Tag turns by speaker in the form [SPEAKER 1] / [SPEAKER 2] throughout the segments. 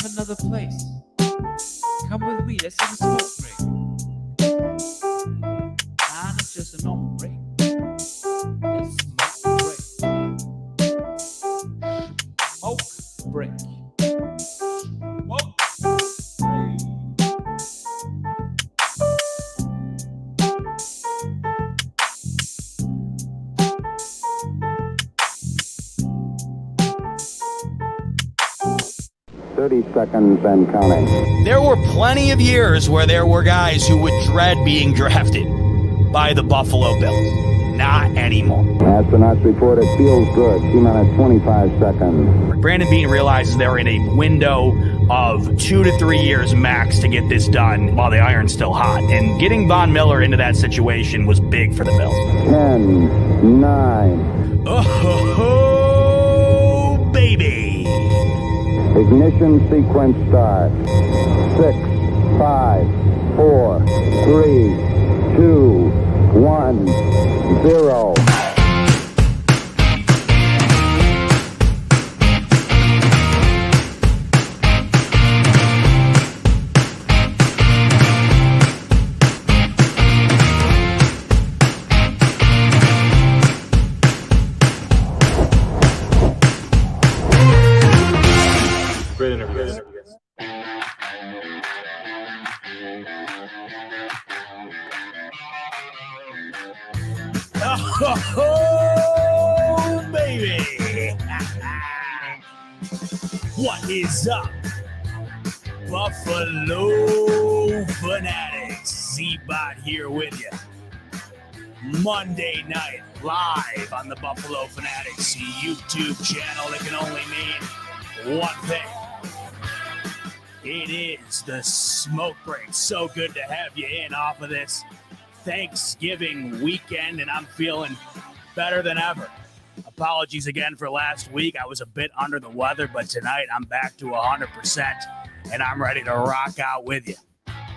[SPEAKER 1] of another place. Come with me, let's have a smoke break. Nah, not just a normal break. Let's smoke break. Smoke break. Smoke break.
[SPEAKER 2] 30 seconds and counting.
[SPEAKER 3] There were plenty of years where there were guys who would dread being drafted by the Buffalo Bills. Not anymore.
[SPEAKER 2] Astronauts report it feels good. T-minus 25 seconds.
[SPEAKER 3] Brandon Beane realizes they're in a window of 2 to 3 years max to get this done while the iron's still hot. And getting Von Miller into that situation was big for the Bills.
[SPEAKER 2] 10, 9.
[SPEAKER 3] Oh, baby.
[SPEAKER 2] Ignition sequence start. 6, 5, 4, 3, 2, 1, 0.
[SPEAKER 4] Great interview.
[SPEAKER 3] Oh, baby. What is up, Buffalo Fanatics? Z-Bot here with you. Monday night, live on the Buffalo Fanatics YouTube channel. It can only mean one thing. It is the smoke break. So good to have you in off of this Thanksgiving weekend, and I'm feeling better than ever. Apologies again for last week. I was a bit under the weather, but tonight I'm back to 100%, and I'm ready to rock out with you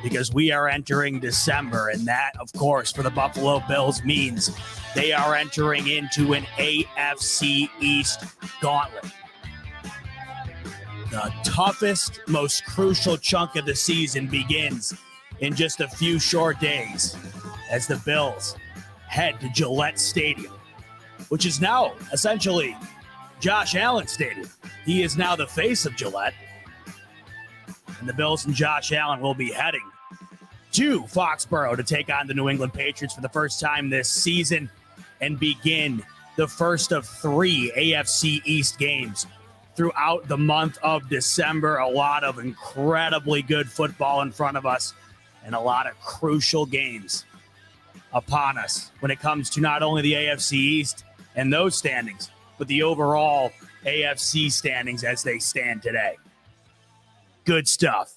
[SPEAKER 3] because we are entering December, and that, of course, for the Buffalo Bills means they are entering into an AFC East gauntlet. The toughest, most crucial chunk of the season begins in just a few short days as the Bills head to Gillette Stadium, which is now essentially Josh Allen Stadium. He is now the face of Gillette. And the Bills and Josh Allen will be heading to Foxborough to take on the New England Patriots for the first time this season and begin the first of 3 AFC East games throughout the month of December. A lot of incredibly good football in front of us and a lot of crucial games upon us when it comes to not only the AFC East and those standings, but the overall AFC standings as they stand today. Good stuff.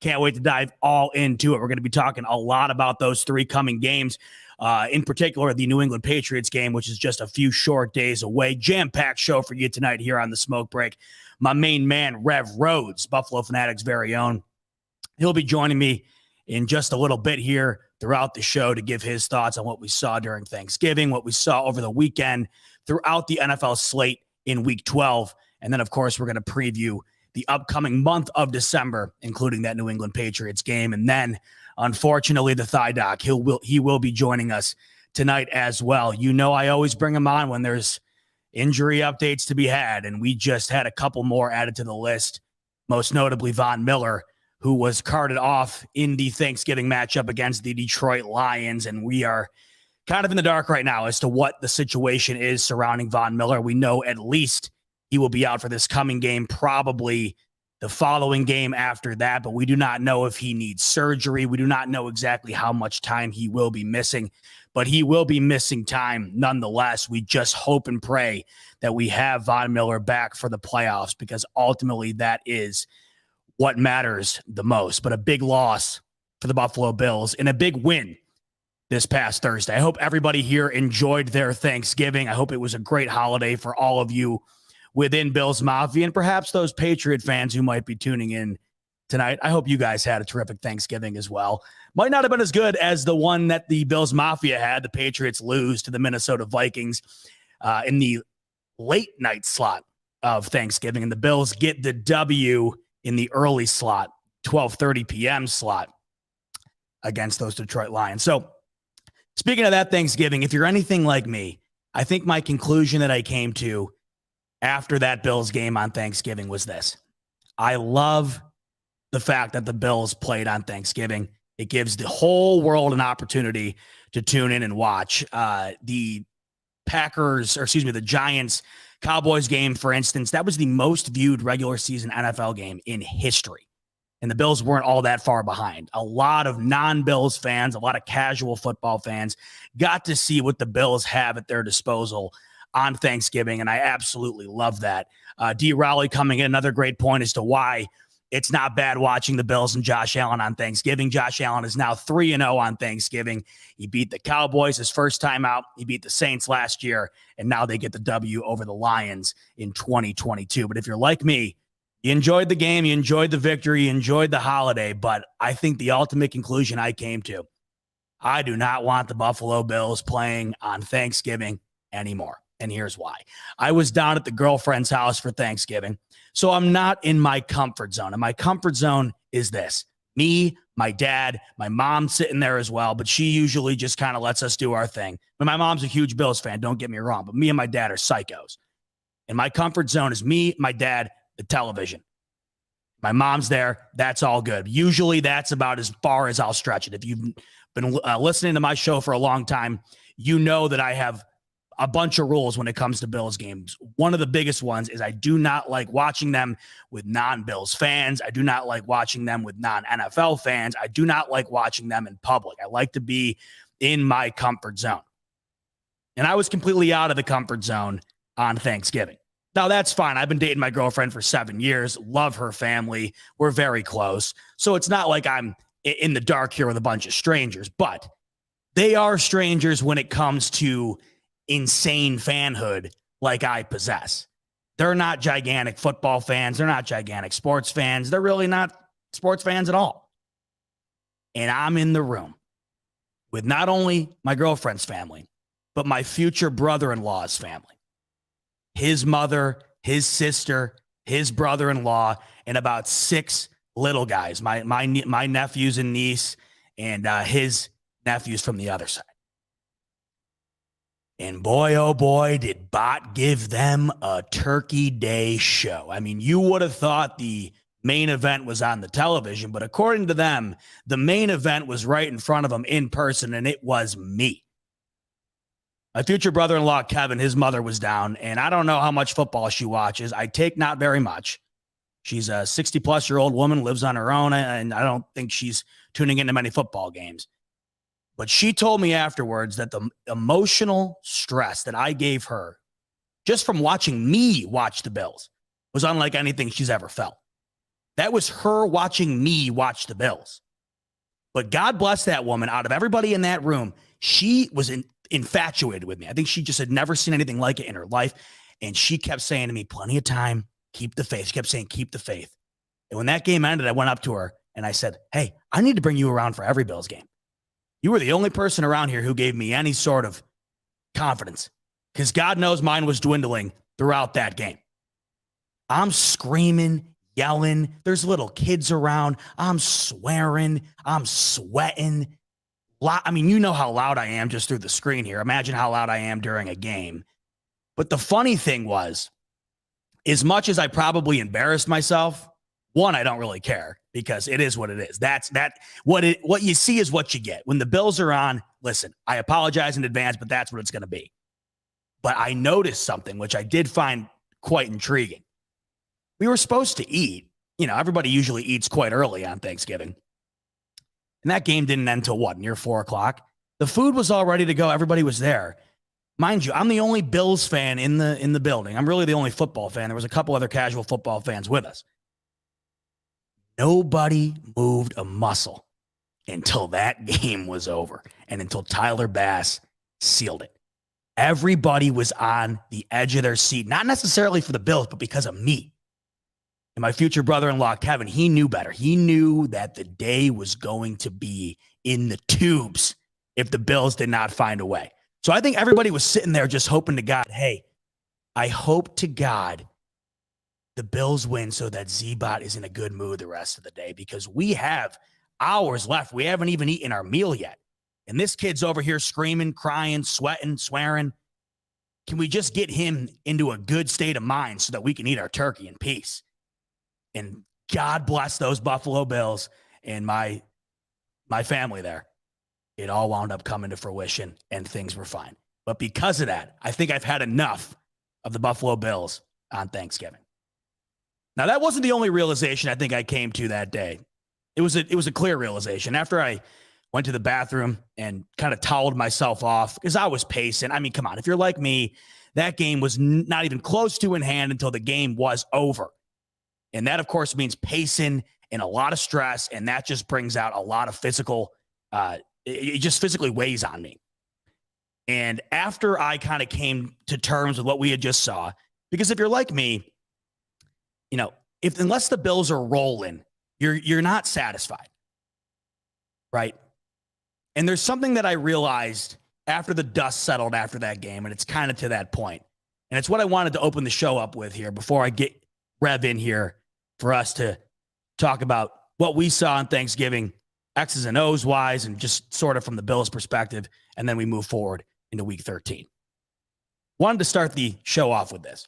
[SPEAKER 3] Can't wait to dive all into it. We're going to be talking a lot about those 3 coming games. In particular, the New England Patriots game, which is just a few short days away. Jam-packed show for you tonight here on the Smoke Break. My main man, Rev Rhodes, Buffalo Fanatics' very own. He'll be joining me in just a little bit here throughout the show to give his thoughts on what we saw during Thanksgiving, what we saw over the weekend throughout the NFL slate in Week 12. And then, of course, we're going to preview the upcoming month of December, including that New England Patriots game. And then, unfortunately, the Thigh Doc, he will be joining us tonight as well. You know, I always bring him on when there's injury updates to be had, and we just had a couple more added to the list, most notably Von Miller, who was carted off in the Thanksgiving matchup against the Detroit Lions, and we are kind of in the dark right now as to what the situation is surrounding Von Miller. We know at least he will be out for this coming game, probably the following game after that, but we do not know if he needs surgery. We do not know exactly how much time he will be missing, but he will be missing time nonetheless. We just hope and pray that we have Von Miller back for the playoffs, because ultimately that is what matters the most. But a big loss for the Buffalo Bills and a big win this past Thursday. I hope everybody here enjoyed their Thanksgiving. I hope it was a great holiday for all of you within Bills Mafia, and perhaps those Patriot fans who might be tuning in tonight. I hope you guys had a terrific Thanksgiving as well. Might not have been as good as the one that the Bills Mafia had. The Patriots lose to the Minnesota Vikings in the late night slot of Thanksgiving, and the Bills get the W in the early slot, 12:30 p.m. slot against those Detroit Lions. So speaking of that Thanksgiving, if you're anything like me, I think my conclusion that I came to after that Bills game on Thanksgiving was this. I love the fact that the Bills played on Thanksgiving. It gives the whole world an opportunity to tune in and watch. The Giants Cowboys game, for instance, that was the most viewed regular season NFL game in history. And the Bills weren't all that far behind. A lot of non-Bills fans, a lot of casual football fans got to see what the Bills have at their disposal on Thanksgiving, and I absolutely love that. D. Rowley coming in, another great point as to why it's not bad watching the Bills and Josh Allen on Thanksgiving. Josh Allen is now 3-0 on Thanksgiving. He beat the Cowboys his first time out. He beat the Saints last year, and now they get the W over the Lions in 2022. But if you're like me, you enjoyed the game, you enjoyed the victory, you enjoyed the holiday, but I think the ultimate conclusion I came to, I do not want the Buffalo Bills playing on Thanksgiving anymore. And here's why. I was down at the girlfriend's house for Thanksgiving, so I'm not in my comfort zone. And my comfort zone is this. Me, my dad, my mom sitting there as well, but she usually just kind of lets us do our thing. But my mom's a huge Bills fan, don't get me wrong, but me and my dad are psychos. And my comfort zone is me, my dad, the television. My mom's there. That's all good. Usually that's about as far as I'll stretch it. If you've been listening to my show for a long time, you know that I have a bunch of rules when it comes to Bills games. One of the biggest ones is I do not like watching them with non-Bills fans. I do not like watching them with non-NFL fans. I do not like watching them in public. I like to be in my comfort zone. And I was completely out of the comfort zone on Thanksgiving. Now, that's fine. I've been dating my girlfriend for 7 years. Love her family. We're very close. So it's not like I'm in the dark here with a bunch of strangers, but they are strangers when it comes to insane fanhood like I possess. They're not gigantic football fans. They're not gigantic sports fans. They're really not sports fans at all. And I'm in the room with not only my girlfriend's family, but my future brother-in-law's family. His mother, his sister, his brother-in-law, and about 6 little guys, my nephews and niece, and his nephews from the other side. And boy, oh boy, did Bot give them a Turkey Day show. I mean, you would have thought the main event was on the television, but according to them, the main event was right in front of them in person, and it was me. My future brother-in-law, Kevin, his mother was down, and I don't know how much football she watches. I take not very much. She's a 60-plus-year-old woman, lives on her own, and I don't think she's tuning into many football games. But she told me afterwards that the emotional stress that I gave her just from watching me watch the Bills was unlike anything she's ever felt. That was her watching me watch the Bills. But God bless that woman. Out of everybody in that room, she was infatuated with me. I think she just had never seen anything like it in her life. And she kept saying to me, plenty of time, keep the faith. She kept saying, keep the faith. And when that game ended, I went up to her and I said, hey, I need to bring you around for every Bills game. You were the only person around here who gave me any sort of confidence, because God knows mine was dwindling throughout that game. I'm screaming, yelling. There's little kids around. I'm swearing. I'm sweating. I mean, you know how loud I am just through the screen here. Imagine how loud I am during a game. But the funny thing was, as much as I probably embarrassed myself, one, I don't really care because it is what it is. What you see is what you get. When the Bills are on, listen, I apologize in advance, but that's what it's going to be. But I noticed something which I did find quite intriguing. We were supposed to eat. You know, everybody usually eats quite early on Thanksgiving. And that game didn't end till what, near 4 o'clock? The food was all ready to go. Everybody was there. Mind you, I'm the only Bills fan in the building. I'm really the only football fan. There was a couple other casual football fans with us. Nobody moved a muscle until that game was over and until Tyler Bass sealed it. Everybody was on the edge of their seat, not necessarily for the Bills, but because of me. And my future brother-in-law, Kevin, he knew better. He knew that the day was going to be in the tubes if the Bills did not find a way. So I think everybody was sitting there just hoping to God, hey, I hope to God the Bills win so that Z-Bot is in a good mood the rest of the day, because we have hours left. We haven't even eaten our meal yet. And this kid's over here screaming, crying, sweating, swearing. Can we just get him into a good state of mind so that we can eat our turkey in peace? And God bless those Buffalo Bills and my family there. It all wound up coming to fruition and things were fine. But because of that, I think I've had enough of the Buffalo Bills on Thanksgiving. Now, that wasn't the only realization I think I came to that day. It was a clear realization. After I went to the bathroom and kind of toweled myself off because I was pacing. I mean, come on. If you're like me, that game was not even close to in hand until the game was over. And that, of course, means pacing and a lot of stress, and that just brings out a lot of physical it just physically weighs on me. And after I kind of came to terms with what we had just saw, because if you're like me, you know, unless the Bills are rolling, you're not satisfied, right? And there's something that I realized after the dust settled after that game, and it's kind of to that point. And it's what I wanted to open the show up with here before I get Rev in here for us to talk about what we saw on Thanksgiving, X's and O's wise, and just sort of from the Bills' perspective, and then we move forward into Week 13. Wanted to start the show off with this.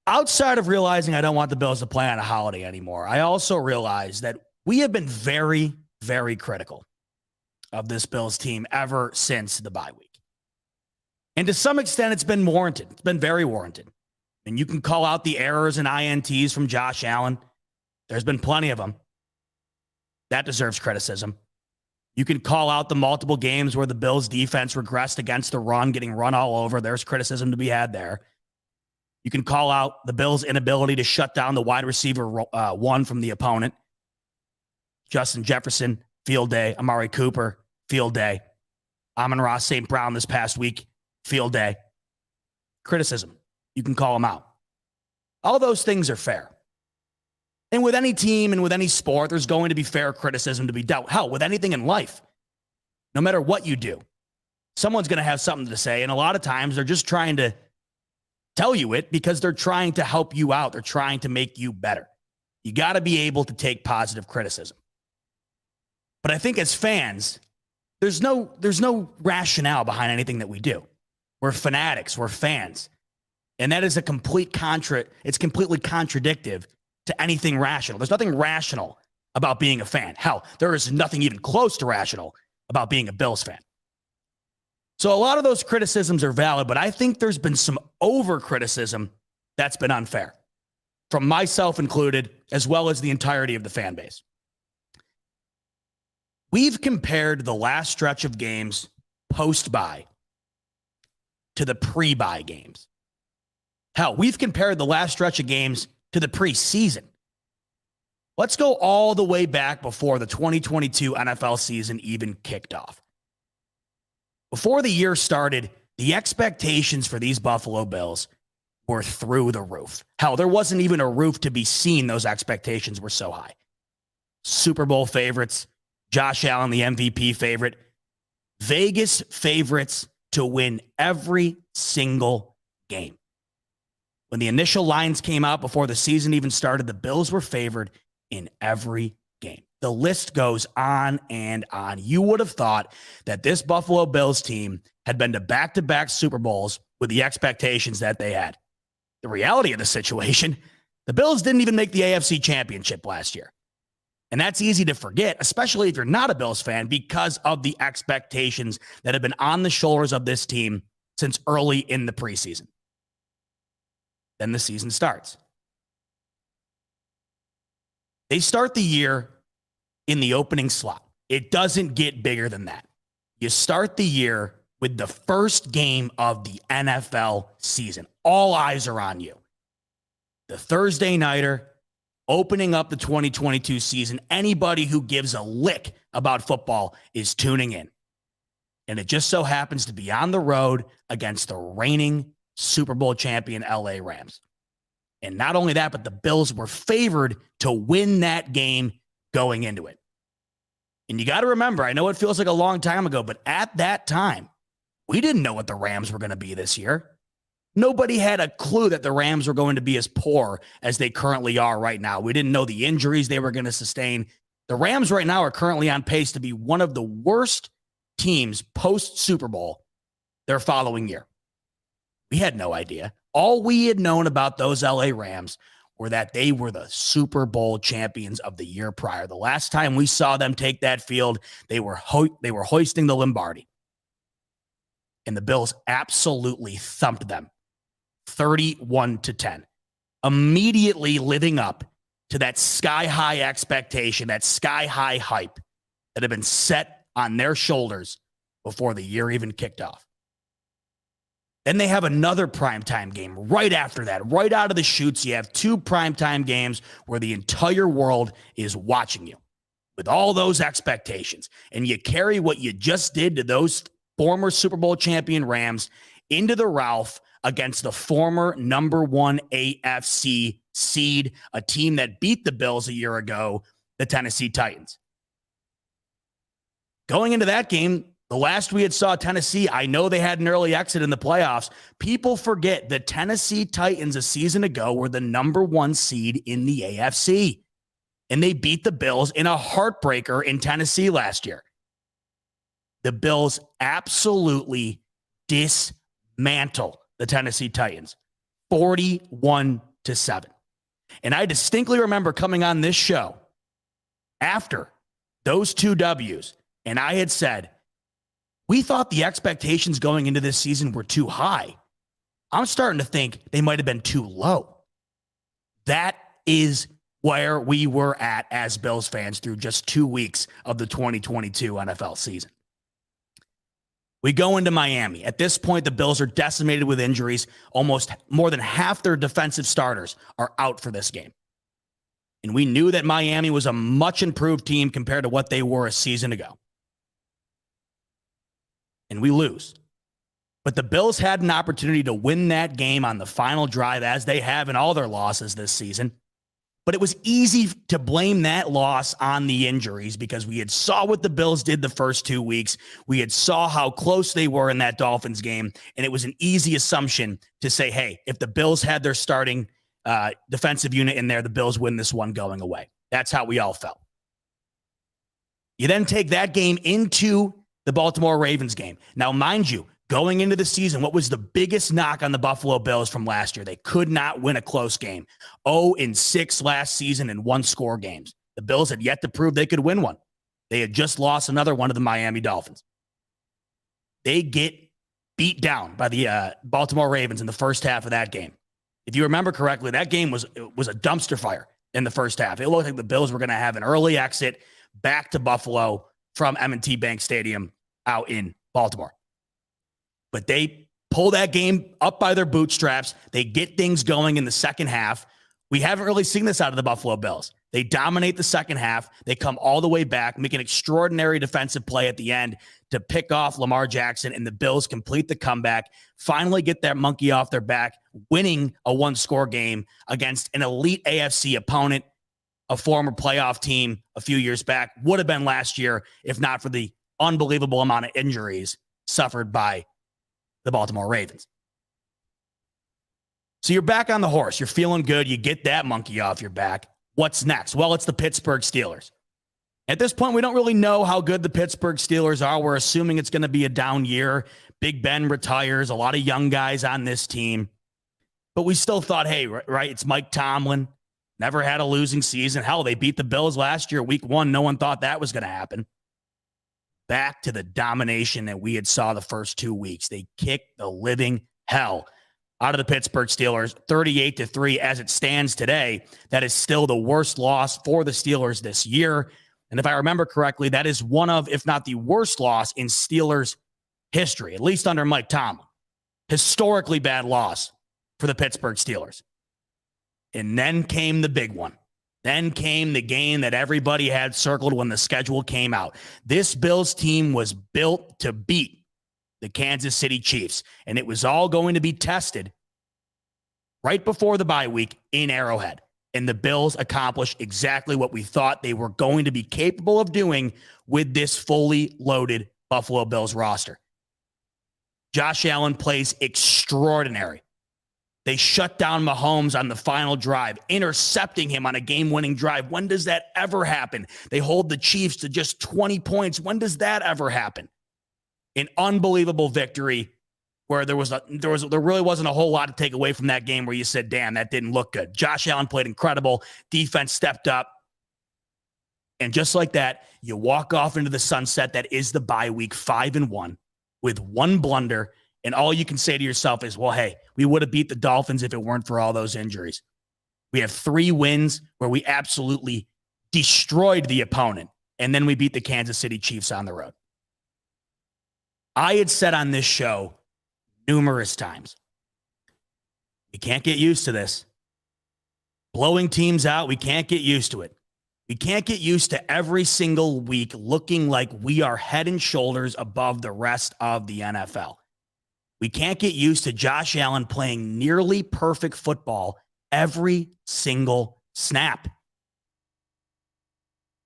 [SPEAKER 3] Outside of realizing I don't want the Bills to play on a holiday anymore, I also realized that we have been very, very critical of this Bills team ever since the bye week. And to some extent, it's been warranted. It's been very warranted. And you can call out the errors and INTs from Josh Allen. There's been plenty of them. That deserves criticism. You can call out the multiple games where the Bills defense regressed against the run, getting run all over. There's criticism to be had there. You can call out the Bills' inability to shut down the wide receiver one from the opponent. Justin Jefferson, field day. Amari Cooper, field day. Amon-Ra St. Brown this past week, field day. Criticism. You can call them out. All those things are fair. And with any team and with any sport, there's going to be fair criticism to be dealt. Hell, with anything in life, no matter what you do, someone's going to have something to say. And a lot of times they're just trying to tell you it because they're trying to help you out. They're trying to make you better. You got to be able to take positive criticism. But I think as fans, there's no rationale behind anything that we do. We're fanatics. We're fans. And that is it's completely contradictive to anything rational. There's nothing rational about being a fan. Hell, there is nothing even close to rational about being a Bills fan. So a lot of those criticisms are valid, but I think there's been some over-criticism that's been unfair, from myself included, as well as the entirety of the fan base. We've compared the last stretch of games post-bye to the pre-bye games. Hell, we've compared the last stretch of games to the preseason. Let's go all the way back before the 2022 NFL season even kicked off. Before the year started, the expectations for these Buffalo Bills were through the roof. Hell, there wasn't even a roof to be seen. Those expectations were so high. Super Bowl favorites, Josh Allen, the MVP favorite, Vegas favorites to win every single game. When the initial lines came out before the season even started, the Bills were favored in every game. The list goes on and on. You would have thought that this Buffalo Bills team had been to back-to-back Super Bowls with the expectations that they had. The reality of the situation, the Bills didn't even make the AFC Championship last year. And that's easy to forget, especially if you're not a Bills fan, because of the expectations that have been on the shoulders of this team since early in the preseason. Then the season starts. They start the year in the opening slot. It doesn't get bigger than that. You start the year with the first game of the NFL season. All eyes are on you. The Thursday nighter, opening up the 2022 season. Anybody who gives a lick about football is tuning in. And it just so happens to be on the road against the reigning Super Bowl champion LA Rams. And not only that, but the Bills were favored to win that game going into it. And you got to remember, I know it feels like a long time ago, but at that time, we didn't know what the Rams were going to be this year. Nobody had a clue that the Rams were going to be as poor as they currently are right now. We didn't know the injuries they were going to sustain. The Rams right now are currently on pace to be one of the worst teams post-Super Bowl their following year. We had no idea. All we had known about those LA Rams were that they were the Super Bowl champions of the year prior. The last time we saw them take that field, they were hoisting the Lombardi. And the Bills absolutely thumped them 31-10, immediately living up to that sky-high expectation, that sky-high hype that had been set on their shoulders before the year even kicked off. Then they have another primetime game right after that. Right out of the chutes, you have two primetime games where the entire world is watching you with all those expectations. And you carry what you just did to those former Super Bowl champion Rams into the Ralph against the former number one AFC seed, a team that beat the Bills a year ago, the Tennessee Titans. Going into that game, the last we had saw Tennessee, I know they had an early exit in the playoffs. People forget the Tennessee Titans a season ago were the number one seed in the AFC. And they beat the Bills in a heartbreaker in Tennessee last year. The Bills absolutely dismantle the Tennessee Titans 41-7. And I distinctly remember coming on this show after those two W's, and I had said, we thought the expectations going into this season were too high. I'm starting to think they might have been too low. That is where we were at as Bills fans through just 2 weeks of the 2022 NFL season. We go into Miami. At this point, the Bills are decimated with injuries. Almost more than half their defensive starters are out for this game. And we knew that Miami was a much improved team compared to what they were a season ago. And we lose. But the Bills had an opportunity to win that game on the final drive, as they have in all their losses this season. But it was easy to blame that loss on the injuries because we had saw what the Bills did the first 2 weeks. We had saw how close they were in that Dolphins game. And it was an easy assumption to say, hey, if the Bills had their starting defensive unit in there, the Bills win this one going away. That's how we all felt. You then take that game into the Baltimore Ravens game. Now, mind you, going into the season, what was the biggest knock on the Buffalo Bills from last year? They could not win a close game. 0-6 last season in one-score games. The Bills had yet to prove they could win one. They had just lost another one to the Miami Dolphins. They get beat down by the Baltimore Ravens in the first half of that game. If you remember correctly, that game was a dumpster fire in the first half. It looked like the Bills were going to have an early exit back to Buffalo from M&T Bank Stadium out in Baltimore. But they pull that game up by their bootstraps. They get things going in the second half. We haven't really seen this out of the Buffalo Bills. They dominate the second half. They come all the way back, make an extraordinary defensive play at the end to pick off Lamar Jackson, and the Bills complete the comeback, finally get that monkey off their back, winning a one-score game against an elite AFC opponent, a former playoff team a few years back. Would have been last year if not for the unbelievable amount of injuries suffered by the Baltimore Ravens. So you're back on the horse. You're feeling good. You get that monkey off your back. What's next? Well, it's the Pittsburgh Steelers. At this point, we don't really know how good the Pittsburgh Steelers are. We're assuming it's going to be a down year. Big Ben retires, a lot of young guys on this team. But we still thought, hey, right, it's Mike Tomlin. Never had a losing season. Hell, they beat the Bills last year, week 1. No one thought that was going to happen. Back to the domination that we had saw the first 2 weeks. They kicked the living hell out of the Pittsburgh Steelers, 38-3 as it stands today. That is still the worst loss for the Steelers this year. And if I remember correctly, that is one of, if not the worst loss in Steelers history, at least under Mike Tomlin. Historically bad loss for the Pittsburgh Steelers. And then came the big one. Then came the game that everybody had circled when the schedule came out. This Bills team was built to beat the Kansas City Chiefs, and it was all going to be tested right before the bye week in Arrowhead. And the Bills accomplished exactly what we thought they were going to be capable of doing with this fully loaded Buffalo Bills roster. Josh Allen plays extraordinary They shut down Mahomes on the final drive, intercepting him on a game-winning drive. When does that ever happen? They hold the Chiefs to just 20 points. When does that ever happen? An unbelievable victory where there really wasn't a whole lot to take away from that game where you said, damn, that didn't look good. Josh Allen played incredible. Defense stepped up. And just like that, you walk off into the sunset that is the bye week 5-1 with one blunder. And all you can say to yourself is, well, hey, we would have beat the Dolphins if it weren't for all those injuries. We have 3 wins where we absolutely destroyed the opponent. And then we beat the Kansas City Chiefs on the road. I had said on this show numerous times, we can't get used to this. Blowing teams out, we can't get used to it. We can't get used to every single week looking like we are head and shoulders above the rest of the NFL. We can't get used to Josh Allen playing nearly perfect football every single snap.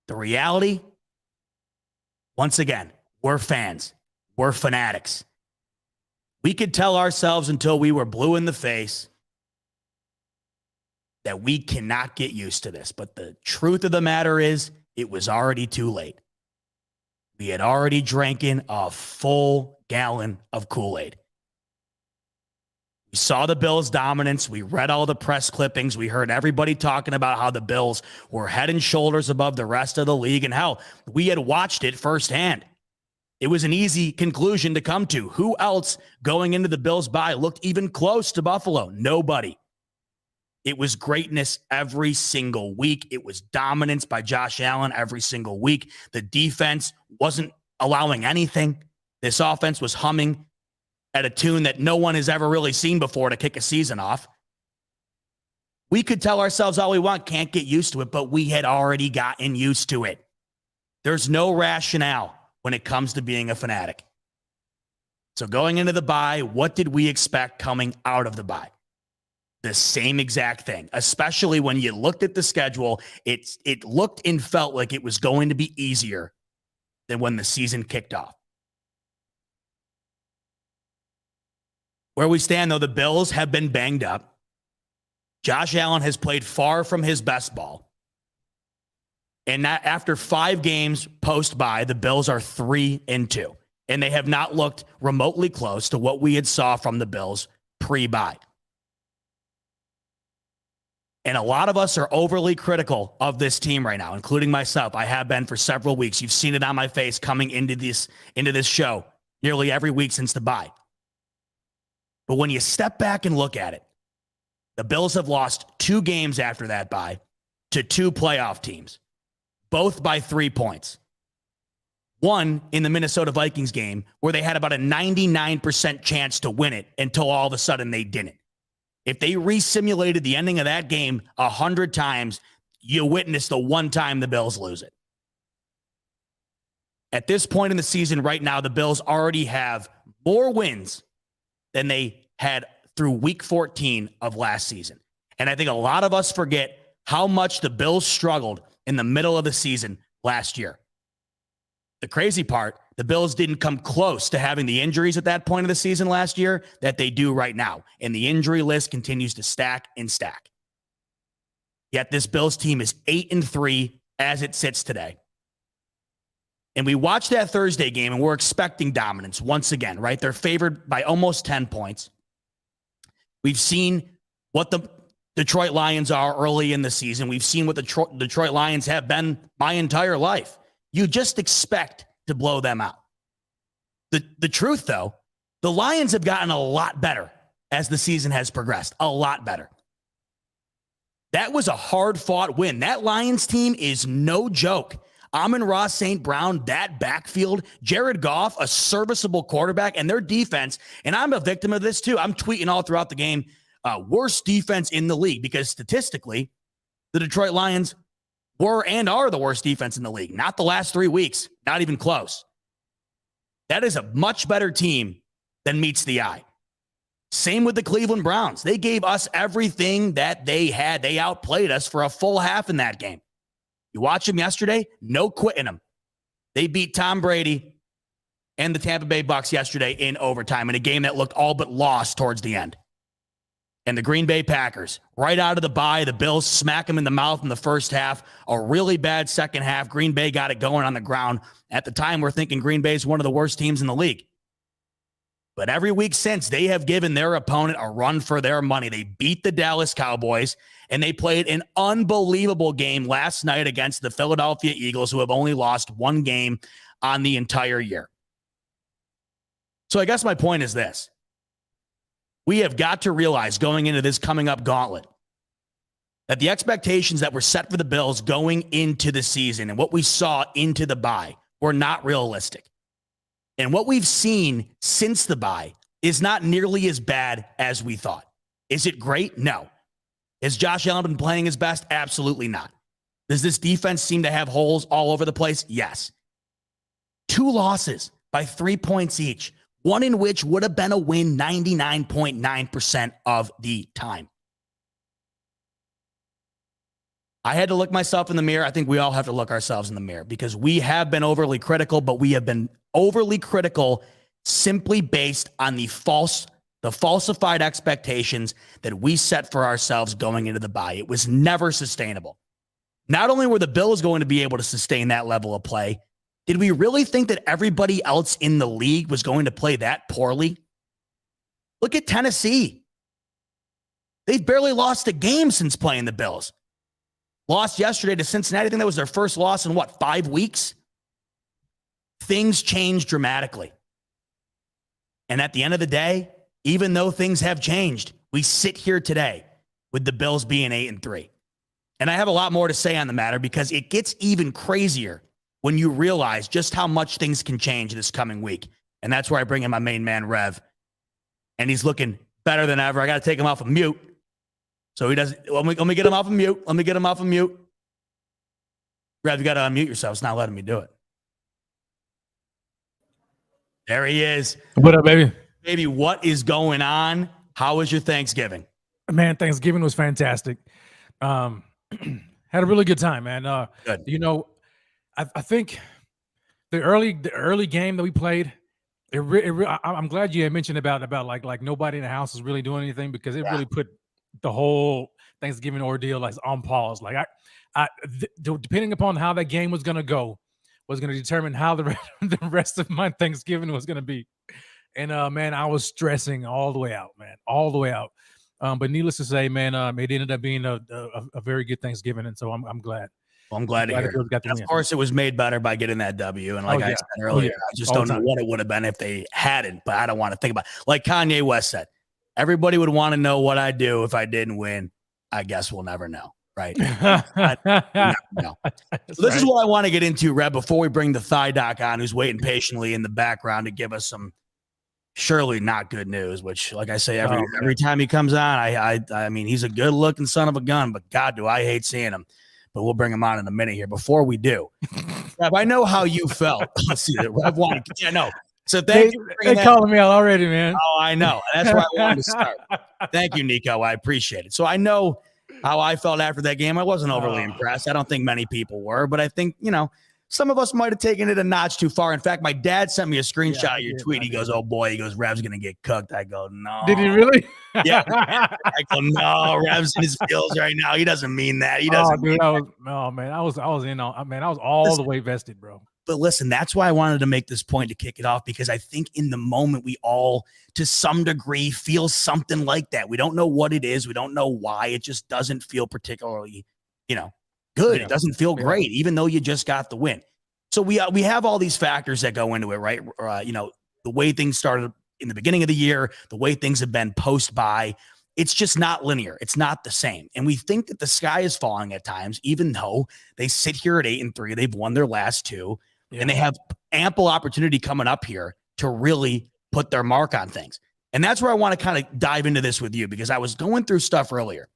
[SPEAKER 3] The reality, once again, we're fans. We're fanatics. We could tell ourselves until we were blue in the face that we cannot get used to this. But the truth of the matter is, it was already too late. We had already drank in a full gallon of Kool-Aid. We saw the Bills' dominance. We read all the press clippings. We heard everybody talking about how the Bills were head and shoulders above the rest of the league. And hell, we had watched it firsthand. It was an easy conclusion to come to. Who else going into the Bills' bye looked even close to Buffalo? Nobody. It was greatness every single week. It was dominance by Josh Allen every single week. The defense wasn't allowing anything. This offense was humming at a tune that no one has ever really seen before to kick a season off. We could tell ourselves all we want, can't get used to it, but we had already gotten used to it. There's no rationale when it comes to being a fanatic. So going into the bye, what did we expect coming out of the bye? The same exact thing, especially when you looked at the schedule. It looked and felt like it was going to be easier than when the season kicked off. Where we stand, though, the Bills have been banged up. Josh Allen has played far from his best ball. And that after 5 games post-bye, the Bills are 3-2. And they have not looked remotely close to what we had saw from the Bills pre-bye. And a lot of us are overly critical of this team right now, including myself. I have been for several weeks. You've seen it on my face coming into this show nearly every week since the bye. But when you step back and look at it, the Bills have lost 2 games after that bye to 2 playoff teams, both by 3 points. One in the Minnesota Vikings game where they had about a 99% chance to win it until all of a sudden they didn't. If they re-simulated the ending of that game 100 times, you witness the one time the Bills lose it. At this point in the season right now, the Bills already have more wins than they had through week 14 of last season. And I think a lot of us forget how much the Bills struggled in the middle of the season last year. The crazy part, the Bills didn't come close to having the injuries at that point of the season last year that they do right now. And the injury list continues to stack and stack. Yet this Bills team is 8-3 as it sits today. And we watched that Thursday game and we're expecting dominance once again, right? They're favored by almost 10 points. We've seen what the Detroit Lions are early in the season. We've seen what the Detroit Lions have been my entire life. You just expect to blow them out. The truth, though, the Lions have gotten a lot better as the season has progressed. A lot better. That was a hard-fought win. That Lions team is no joke. Amon-Ra St. Brown, that backfield, Jared Goff, a serviceable quarterback, and their defense, and I'm a victim of this too. I'm tweeting all throughout the game, worst defense in the league, because statistically, the Detroit Lions were and are the worst defense in the league. Not the last 3 weeks, not even close. That is a much better team than meets the eye. Same with the Cleveland Browns. They gave us everything that they had. They outplayed us for a full half in that game. You watch them yesterday, no quitting them. They beat Tom Brady and the Tampa Bay Bucks yesterday in overtime in a game that looked all but lost towards the end. And the Green Bay Packers, right out of the bye, the Bills smack them in the mouth in the first half. A really bad second half. Green Bay got it going on the ground. At the time, we're thinking Green Bay is one of the worst teams in the league. But every week since, they have given their opponent a run for their money. They beat the Dallas Cowboys, and they played an unbelievable game last night against the Philadelphia Eagles, who have only lost one game on the entire year. So I guess my point is this. We have got to realize going into this coming up gauntlet that the expectations that were set for the Bills going into the season and what we saw into the bye were not realistic. And what we've seen since the bye is not nearly as bad as we thought. Is it great? No. Has Josh Allen been playing his best? Absolutely not. Does this defense seem to have holes all over the place? Yes. 2 losses by 3 points each. One in which would have been a win 99.9% of the time. I had to look myself in the mirror. I think we all have to look ourselves in the mirror because we have been overly critical, but we have been overly critical simply based on the falsified expectations that we set for ourselves going into the bye. It was never sustainable. Not only were the Bills going to be able to sustain that level of play, did we really think that everybody else in the league was going to play that poorly? Look at Tennessee. They've barely lost a game since playing the Bills. Lost yesterday to Cincinnati. I think that was their first loss in 5 weeks? Things changed dramatically. And at the end of the day, even though things have changed, we sit here today with the Bills being 8-3. And I have a lot more to say on the matter because it gets even crazier when you realize just how much things can change this coming week. And that's where I bring in my main man, Rev. And he's looking better than ever. I got to take him off of mute. So he doesn't. Let me get him off of mute. Rev, you got to unmute yourself. It's not letting me do it. There he is.
[SPEAKER 5] What up, baby?
[SPEAKER 3] Baby, what is going on? How was your Thanksgiving?
[SPEAKER 5] Man, Thanksgiving was fantastic. Had a really good time, man.
[SPEAKER 3] Good.
[SPEAKER 5] You know, I think the early game that we played, I'm glad you had mentioned about like nobody in the house is really doing anything because it really put the whole Thanksgiving ordeal like on pause. Like depending upon how that game was going to go, was going to determine how the rest of my Thanksgiving was going to be. And man, I was stressing all the way out, man, all the way out. But needless to say, man, it ended up being a very good Thanksgiving, and so I'm glad.
[SPEAKER 3] Well, I'm glad to hear it. And of course, it was made better by getting that W. And like I said earlier, I just don't know what it would have been if they hadn't, but I don't want to think about it. Like Kanye West said, everybody would want to know what I'd do if I didn't win. I guess we'll never know, right? No. So this is what I want to get into, Reb, before we bring the Thigh Doc on, who's waiting patiently in the background to give us some surely not good news, which, like I say, every time he comes on, I mean, he's a good-looking son of a gun, but God, do I hate seeing him. But we'll bring him on in a minute here. Before we do, Rev, I know how you felt. Let's see that. Rev wanted, no. So thank you.
[SPEAKER 5] They calling me out already, man.
[SPEAKER 3] Oh, I know. That's where I wanted to start. Thank you, Nico. I appreciate it. So I know how I felt after that game. I wasn't overly impressed. I don't think many people were, but I think, some of us might have taken it a notch too far. In fact, my dad sent me a screenshot of your tweet. He goes, "Oh boy," he goes, "Rev's gonna get cooked." I go, "No."
[SPEAKER 5] Did he really?
[SPEAKER 3] Yeah. I go, "No, Rev's in his feels right now. He doesn't mean that. He doesn't."
[SPEAKER 5] Dude, I was all the way vested, bro.
[SPEAKER 3] But listen, that's why I wanted to make this point to kick it off, because I think in the moment we all, to some degree, feel something like that. We don't know what it is. We don't know why. It just doesn't feel particularly, good.
[SPEAKER 5] Yeah.
[SPEAKER 3] It doesn't feel great, even though you just got the win. So we have all these factors that go into it, right? The way things started in the beginning of the year, the way things have been post-bye, it's just not linear. It's not the same. And we think that the sky is falling at times, even though they sit here at 8-3. They've won their last 2, and they have ample opportunity coming up here to really put their mark on things. And that's where I want to kind of dive into this with you, because I was going through stuff earlier,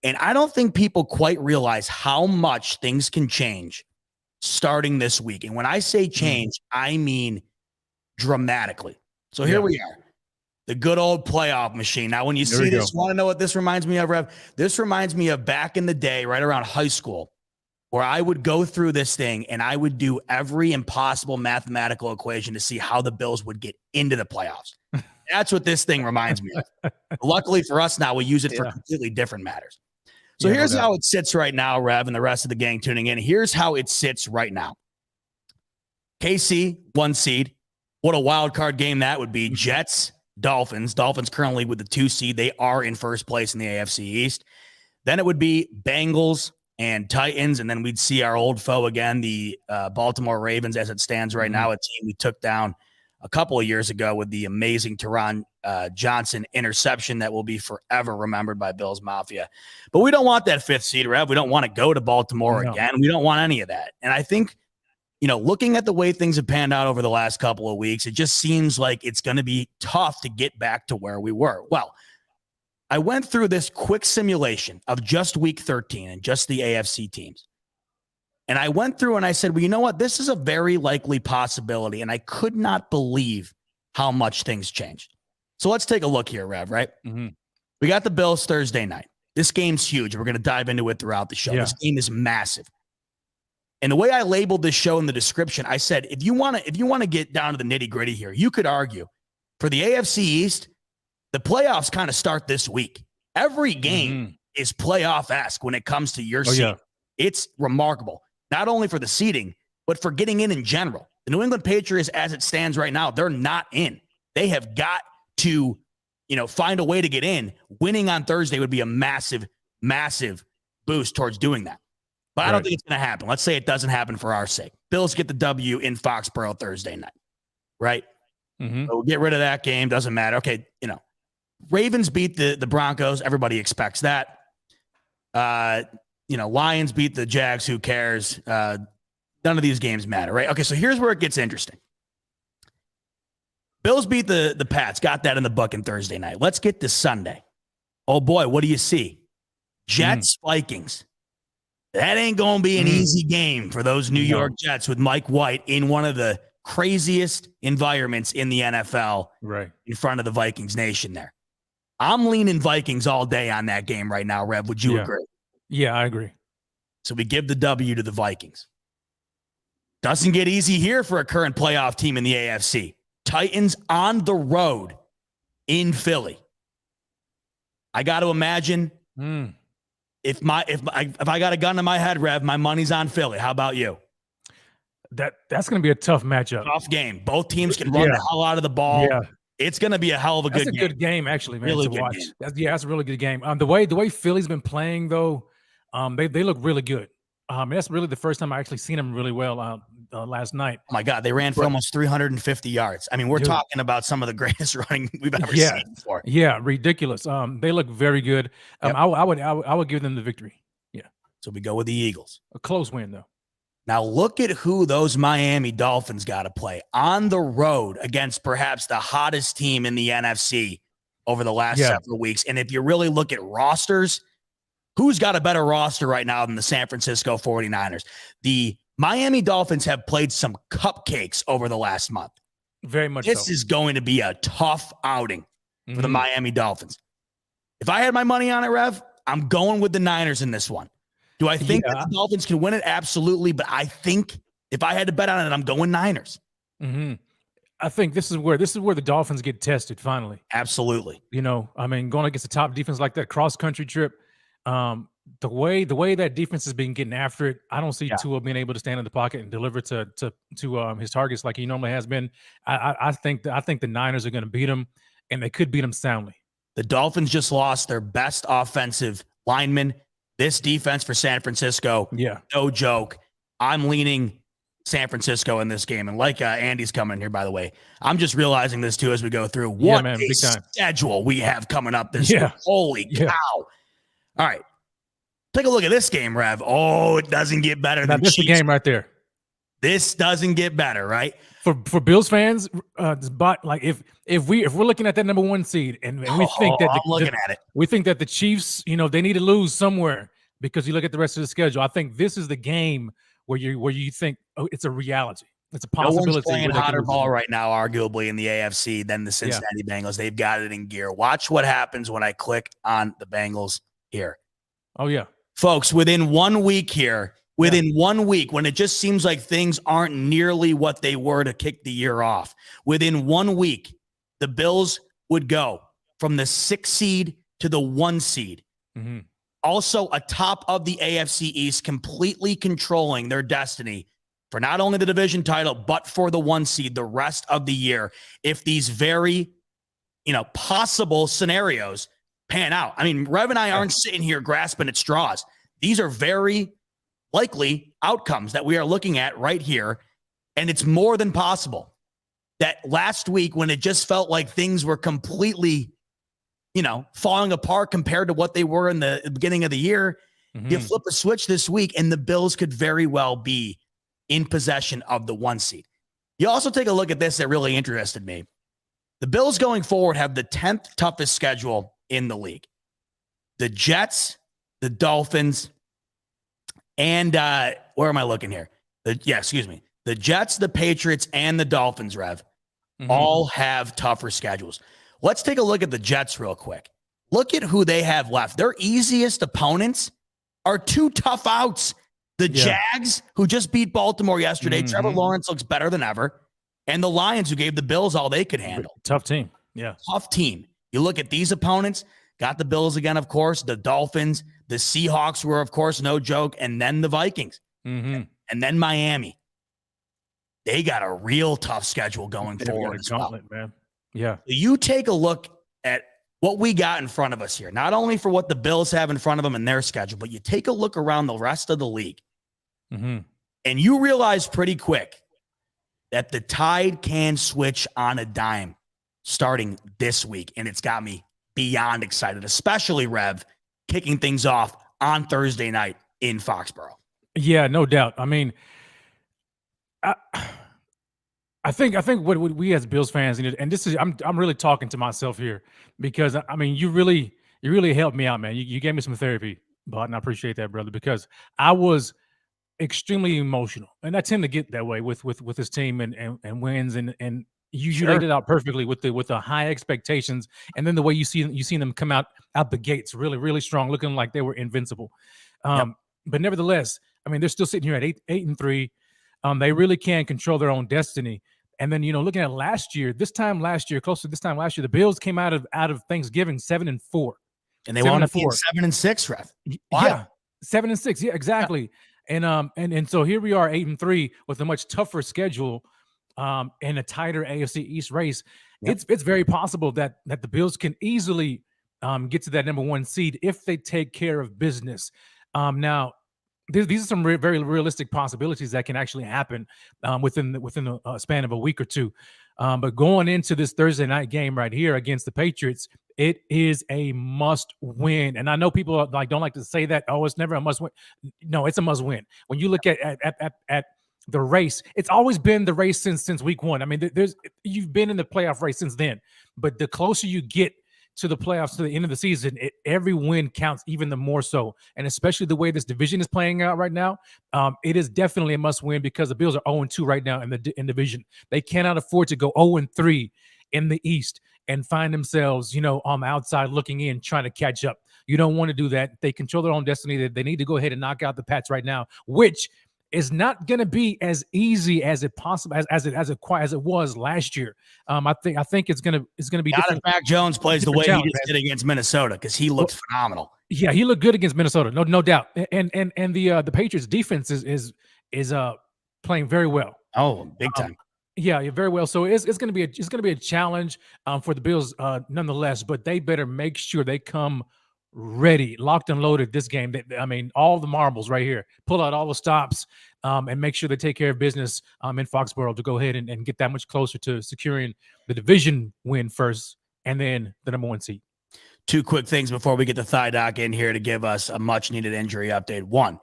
[SPEAKER 3] and I don't think people quite realize how much things can change starting this week. And when I say change, I mean dramatically. So here we are, the good old playoff machine. Now, when you see this, want to know what this reminds me of, Rev? This reminds me of back in the day, right around high school, where I would go through this thing and I would do every impossible mathematical equation to see how the Bills would get into the playoffs. That's what this thing reminds me of. Luckily for us now, we use it for
[SPEAKER 5] Yeah.
[SPEAKER 3] completely different matters. So
[SPEAKER 5] Yeah, no
[SPEAKER 3] here's
[SPEAKER 5] doubt.
[SPEAKER 3] how it sits right now, Rev, and the rest of the gang tuning in. Here's how it sits right now. KC, 1 seed. What a wild card game that would be. Jets, Dolphins. Dolphins currently with the 2 seed. They are in first place in the AFC East. Then it would be Bengals and Titans, and then we'd see our old foe again, the Baltimore Ravens, as it stands right now, a team we took down a couple of years ago with the amazing Teron Johnson interception that will be forever remembered by Bills Mafia. But we don't want that 5th seed, Rev. We don't want to go to Baltimore again. We don't want any of that. And I think, looking at the way things have panned out over the last couple of weeks, it just seems like it's going to be tough to get back to where we were. Well, I went through this quick simulation of just week 13 and just the AFC teams. And I went through and I said, well, you know what? This is a very likely possibility. And I could not believe how much things changed. So let's take a look here, Rev, right? We got the Bills Thursday night. This game's huge. We're going to dive into it throughout the show.
[SPEAKER 5] Yeah.
[SPEAKER 3] This game is massive. And the way I labeled this show in the description, I said, if you want to get down to the nitty gritty here, you could argue for the AFC East, the playoffs kind of start this week. Every game is playoff-esque when it comes to your seed. Yeah. It's remarkable, not only for the seeding, but for getting in general. The New England Patriots, as it stands right now, they're not in. They have got to, find a way to get in. Winning on Thursday would be a massive, massive boost towards doing that. But I don't think it's going to happen. Let's say it doesn't happen for our sake. Bills get the W in Foxborough Thursday night, right? So we'll get rid of that game. Doesn't matter. Okay, Ravens beat the Broncos. Everybody expects that. Lions beat the Jags. Who cares? None of these games matter, right? Okay, so here's where it gets interesting. Bills beat the Pats. Got that in the book on Thursday night. Let's get to Sunday. Oh, boy, what do you see? Jets, Vikings. That ain't going to be an easy game for those New York Jets with Mike White in one of the craziest environments in the NFL in front of the Vikings nation there. I'm leaning Vikings all day on that game right now, Rev. Would you agree?
[SPEAKER 5] Yeah, I agree.
[SPEAKER 3] So we give the W to the Vikings. Doesn't get easy here for a current playoff team in the AFC. Titans on the road in Philly. I got to imagine if I got a gun to my head, Rev, my money's on Philly. How about you?
[SPEAKER 5] That's going to be a tough matchup.
[SPEAKER 3] Tough game. Both teams can run the hell out of the ball. Yeah. It's going to be a hell of a good game.
[SPEAKER 5] Good game, actually, man,
[SPEAKER 3] really
[SPEAKER 5] to watch. That's a really good game. The way Philly's been playing, though, they look really good. That's really the first time I actually seen them really well last night.
[SPEAKER 3] Oh, my God. They ran for almost 350 yards. I mean, we're talking about some of the greatest running we've ever seen before.
[SPEAKER 5] Yeah, ridiculous. They look very good. I would give them the victory. Yeah.
[SPEAKER 3] So we go with the Eagles.
[SPEAKER 5] A close win, though.
[SPEAKER 3] Now look at who those Miami Dolphins got to play on the road against perhaps the hottest team in the NFC over the last several weeks. And if you really look at rosters, who's got a better roster right now than the San Francisco 49ers? The Miami Dolphins have played some cupcakes over the last month.
[SPEAKER 5] Very much
[SPEAKER 3] This is going to be a tough outing for the Miami Dolphins. If I had my money on it, Rev, I'm going with the Niners in this one. Do I think that the Dolphins can win it? Absolutely. But I think if I had to bet on it, I'm going Niners.
[SPEAKER 5] I think this is where the Dolphins get tested finally.
[SPEAKER 3] Absolutely.
[SPEAKER 5] Going against a top defense like that cross-country trip, the way that defense has been getting after it, I don't see Tua being able to stand in the pocket and deliver to his targets like he normally has been. I think the Niners are going to beat him, and they could beat him soundly.
[SPEAKER 3] The Dolphins just lost their best offensive lineman. This defense for San Francisco, no joke. I'm leaning San Francisco in this game. And like Andy's coming in here, by the way, I'm just realizing this too as we go through. What a schedule we have coming up this week. Holy cow. All right. Take a look at this game, Rev. Oh, it doesn't get better than
[SPEAKER 5] this. This is the game right there.
[SPEAKER 3] This doesn't get better, right?
[SPEAKER 5] For Bills fans, but like if we're looking at that number 1 seed and we think that we think that the Chiefs, they need to lose somewhere because you look at the rest of the schedule. I think this is the game where you think, oh, it's a reality. It's a possibility.
[SPEAKER 3] No one's playing hotter ball right now, arguably in the AFC than the Cincinnati Bengals. They've got it in gear. Watch what happens when I click on the Bengals here.
[SPEAKER 5] Oh yeah,
[SPEAKER 3] folks. Within 1 week here. Within 1 week, when it just seems like things aren't nearly what they were to kick the year off, within 1 week, the Bills would go from the 6 seed to the 1 seed.
[SPEAKER 5] Mm-hmm.
[SPEAKER 3] Also atop of the AFC East, completely controlling their destiny for not only the division title, but for the 1 seed the rest of the year. If these very, possible scenarios pan out. I mean, Rev and I aren't sitting here grasping at straws. These are very likely outcomes that we are looking at right here. And it's more than possible that last week, when it just felt like things were completely, falling apart compared to what they were in the beginning of the year, you flip a switch this week and the Bills could very well be in possession of the 1 seed. You also take a look at this that really interested me. The Bills going forward have the 10th toughest schedule in the league. The Jets, the Dolphins, and where am I looking here? The Jets, the Patriots, and the Dolphins, Rev, all have tougher schedules. Let's take a look at the Jets real quick. Look at who they have left. Their easiest opponents are 2 tough outs. The Jags, who just beat Baltimore yesterday. Trevor Lawrence looks better than ever. And the Lions, who gave the Bills all they could handle.
[SPEAKER 5] Tough team. Yeah.
[SPEAKER 3] Tough team. You look at these opponents, got the Bills again, of course, the Dolphins, the Seahawks were, of course, no joke, and then the Vikings, and then Miami. They got a real tough schedule going forward as well.
[SPEAKER 5] Man. Yeah.
[SPEAKER 3] You take a look at what we got in front of us here, not only for what the Bills have in front of them in their schedule, but you take a look around the rest of the league, and you realize pretty quick that the tide can switch on a dime starting this week, and it's got me beyond excited, especially Rev kicking things off on Thursday night in Foxborough.
[SPEAKER 5] Yeah, no doubt. I mean, I think what we as Bills fans, and this is I'm really talking to myself here, because I mean you really helped me out, man. You gave me some therapy, but and I appreciate that, brother, because I was extremely emotional, and I tend to get that way with this team and wins, and you laid it out perfectly with the high expectations, and then the way you seen them come out the gates really strong, looking like they were invincible. But nevertheless, I mean, they're still sitting here at 8-3. They really can control their own destiny. And then, looking at close to this time last year, the Bills came out of Thanksgiving 7-4.
[SPEAKER 3] And they wound up being 7-6, Rev. Why?
[SPEAKER 5] Yeah, 7-6. Yeah, exactly. Yeah. And so here we are 8-3 with a much tougher schedule and a tighter AFC East race. Yep. It's very possible that the Bills can easily get to that number 1 seed if they take care of business. Now, these are some very realistic possibilities that can actually happen within the span of a week or two. But going into this Thursday night game right here against the Patriots, it is a must win. And I know people don't like to say that. Oh, it's never a must win. No, it's a must win. When you look at the race, it's always been the race since week 1. I mean, you've been in the playoff race since then. But the closer you get to the playoffs, to the end of the season, every win counts even the more so. And especially the way this division is playing out right now, it is definitely a must win, because the Bills are 0-2 right now in the division. They cannot afford to go 0-3 in the East and find themselves, on the outside looking in, trying to catch up. You don't want to do that. They control their own destiny. They need to go ahead and knock out the Pats right now, which is not going to be as easy as it was last year. I think it's going to be different.
[SPEAKER 3] Mac Jones plays the way he just did against Minnesota, because he looked phenomenal.
[SPEAKER 5] Yeah, he looked good against Minnesota, no doubt. And the Patriots defense is playing very well.
[SPEAKER 3] Oh, big time.
[SPEAKER 5] Yeah, very well. So it's going to be a challenge for the Bills nonetheless. But they better make sure they come ready, locked and loaded this game. I mean, all the marbles right here. Pull out all the stops and make sure they take care of business in Foxborough to go ahead and get that much closer to securing the division win first, and then the number 1 seed.
[SPEAKER 3] 2 quick things before we get the Thigh Doc in here to give us a much-needed injury update. 1,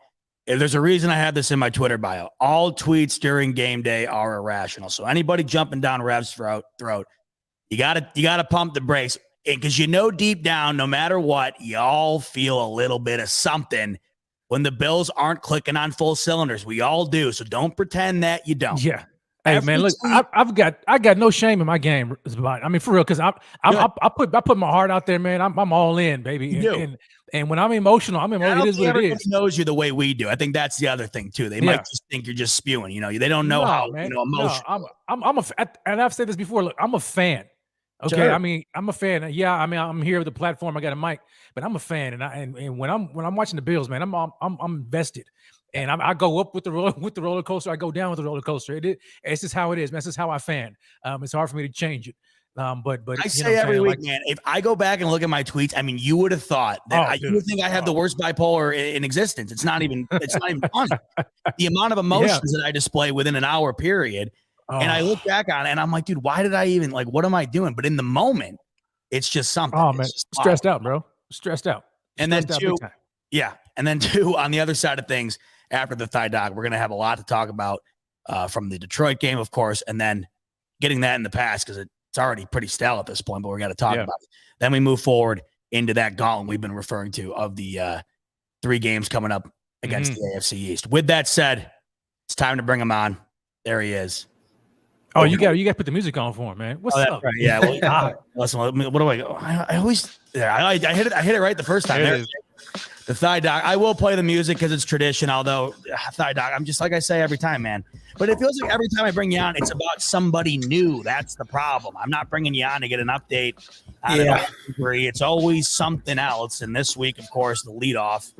[SPEAKER 3] if there's a reason I have this in my Twitter bio, all tweets during game day are irrational. So anybody jumping down Rev's throat, you gotta pump the brakes. Because deep down, no matter what, y'all feel a little bit of something when the Bills aren't clicking on full cylinders. We all do. So don't pretend that you don't.
[SPEAKER 5] Yeah. Hey, man, look, I got no shame in my game. I mean, for real, because I put my heart out there, man. I'm all in, baby. And when I'm emotional, it is what it is.
[SPEAKER 3] Knows you the way we do. I think that's the other thing too. They might just think you're just spewing. They don't know how emotional.
[SPEAKER 5] And I've said this before. Look, I'm a fan. Okay,
[SPEAKER 3] Sure.
[SPEAKER 5] I mean, I'm a fan. Yeah, I mean, I'm here with the platform. I got a mic, but I'm a fan, and when I'm watching the Bills, man, I'm invested, and I go up with the roller coaster. I go down with the roller coaster. It's just how it is, man. This is how I fan. It's hard for me to change it. But
[SPEAKER 3] I
[SPEAKER 5] you know
[SPEAKER 3] say
[SPEAKER 5] what I'm
[SPEAKER 3] every
[SPEAKER 5] saying?
[SPEAKER 3] week,
[SPEAKER 5] Like,
[SPEAKER 3] man, if I go back and look at my tweets, I mean, you would have thought that
[SPEAKER 5] oh,
[SPEAKER 3] you
[SPEAKER 5] dude,
[SPEAKER 3] would think I have the worst bipolar in existence. It's not even funny. The amount of
[SPEAKER 5] yeah.
[SPEAKER 3] emotions that I display within an hour period. And I look
[SPEAKER 5] Oh,
[SPEAKER 3] back on it and I'm like, dude, why did I even like, what am I doing? But in the moment, it's just something.
[SPEAKER 5] oh
[SPEAKER 3] It's
[SPEAKER 5] man,
[SPEAKER 3] just wild.
[SPEAKER 5] stressed out, bro. Stressed out.
[SPEAKER 3] And then
[SPEAKER 5] Stressed out big
[SPEAKER 3] two,
[SPEAKER 5] time.
[SPEAKER 3] yeah. And then two, on the other side of things, after the thigh dog, we're going to have a lot to talk about from the Detroit game, of course, and then getting that in the past because it's already pretty stale at this point, but we're going to talk about it. Then we move forward into that gauntlet we've been referring to of the 3 games coming up against the AFC East. With that said, it's time to bring him on. There he is.
[SPEAKER 5] Oh, you got to put the music on for him, man. What's up?
[SPEAKER 3] Right. Yeah. Well, listen, what do I go? I always I hit it right the first time. There the thigh dog. I will play the music because it's tradition. Although thigh dog, I'm just like I say every time, man. But it feels like every time I bring you on, it's about somebody new. That's the problem. I'm not bringing you on to get an update. It's always something else. And this week, of course, the leadoff.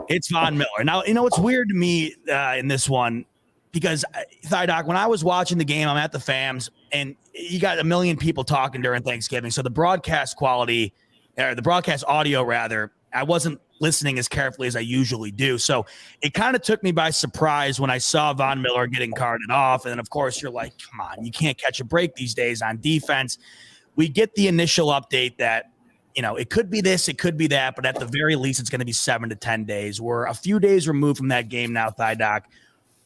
[SPEAKER 3] It's Von Miller. Now, you know what's weird to me in this one. Because thigh doc, when I was watching the game, I'm at the FAMs, and you got a million people talking during Thanksgiving. So the broadcast quality, or the broadcast audio rather, I wasn't listening as carefully as I usually do. So it kind of took me by surprise when I saw Von Miller getting carted off. And then, of course, you're like, come on, you can't catch a break these days on defense. We get the initial update that, you know, it could be this, it could be that, but at the very least, it's going to be 7 to 10 days. We're a few days removed from that game now, thigh doc.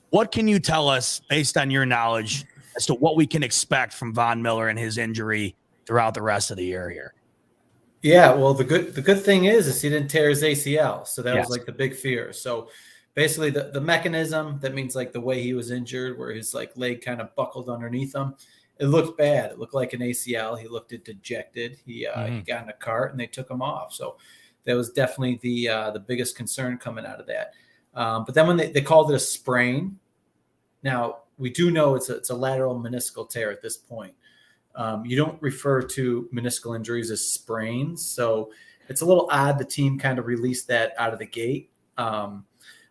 [SPEAKER 3] What can you tell us based on your knowledge as to what we can expect from Von Miller and his injury throughout the rest of the year here?
[SPEAKER 6] Yeah, well, the good thing is he didn't tear his ACL, so that was like the big fear. So basically, the mechanism, that means like the way he was injured, where his like leg kind of buckled underneath him, it looked bad. It looked like an ACL. He looked dejected. He got in a cart and they took him off. So that was definitely the biggest concern coming out of that. But then when they called it a sprain. Now, we do know it's a lateral meniscal tear at this point. You don't refer to meniscal injuries as sprains. So it's a little odd the team kind of released that out of the gate,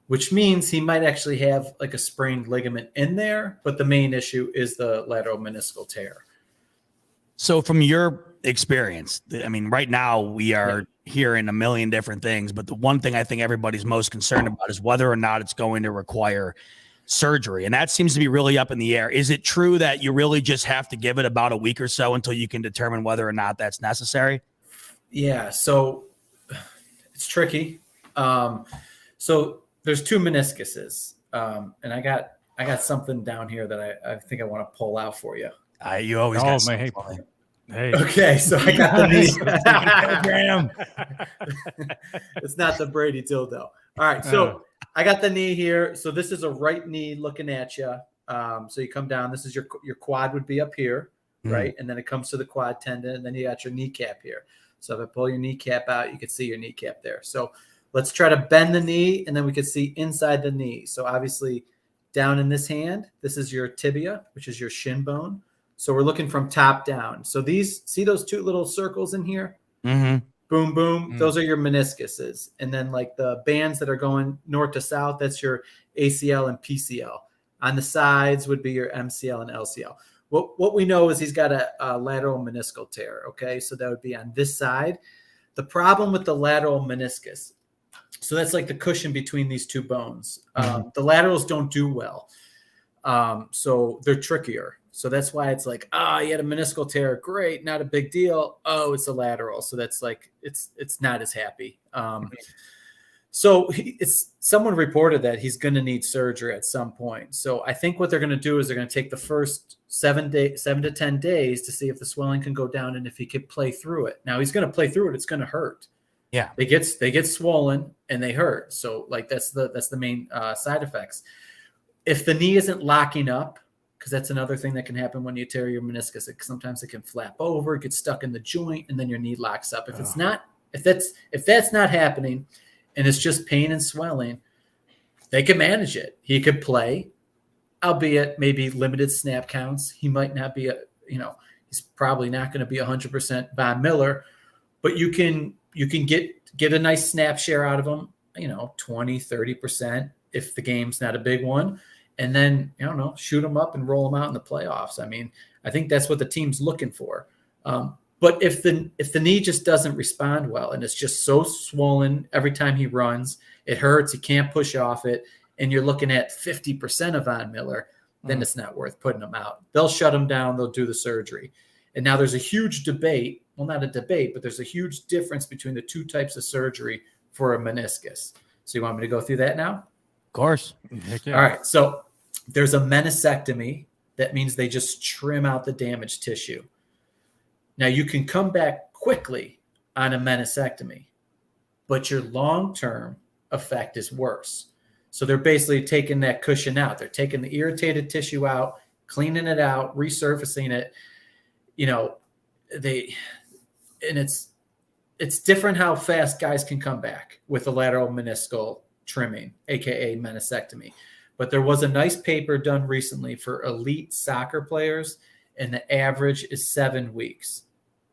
[SPEAKER 6] which means he might actually have like a sprained ligament in there. But the main issue is the lateral meniscal tear.
[SPEAKER 3] So from your experience, I mean, right now we are hearing a million different things. But the one thing I think everybody's most concerned about is whether or not it's going to require surgery, and that seems to be really up in the air. Is it true that you really just have to give it about a week or so until you can determine whether or not that's necessary?
[SPEAKER 6] Yeah, so it's tricky. So there's 2 meniscuses, and I got something down here that I think I want to pull out for you.
[SPEAKER 3] You always got something.
[SPEAKER 5] Hey.
[SPEAKER 6] Okay, so I got the
[SPEAKER 3] knee.
[SPEAKER 6] It's not the Brady dildo. All right, so I got the knee here. So this is a right knee looking at you. So you come down. This is your quad would be up here, right? And then it comes to the quad tendon, and then you got your kneecap here. So if I pull your kneecap out, you can see your kneecap there. So let's try to bend the knee, and then we can see inside the knee. So obviously down in this hand, this is your tibia, which is your shin bone. So we're looking from top down. So see those 2 little circles in here?
[SPEAKER 3] Mm-hmm.
[SPEAKER 6] Boom, boom. Those are your meniscuses. And then like the bands that are going north to south, that's your ACL and PCL. On the sides would be your MCL and LCL. What we know is he's got a lateral meniscal tear, okay? So that would be on this side. The problem with the lateral meniscus, so that's like the cushion between these 2 bones. The laterals don't do well. So they're trickier. So that's why it's like, you had a meniscal tear. Great. Not a big deal. Oh, it's a lateral. So that's like, it's not as happy. So someone reported that he's going to need surgery at some point. So I think what they're going to do is they're going to take the first 7 to 10 days to see if the swelling can go down and if he could play through it. Now he's going to play through it. It's going to hurt.
[SPEAKER 3] Yeah.
[SPEAKER 6] They get swollen and they hurt. So like that's the main side effects. If the knee isn't locking up, because that's another thing that can happen when you tear your meniscus. Sometimes it can flap over, get stuck in the joint, and then your knee locks up. If that's not happening, and it's just pain and swelling, they can manage it. He could play, albeit maybe limited snap counts. He might not be He's probably not going to be 100% Von Miller, but you can get a nice snap share out of him, 20, 30% if the game's not a big one. And then, shoot him up and roll him out in the playoffs. I mean, I think that's what the team's looking for. But if the knee just doesn't respond well and it's just so swollen every time he runs, it hurts, he can't push off it, and you're looking at 50% of Von Miller, then it's not worth putting him out. They'll shut him down. They'll do the surgery. And now there's a huge debate. Well, not a debate, but there's a huge difference between the two types of surgery for a meniscus. So you want me to go through that now?
[SPEAKER 7] Of course.
[SPEAKER 5] Heck yeah.
[SPEAKER 6] All right. So there's a meniscectomy. That means they just trim out the damaged tissue. Now you can come back quickly on a meniscectomy, but your long-term effect is worse. So they're basically taking that cushion out. They're taking the irritated tissue out, cleaning it out, resurfacing it. It's different how fast guys can come back with a lateral meniscal trimming, aka meniscectomy. But there was a nice paper done recently for elite soccer players, and the average is 7 weeks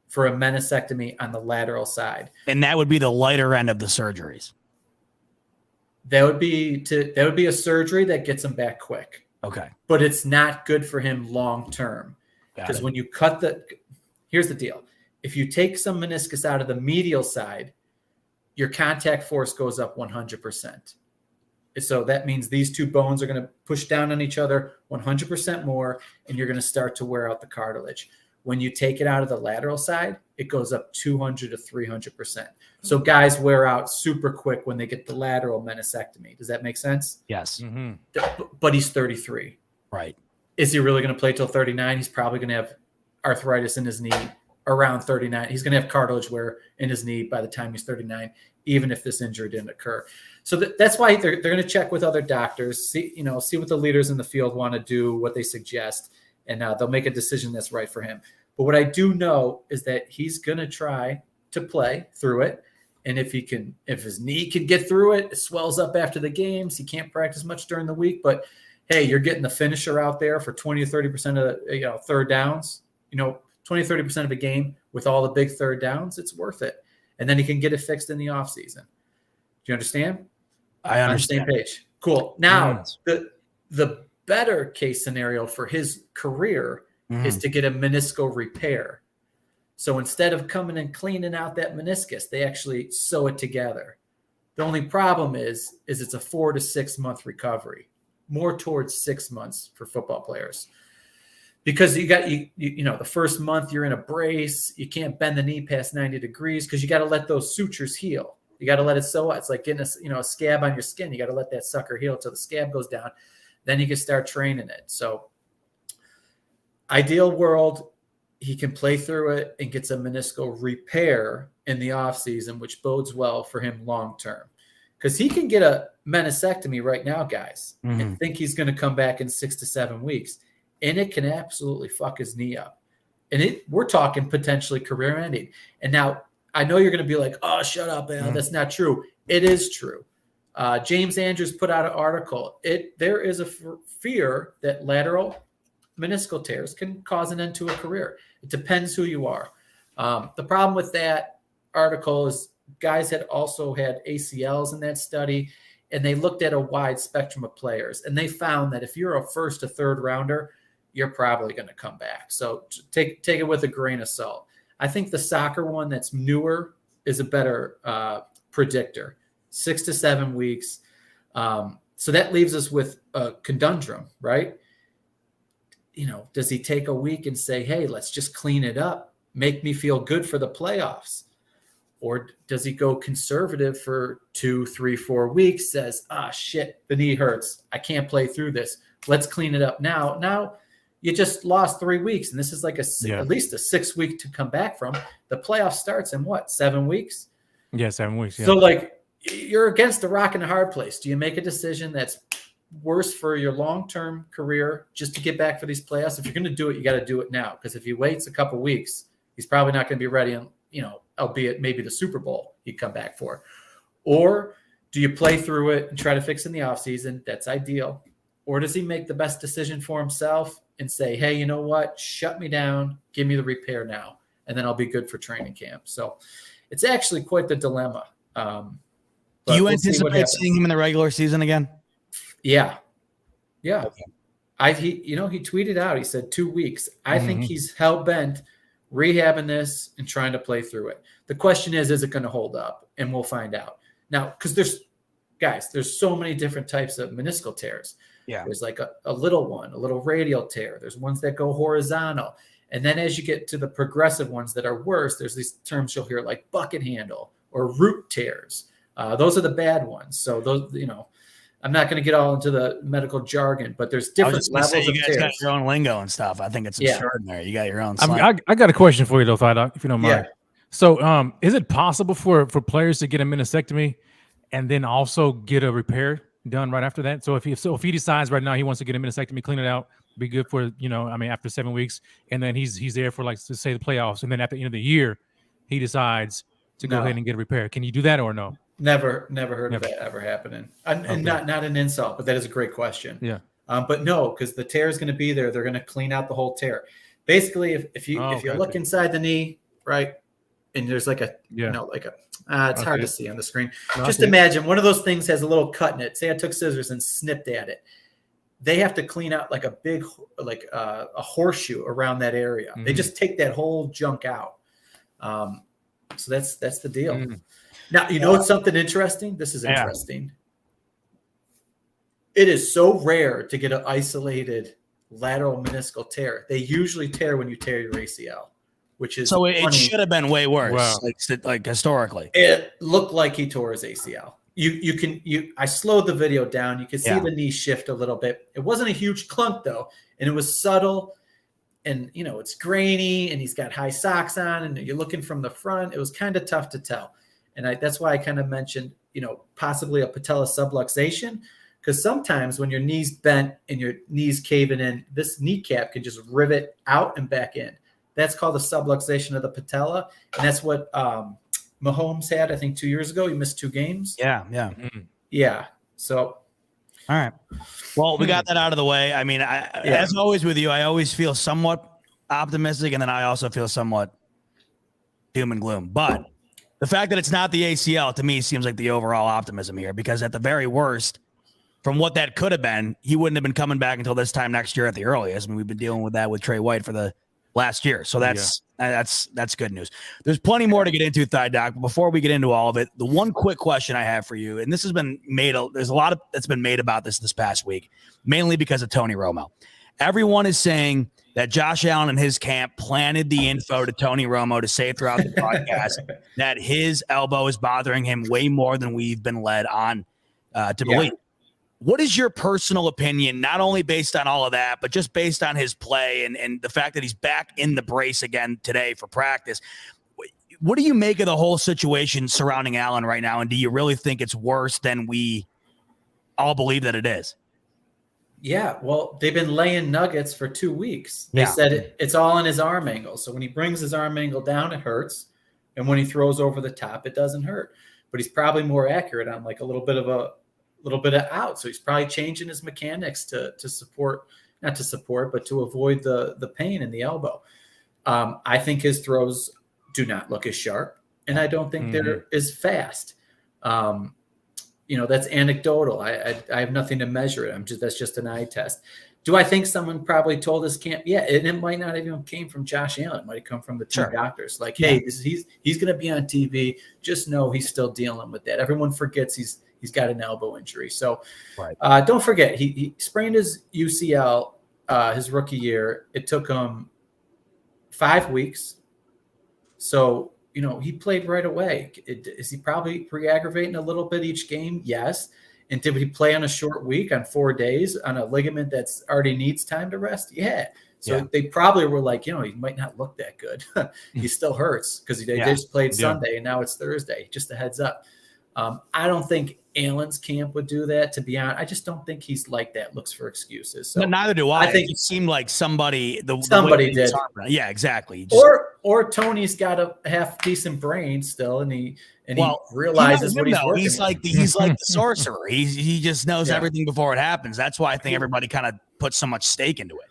[SPEAKER 6] for a meniscectomy on the lateral side.
[SPEAKER 7] And that would be the lighter end of the surgeries.
[SPEAKER 6] That would be a surgery that gets him back quick.
[SPEAKER 7] Okay.
[SPEAKER 6] But it's not good for him long term. Because when you here's the deal. If you take some meniscus out of the medial side, your contact force goes up 100%. So that means these two bones are going to push down on each other 100% more, and you're going to start to wear out the cartilage. When you take it out of the lateral side, it goes up 200 to 300%. So guys wear out super quick when they get the lateral meniscectomy. Does that make sense?
[SPEAKER 7] Yes.
[SPEAKER 5] Mm-hmm.
[SPEAKER 6] But he's 33.
[SPEAKER 7] Right.
[SPEAKER 6] Is he really going to play till 39? He's probably going to have arthritis in his knee around 39. He's going to have cartilage wear in his knee by the time he's 39, even if this injury didn't occur. So that's why they're going to check with other doctors, see what the leaders in the field want to do, what they suggest, and they'll make a decision that's right for him. But what I do know is that he's going to try to play through it. And if his knee can get through it, it swells up after the games. He can't practice much during the week, but hey, you're getting the finisher out there for 20 to 30% of third downs, 20, 30% of a game with all the big third downs, it's worth it. And then he can get it fixed in the offseason. Do you understand?
[SPEAKER 7] I understand.
[SPEAKER 6] On the same page. Cool. Now, the better case scenario for his career is to get a meniscal repair. So instead of coming and cleaning out that meniscus, they actually sew it together. The only problem is it's a 4 to 6 month recovery, more towards 6 months for football players. Because you the first month you're in a brace, you can't bend the knee past 90 degrees because you got to let those sutures heal. You got to let it sew. It's like getting a scab on your skin. You got to let that sucker heal till the scab goes down. Then you can start training it. So ideal world, he can play through it and gets a meniscal repair in the offseason, which bodes well for him long term. Because he can get a meniscectomy right now, guys, and think he's going to come back in 6 to 7 weeks. And it can absolutely fuck his knee up. And we're talking potentially career ending. And now I know you're going to be like, oh, shut up, man. That's not true. It is true. James Andrews put out an article. There is a fear that lateral meniscal tears can cause an end to a career. It depends who you are. The problem with that article is guys had also had ACLs in that study, and they looked at a wide spectrum of players. And they found that if you're a first or third rounder, you're probably going to come back. So take it with a grain of salt. I think the soccer one that's newer is a better predictor, 6 to 7 weeks. So that leaves us with a conundrum, right? Does he take a week and say, hey, let's just clean it up, make me feel good for the playoffs? Or does he go conservative for 2, 3, 4 weeks, says, shit, the knee hurts. I can't play through this. Let's clean it up now. Now, you just lost 3 weeks, and this is like at least a 6 week to come back from. The playoff starts in 7 weeks?
[SPEAKER 5] Yeah, 7 weeks. Yeah.
[SPEAKER 6] So, you're against a rock and a hard place. Do you make a decision that's worse for your long-term career just to get back for these playoffs? If you're going to do it, you got to do it now. Because if he waits a couple weeks, he's probably not going to be ready, and albeit maybe the Super Bowl he'd come back for. Or do you play through it and try to fix in the offseason? That's ideal. Or does he make the best decision for himself and say, hey, you know what? Shut me down. Give me the repair now. And then I'll be good for training camp. So it's actually quite the dilemma.
[SPEAKER 7] Do you anticipate seeing him in the regular season again?
[SPEAKER 6] Yeah. Yeah. Okay. He tweeted out, he said 2 weeks. I think he's hell-bent rehabbing this and trying to play through it. The question is it going to hold up? And we'll find out. Now, because there's so many different types of meniscal tears.
[SPEAKER 7] Yeah.
[SPEAKER 6] There's like a little one, a little radial tear. There's ones that go horizontal. And then as you get to the progressive ones that are worse, there's these terms you'll hear like bucket handle or root tears. Those are the bad ones. So those, I'm not going to get all into the medical jargon, but there's different levels of tears.
[SPEAKER 7] You guys got your own lingo and stuff. I think it's extraordinary. You got your own.
[SPEAKER 5] I got a question for you though, Thigh, if you don't mind.
[SPEAKER 6] Yeah.
[SPEAKER 5] So, is it possible for players to get a meniscectomy and then also get a repair done right after that? So if he decides right now he wants to get a meniscectomy, clean it out, be good for after 7 weeks, and then he's there for like to say the playoffs, and then at the end of the year he decides to go ahead and get a repair. Can you do that or no?
[SPEAKER 6] Never heard of that ever happening. And not an insult, but that is a great question.
[SPEAKER 5] Yeah.
[SPEAKER 6] But no, because the tear is going to be there. They're going to clean out the whole tear. Basically, if you look inside the knee, right, and there's like it's hard to see on the screen.
[SPEAKER 5] No,
[SPEAKER 6] just imagine one of those things has a little cut in it. Say I took scissors and snipped at it. They have to clean out like a big, a horseshoe around that area. They just take that whole junk out. So that's the deal. Now, it's something interesting. This is interesting. It is so rare to get an isolated lateral meniscal tear. They usually tear when you tear your ACL, which is
[SPEAKER 7] so it should have been way worse, like historically.
[SPEAKER 6] It looked like he tore his ACL. I slowed the video down. You can see the knee shift a little bit. It wasn't a huge clunk though, and it was subtle. And it's grainy, and he's got high socks on, and you're looking from the front. It was kind of tough to tell. And that's why I kind of mentioned, possibly a patella subluxation, because sometimes when your knee's bent and your knee's caving in, this kneecap can just rivet out and back in. That's called a subluxation of the patella. And that's what Mahomes had, I think, 2 years ago. He missed 2 games.
[SPEAKER 7] Yeah.
[SPEAKER 6] Yeah. So.
[SPEAKER 7] All right. Well, we got that out of the way. I mean, as always with you, I always feel somewhat optimistic, and then I also feel somewhat doom and gloom. But the fact that it's not the ACL, to me, seems like the overall optimism here, because at the very worst, from what that could have been, he wouldn't have been coming back until this time next year at the earliest. I mean, we've been dealing with that with Trey White for the last year. So that's good news. There's plenty more to get into, Thigh Doc. But before we get into all of it, the one quick question I have for you, and this has been made, there's a lot that's been made about this past week, mainly because of Tony Romo. Everyone is saying that Josh Allen and his camp planted the info to Tony Romo to say throughout the podcast that his elbow is bothering him way more than we've been led on to believe. What is your personal opinion, not only based on all of that, but just based on his play and the fact that he's back in the brace again today for practice? What do you make of the whole situation surrounding Allen right now? And do you really think it's worse than we all believe that it is?
[SPEAKER 6] Yeah, well, they've been laying nuggets for 2 weeks. They said it's all in his arm angle. So when he brings his arm angle down, it hurts. And when he throws over the top, it doesn't hurt. But he's probably more accurate on like a little bit of out. So he's probably changing his mechanics to support, not to support, but to avoid the pain in the elbow. I think his throws do not look as sharp, and I don't think they're as fast. That's anecdotal. I have nothing to measure it. That's just an eye test. Do I think someone probably told his camp? Yeah, and it might not even came from Josh Allen. It might have come from the two doctors. Like, hey, he's going to be on TV. Just know he's still dealing with that. Everyone forgets he's got an elbow injury. So don't forget, he sprained his UCL his rookie year. It took him 5 weeks. So, he played right away. Is he probably re-aggravating a little bit each game? Yes. And did he play on a short week on 4 days on a ligament that's already needs time to rest? Yeah. So they probably were like, he might not look that good. He still hurts because they just played Sunday and now it's Thursday. Just a heads up. I don't think Allen's camp would do that, to be honest. I just don't think he's like that, looks for excuses. So
[SPEAKER 7] neither do I. I think it seemed like somebody
[SPEAKER 6] did.
[SPEAKER 7] Yeah, exactly.
[SPEAKER 6] or Tony's got a half decent brain still, and he
[SPEAKER 7] he
[SPEAKER 6] realizes
[SPEAKER 7] knows
[SPEAKER 6] what
[SPEAKER 7] him,
[SPEAKER 6] he's
[SPEAKER 7] though.
[SPEAKER 6] working.
[SPEAKER 7] He's
[SPEAKER 6] with.
[SPEAKER 7] like the sorcerer. He just knows
[SPEAKER 6] Yeah.
[SPEAKER 7] everything before it happens. That's why I think everybody kind of puts so much stake into it.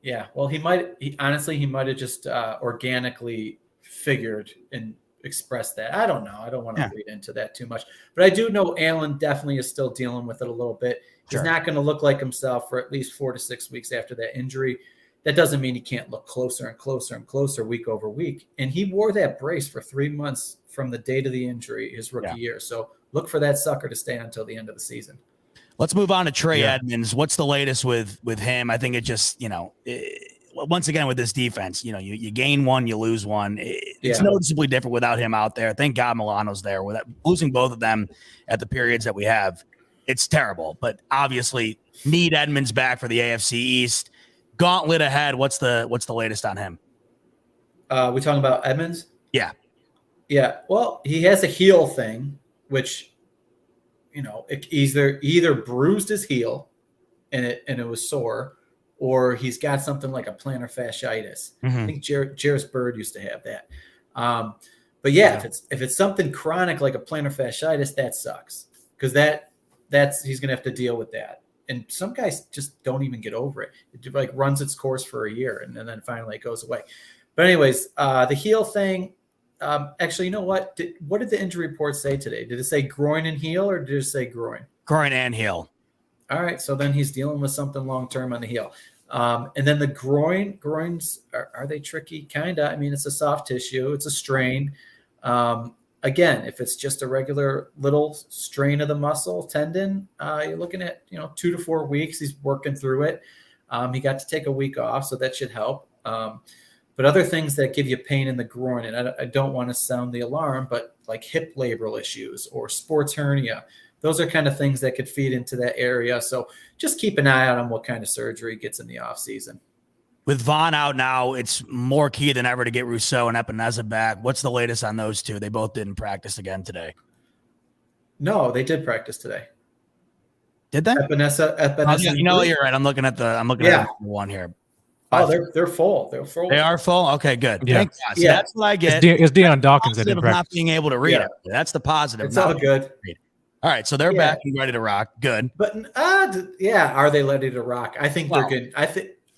[SPEAKER 6] Yeah, well, he might have just organically figured and expressed that. I don't know. I don't want to read into that too much, but I do know Allen definitely is still dealing with it a little bit. He's not going to look like himself for at least 4 to 6 weeks after that injury. That doesn't mean he can't look closer and closer and closer week over week. And he wore that brace for 3 months from the date of the injury, his rookie year. So look for that sucker to stay until the end of the season. Let's
[SPEAKER 7] move on to Trey Edmonds. What's the latest with him? I think it just, once again with this defense, you gain one, you lose one. It's noticeably different without him out there. Thank God Milano's there. Without losing both of them at the periods that we have, it's terrible. But obviously, need Edmonds back for the AFC East. Gauntlet ahead. What's the latest on him?
[SPEAKER 6] We talking about Edmonds?
[SPEAKER 7] Yeah.
[SPEAKER 6] Yeah. Well, he has a heel thing, which it either bruised his heel and it was sore, or he's got something like a plantar fasciitis. I think Jairus Byrd used to have that. But if it's something chronic like a plantar fasciitis, that sucks, because that's he's gonna have to deal with that. And some guys just don't even get over it. It like runs its course for a year and then finally it goes away. But anyways, the heel thing. Actually, you know what? What did the injury report say today? Did it say groin and heel, or did it say groin?
[SPEAKER 7] Groin and heel.
[SPEAKER 6] All right, so then he's dealing with something long-term on the heel. And then the groins, are they tricky? Kind of. I mean, it's a soft tissue. It's a strain. Again, if it's just a regular little strain of the muscle tendon, you're looking at 2 to 4 weeks. He's working through it. He got to take a week off, so that should help. But other things that give you pain in the groin, and I don't want to sound the alarm, but like hip labral issues or sports hernia, those are kind of things that could feed into that area. So just keep an eye out on what kind of surgery gets in the off season.
[SPEAKER 7] With Vaughn out now, it's more key than ever to get Rousseau and Epinesa back. What's the latest on those two? They both didn't practice again today.
[SPEAKER 6] No, they did practice today.
[SPEAKER 7] Did they?
[SPEAKER 6] Epinesa.
[SPEAKER 7] You're right. I'm looking at the one here.
[SPEAKER 6] Oh, they're full. They're full.
[SPEAKER 7] They are full. Okay, good.
[SPEAKER 5] Yeah.
[SPEAKER 7] Thank God. So that's what I get.
[SPEAKER 5] It's Deion Dawkins that didn't
[SPEAKER 7] not
[SPEAKER 5] practice.
[SPEAKER 7] being able to read it. That's the positive.
[SPEAKER 6] It's all good.
[SPEAKER 7] All right, so they're back and ready to rock. Good.
[SPEAKER 6] But are they ready to rock? I think they're good.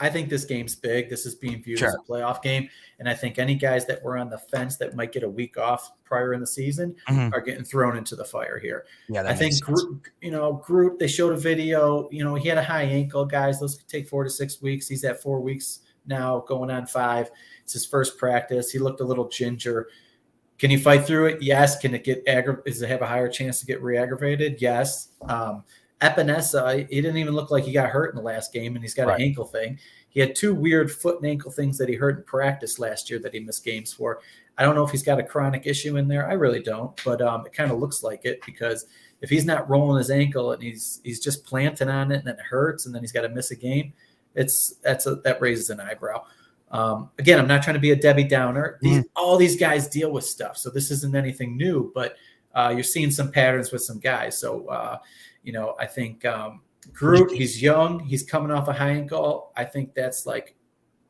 [SPEAKER 6] I think this game's big. This is being viewed as a playoff game, and I think any guys that were on the fence that might get a week off prior in the season are getting thrown into the fire here. Yeah, I think Groot. They showed a video. He had a high ankle. Guys, those could take 4 to 6 weeks. He's at 4 weeks now, going on 5. It's his first practice. He looked a little ginger. Can he fight through it? Yes. Can it get does it have a higher chance to get re-aggravated? Yes. Epinesa, he didn't even look like he got hurt in the last game, and he's got an ankle thing. He had 2 weird foot and ankle things that he hurt in practice last year that he missed games for. I don't know if he's got a chronic issue in there. I really don't, but it kind of looks like it, because if he's not rolling his ankle and he's just planting on it and then it hurts and then he's got to miss a game, that raises an eyebrow. Again, I'm not trying to be a Debbie Downer. All these guys deal with stuff, so this isn't anything new, but you're seeing some patterns with some guys. So, I think Groot, he's young. He's coming off a high ankle. I think that's like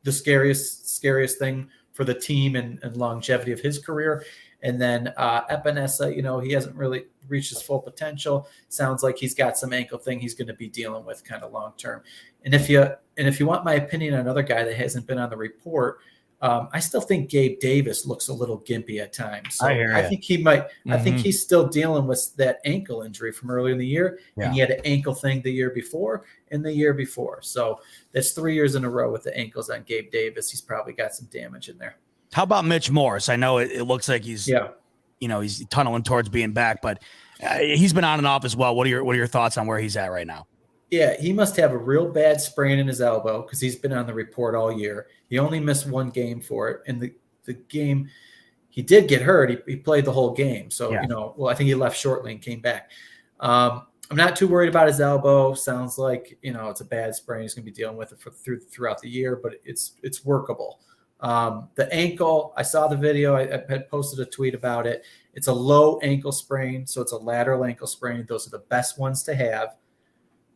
[SPEAKER 6] the scariest thing for the team and longevity of his career. And then Epinesa, he hasn't really reached his full potential. Sounds like he's got some ankle thing he's going to be dealing with kind of long term. And if you want my opinion on another guy that hasn't been on the report, I still think Gabe Davis looks a little gimpy at times. So I think he might. I think he's still dealing with that ankle injury from earlier in the year, and he had an ankle thing the year before and the year before. So that's 3 years in a row with the ankles on Gabe Davis. He's probably got some damage in there.
[SPEAKER 7] How about Mitch Morse? I know it looks like he's he's tunneling towards being back, but he's been on and off as well. What are your thoughts on where he's at right now?
[SPEAKER 6] Yeah, he must have a real bad sprain in his elbow, because he's been on the report all year. He only missed 1 game for it. And the game, he did get hurt. He played the whole game. So, I think he left shortly and came back. I'm not too worried about his elbow. Sounds like, it's a bad sprain. He's going to be dealing with it throughout the year, but it's workable. The ankle, I saw the video. I had posted a tweet about it. It's a low ankle sprain, so it's a lateral ankle sprain. Those are the best ones to have.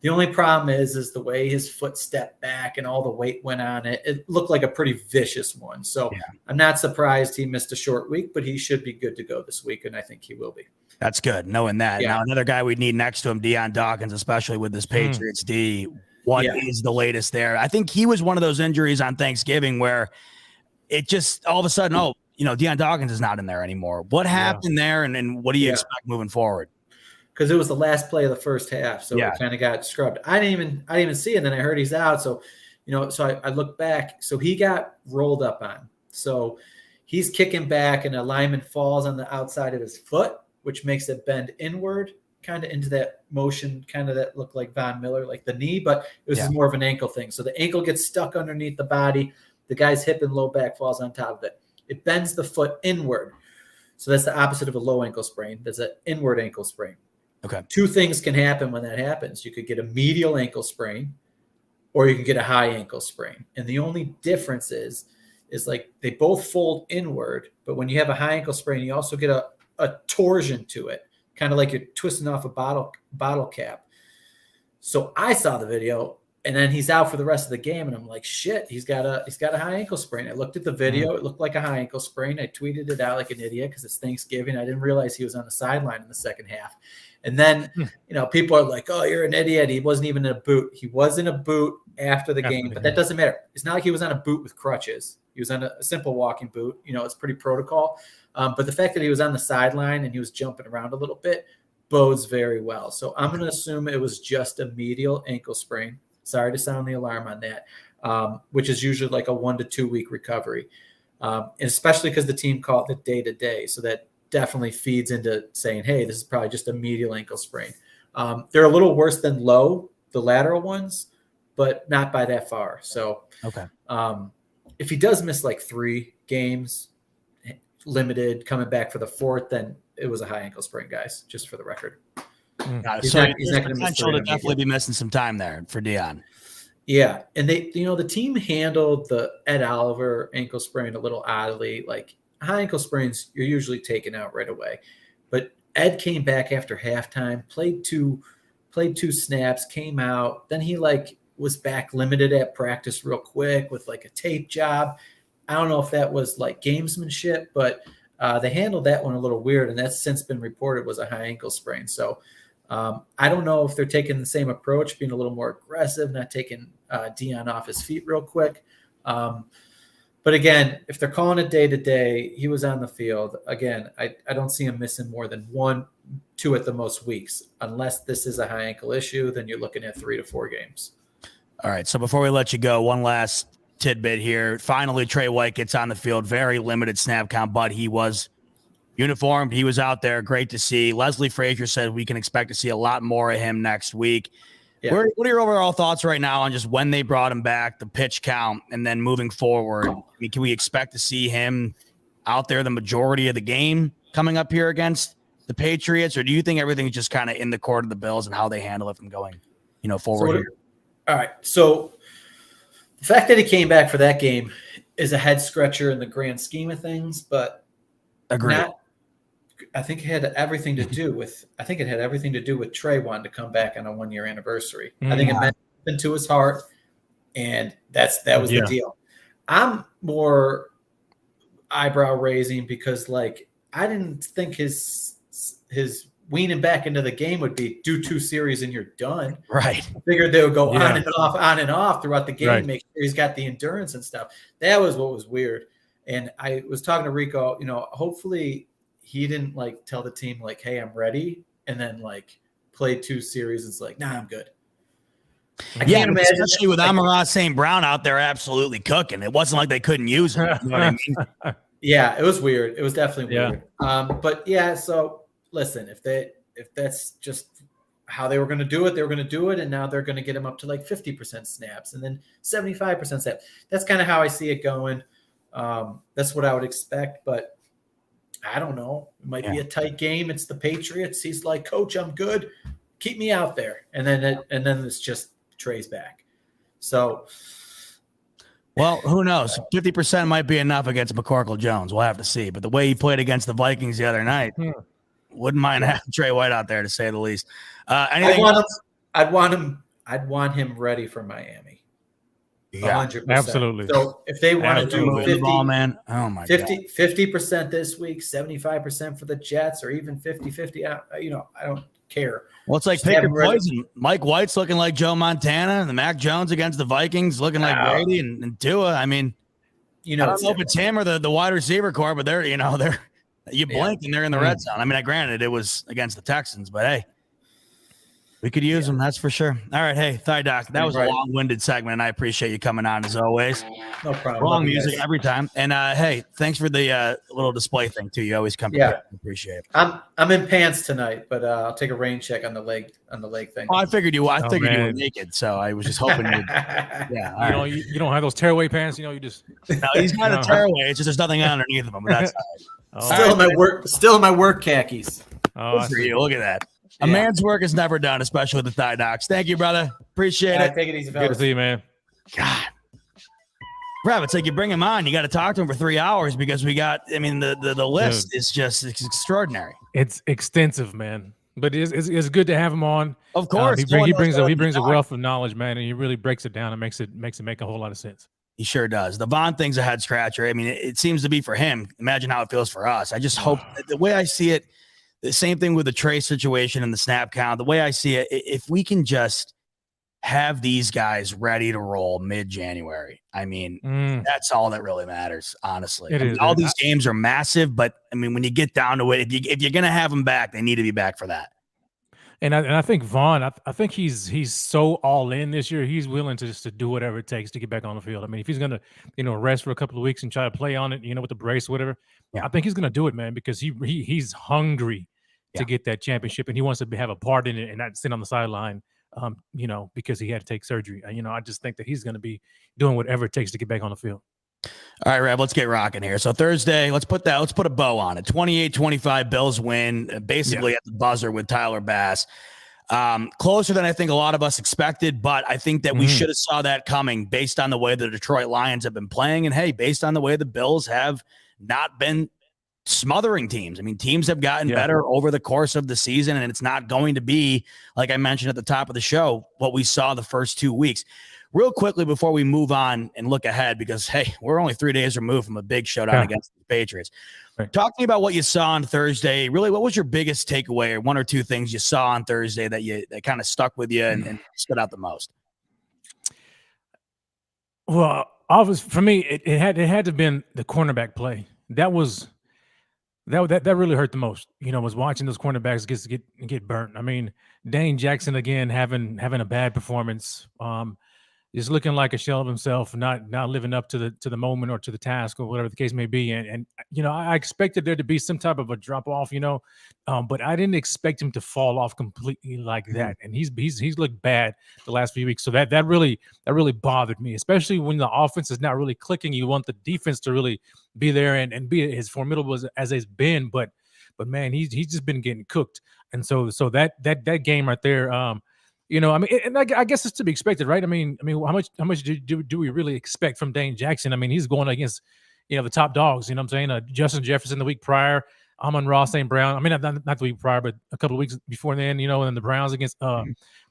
[SPEAKER 6] The only problem is the way his foot stepped back and all the weight went on it. It looked like a pretty vicious one. So I'm not surprised he missed a short week, but he should be good to go this week, and I think he will be.
[SPEAKER 7] That's good, knowing that.
[SPEAKER 6] Yeah.
[SPEAKER 7] Now, another guy we need next to him, Deion Dawkins, especially with this Patriots D. What is the latest there? I think he was one of those injuries on Thanksgiving where it just all of a sudden, Deion Dawkins is not in there anymore. What happened there, and what do you expect moving forward?
[SPEAKER 6] Because it was the last play of the first half, so it kind of got scrubbed. I didn't even see it, and then I heard he's out. So, so I looked back. So he got rolled up on. So he's kicking back, and a lineman falls on the outside of his foot, which makes it bend inward, kind of into that motion, kind of that looked like Von Miller, like the knee, but it was more of an ankle thing. So the ankle gets stuck underneath the body. The guy's hip and low back falls on top of it. It bends the foot inward. So that's the opposite of a low ankle sprain. There's an inward ankle sprain.
[SPEAKER 7] Okay.
[SPEAKER 6] Two things can happen when that happens. You could get a medial ankle sprain, or you can get a high ankle sprain. And the only difference is like they both fold inward, but when you have a high ankle sprain, you also get a torsion to it, kind of like you're twisting off a bottle cap. So I saw the video, and then he's out for the rest of the game, and I'm like, shit, he's got a high ankle sprain. I looked at the video; it looked like a high ankle sprain. I tweeted it out like an idiot because it's Thanksgiving. I didn't realize he was on the sideline in the second half. And then, people are like, oh, you're an idiot. He wasn't even in a boot. He was in a boot after the game, but that doesn't matter. It's not like he was on a boot with crutches. He was on a simple walking boot. It's pretty protocol. But the fact that he was on the sideline and he was jumping around a little bit bodes very well. So I'm going to assume it was just a medial ankle sprain. Sorry to sound the alarm on that, which is usually like a 1 to 2 week recovery. And especially because the team called it day to day. So that definitely feeds into saying, hey, this is probably just a medial ankle sprain. They're a little worse than low, the lateral ones, but not by that far. So if he does miss like 3 games, limited, coming back for the 4th, then it was a high ankle sprain, guys, just for the record.
[SPEAKER 7] He's not going to potential to definitely be missing some time there for Deion.
[SPEAKER 6] Yeah, and they, the team handled the Ed Oliver ankle sprain a little oddly. Like high ankle sprains, you're usually taken out right away, but Ed came back after halftime, played two snaps, came out, then he was back limited at practice real quick with like a tape job. I don't know if that was like gamesmanship, but they handled that one a little weird, and that's since been reported was a high ankle sprain. So I don't know if they're taking the same approach, being a little more aggressive, not taking Deion off his feet real quick. But again, if they're calling it day to day, he was on the field. Again, I don't see him missing more than 1, 2 at the most weeks. Unless this is a high ankle issue, then you're looking at 3 to 4 games.
[SPEAKER 7] All right. So before we let you go, one last tidbit here. Finally, Trey White gets on the field. Very limited snap count, but he was uniformed. He was out there. Great to see. Leslie Frazier said we can expect to see a lot more of him next week. Yeah. What are your overall thoughts right now on just when they brought him back, the pitch count, and then moving forward? I mean, can we expect to see him out there the majority of the game coming up here against the Patriots, or do you think everything's just kind of in the court of the Bills and how they handle it from going, forward here?
[SPEAKER 6] All right. So the fact that he came back for that game is a head scratcher in the grand scheme of things, but I think it had everything to do with Trey wanting to come back on a 1-year anniversary. I think it meant something to his heart, and that was the deal. I'm more eyebrow raising because I didn't think his weaning back into the game would be do 2 series and you're done.
[SPEAKER 7] Right.
[SPEAKER 6] I figured they would go on and off throughout the game, make sure he's got the endurance and stuff. That was what was weird. And I was talking to Rico, hopefully he didn't tell the team hey, I'm ready, and then play 2 series and it's nah, I'm good. I can't imagine,
[SPEAKER 7] especially with Amon-Ra St. Brown out there absolutely cooking. It wasn't like they couldn't use him. You know what I mean?
[SPEAKER 6] Yeah, it was weird. It was definitely weird. But yeah, so listen, if that's just how they were going to do it, they were going to do it, and now they're going to get him up to 50% snaps and then 75% snaps. That's kind of how I see it going. That's what I would expect, but I don't know. It might be a tight game. It's the Patriots. He's like, Coach, I'm good. Keep me out there. And then it's just Trey's back. So,
[SPEAKER 7] well, who knows? 50% might be enough against McCorkle Jones. We'll have to see. But the way he played against the Vikings the other night, wouldn't mind having Trey White out there, to say the least.
[SPEAKER 6] I'd want him I'd want him ready for Miami.
[SPEAKER 7] Yeah,
[SPEAKER 6] 100%.
[SPEAKER 5] absolutely.
[SPEAKER 6] So if they want to do
[SPEAKER 5] Absolutely.
[SPEAKER 7] 50, ball, man. Oh my god.
[SPEAKER 6] 50% this week, 75% for the Jets, or even 50-50. I don't care.
[SPEAKER 7] Well, it's like
[SPEAKER 6] Just
[SPEAKER 7] pick
[SPEAKER 6] have
[SPEAKER 7] your
[SPEAKER 6] him ready.
[SPEAKER 7] poison. Mike White's looking like Joe Montana, and the Mac Jones against the Vikings looking like Brady and Tua. I mean, I don't know if it's him or the wide receiver core, but they're you blink and they're in the red zone. I mean, granted it was against the Texans, but hey, we could use them, that's for sure. All right, hey, Thigh Doc, that was a long-winded segment, and I appreciate you coming on as always.
[SPEAKER 6] No problem.
[SPEAKER 7] Long music every time, and hey, thanks for the little display thing too. You always come prepared. I appreciate it.
[SPEAKER 6] I'm in pants tonight, but I'll take a rain check on the leg thing.
[SPEAKER 7] Oh, I figured you were naked, so I was just hoping you. Yeah,
[SPEAKER 5] you don't have those tearaway pants. You just.
[SPEAKER 7] No, he's not a tearaway. It's just there's nothing underneath of him. But that's
[SPEAKER 6] Still in my work khakis.
[SPEAKER 5] Oh,
[SPEAKER 7] good for you. Look at that. A man's work is never done, especially with the Thigh Docs. Thank you, brother. Appreciate it.
[SPEAKER 6] Take it easy,
[SPEAKER 5] Good
[SPEAKER 6] fellas.
[SPEAKER 5] to see you, man.
[SPEAKER 7] God. Rob, it's like you bring him on, you got to talk to him for 3 hours because the list is just extraordinary.
[SPEAKER 5] It's extensive, man. But it's good to have him on.
[SPEAKER 7] Of course.
[SPEAKER 5] He brings a wealth of knowledge, man, and he really breaks it down and makes it make a whole lot of sense.
[SPEAKER 7] He sure does. The Vaughn thing's a head scratcher. I mean, it seems to be for him. Imagine how it feels for us. I just hope the way I see it, the same thing with the Trey situation and the snap count. The way I see it, if we can just have these guys ready to roll mid-January, I mean, that's all that really matters, honestly. All these games are massive, but I mean, when you get down to it, if you're going to have them back, they need to be back for that.
[SPEAKER 5] And I think Vaughn, I think he's so all in this year. He's willing to do whatever it takes to get back on the field. I mean, if he's gonna rest for a couple of weeks and try to play on it, with the brace, or whatever, I think he's gonna do it, man, because he's hungry to get that championship and he wants to have a part in it and not sit on the sideline, because he had to take surgery. I just think that he's gonna be doing whatever it takes to get back on the field.
[SPEAKER 7] All right, Rev, let's get rocking here. So Thursday, let's put a bow on it. 28-25 Bills win, basically at the buzzer with Tyler Bass. Closer than I think a lot of us expected, but I think that we should have saw that coming based on the way the Detroit Lions have been playing. And hey, based on the way the Bills have not been smothering teams. I mean, teams have gotten better over the course of the season, and it's not going to be, like I mentioned at the top of the show, what we saw the first 2 weeks. Real quickly before we move on and look ahead, because, hey, we're only 3 days removed from a big showdown against the Patriots. Right. Talking about what you saw on Thursday, really, what was your biggest takeaway or one or two things you saw on Thursday that kind of stuck with you and stood out the most?
[SPEAKER 5] Well, obviously, for me, it had to have been the cornerback play. That really hurt the most. Was watching those cornerbacks get burnt. I mean, Dane Jackson again having a bad performance. Is looking like a shell of himself, not living up to the moment or to the task or whatever the case may be. And I expected there to be some type of a drop off, but I didn't expect him to fall off completely like that. And he's looked bad the last few weeks. So that really bothered me, especially when the offense is not really clicking. You want the defense to really be there and be as formidable as it's been. But man, he's just been getting cooked. And so that game right there, and I guess it's to be expected, right? I mean, how much do we really expect from Dane Jackson? I mean, he's going against, the top dogs. You know what I'm saying? Justin Jefferson the week prior, Amon-Ra St. Brown. I mean, not the week prior, but a couple of weeks before then. And the Browns against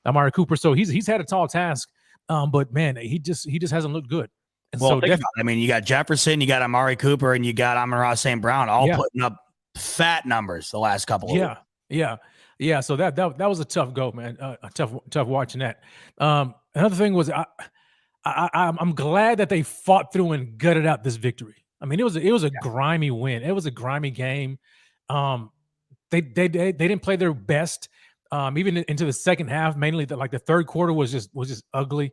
[SPEAKER 5] Amari Cooper. So he's had a tall task, but man, he just hasn't looked good. And
[SPEAKER 7] well, I mean, you got Jefferson, you got Amari Cooper, and you got Amon-Ra St. Brown all putting up fat numbers the last couple of weeks. Yeah, so that was a tough go, man. Tough watching that. Another thing was I'm glad that they fought through and gutted out this victory. I mean, it was a grimy win. It was a grimy game. They didn't play their best. Even into the second half, mainly the third quarter was just ugly.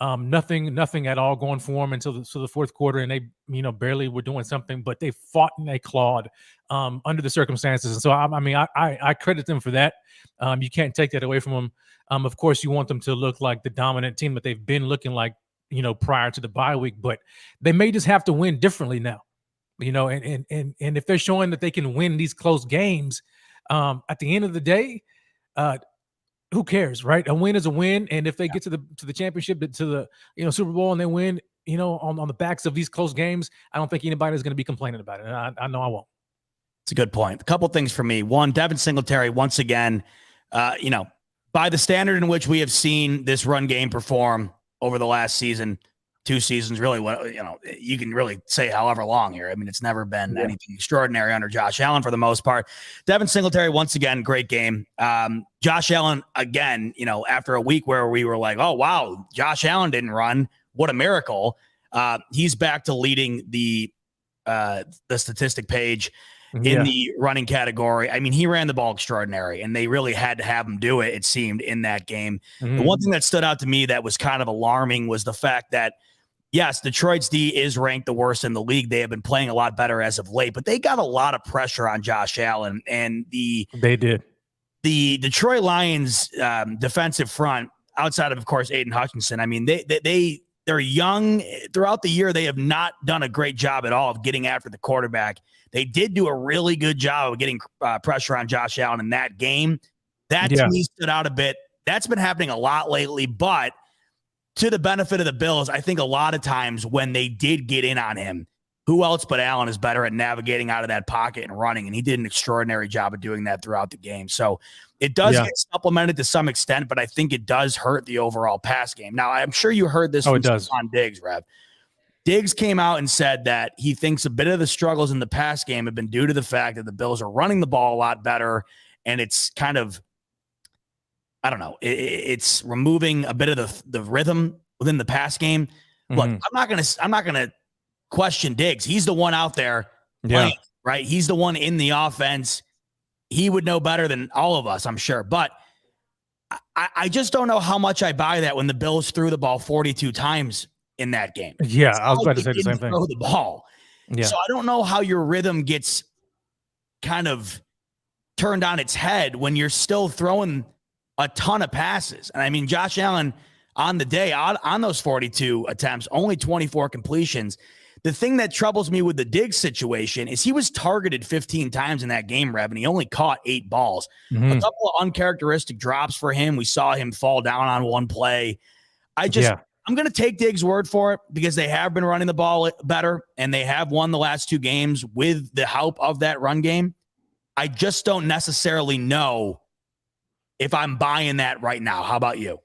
[SPEAKER 7] Nothing at all going for them until the fourth quarter, and they barely were doing something, but they fought and they clawed under the circumstances. And so I credit them for that. You can't take that away from them. Of course, you want them to look like the dominant team that they've been looking like prior to the bye week, but they may just have to win differently now. And if they're showing that they can win these close games, at the end of the day, who cares, right? A win is a win, and if they get to the championship, to the Super Bowl, and they win, on the backs of these close games, I don't think anybody's going to be complaining about it. And I know I won't. It's a good point. A couple things for me. One, Devin Singletary once again, by the standard in which we have seen this run game perform over the last season, 2 seasons, really, what you can really say however long here. I mean, it's never been anything extraordinary under Josh Allen for the most part. Devin Singletary, once again, great game. Josh Allen, again, after a week where we were like, oh, wow, Josh Allen didn't run. What a miracle. He's back to leading the statistic page in the running category. I mean, he ran the ball extraordinary, and they really had to have him do it, it seemed, in that game. The one thing that stood out to me that was kind of alarming was the fact that, yes, Detroit's D is ranked the worst in the league. They have been playing a lot better as of late, but they got a lot of pressure on Josh Allen. And
[SPEAKER 5] they did.
[SPEAKER 7] The Detroit Lions defensive front, outside of course, Aiden Hutchinson, I mean, they're young. Throughout the year, they have not done a great job at all of getting after the quarterback. They did do a really good job of getting pressure on Josh Allen in that game. That to me stood out a bit. That's been happening a lot lately, but to the benefit of the Bills, I think a lot of times when they did get in on him, who else but Allen is better at navigating out of that pocket and running? And he did an extraordinary job of doing that throughout the game. So it does get supplemented to some extent, but I think it does hurt the overall pass game. Now, I'm sure you heard this from Stephon Diggs, Rev. Diggs came out and said that he thinks a bit of the struggles in the pass game have been due to the fact that the Bills are running the ball a lot better, and it's kind of, I don't know, it's removing a bit of the rhythm within the pass game. Look, I'm not gonna question Diggs. He's the one out there playing, right? He's the one in the offense. He would know better than all of us, I'm sure. But I just don't know how much I buy that when the Bills threw the ball 42 times in that game.
[SPEAKER 5] Yeah, I was about to say the same thing.
[SPEAKER 7] Throw the ball. Yeah. So I don't know how your rhythm gets kind of turned on its head when you're still throwing a ton of passes. And I mean, Josh Allen on the day, on those 42 attempts, only 24 completions. The thing that troubles me with the Diggs situation is he was targeted 15 times in that game, Rev, and he only caught 8 balls. A couple of uncharacteristic drops for him. We saw him fall down on one play. I'm going to take Diggs' word for it because they have been running the ball better, and they have won the last 2 games with the help of that run game. I just don't necessarily know if I'm buying that right now. How about you?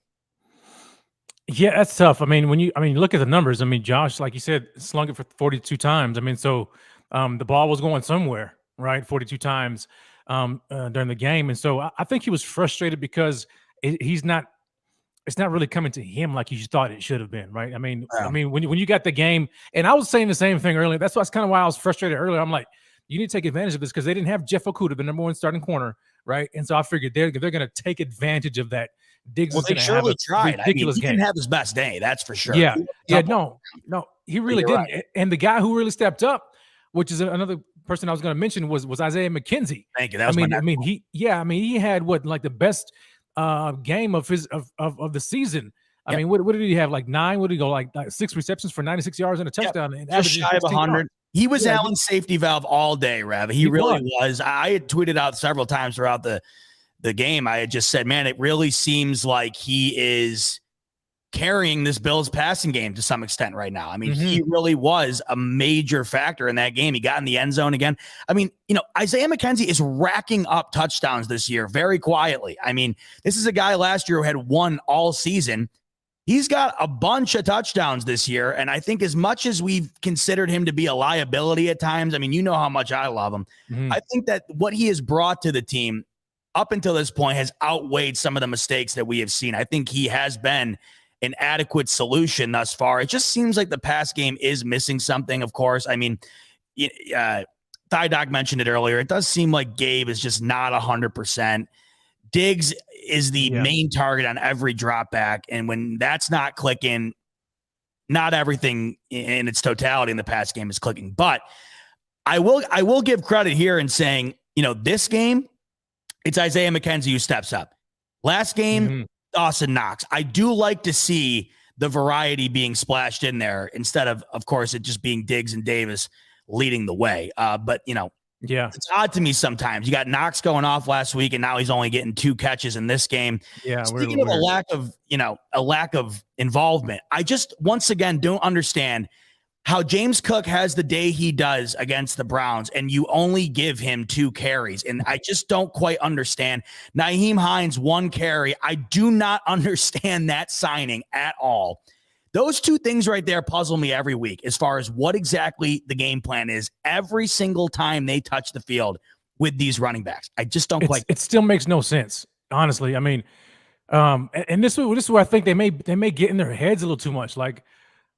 [SPEAKER 5] Yeah, that's tough. I mean, look at the numbers. I mean, Josh, like you said, slung it for 42 times. I mean, so the ball was going somewhere, right? 42 times during the game. And so I think he was frustrated because it's not really coming to him like you thought it should have been, right? I mean, when you got the game, and I was saying the same thing earlier. That's kind of why I was frustrated earlier. I'm like, you need to take advantage of this because they didn't have Jeff Okudah, the number 1 starting corner, right? And so I figured they're going to take advantage of that. Diggs is going to have a ridiculous game. He
[SPEAKER 7] didn't have his best day, that's for sure.
[SPEAKER 5] Yeah, no, he really didn't. Right. And the guy who really stepped up, which is another person I was going to mention, was Isaiah McKenzie.
[SPEAKER 7] Thank you. That was
[SPEAKER 5] he had the best game of the season. I mean, what did he have? Like 9? What did he go? Like 6 receptions for 96 yards and a touchdown. And
[SPEAKER 7] just shy of 100. He was Allen's safety valve all day, Rev. He really was. I had tweeted out several times throughout the game. I had just said, man, it really seems like he is carrying this Bills passing game to some extent right now. I mean, he really was a major factor in that game. He got in the end zone again. I mean, Isaiah McKenzie is racking up touchdowns this year very quietly. I mean, this is a guy last year who had 1 all season. He's got a bunch of touchdowns this year. And I think as much as we've considered him to be a liability at times, I mean, you know how much I love him. I think that what he has brought to the team up until this point has outweighed some of the mistakes that we have seen. I think he has been an adequate solution thus far. It just seems like the pass game is missing something, of course. I mean, Thigh Doc mentioned it earlier. It does seem like Gabe is just not 100%. Diggs is the main target on every drop back. And when that's not clicking, not everything in its totality in the pass game is clicking. But I will give credit here in saying, this game, it's Isaiah McKenzie who steps up. Last game, Dawson Knox. I do like to see the variety being splashed in there instead of course, it just being Diggs and Davis leading the way. But it's odd to me sometimes. You got Knox going off last week, and now he's only getting 2 catches in this game. Yeah. Speaking of a lack of involvement, I just once again don't understand how James Cook has the day he does against the Browns and you only give him 2 carries. And I just don't quite understand. Nyheim Hines, 1 carry. I do not understand that signing at all. Those 2 things right there puzzle me every week as far as what exactly the game plan is every single time they touch the field with these running backs. I just don't quite.
[SPEAKER 5] It still makes no sense, honestly. I mean, and this is where I think they may get in their heads a little too much.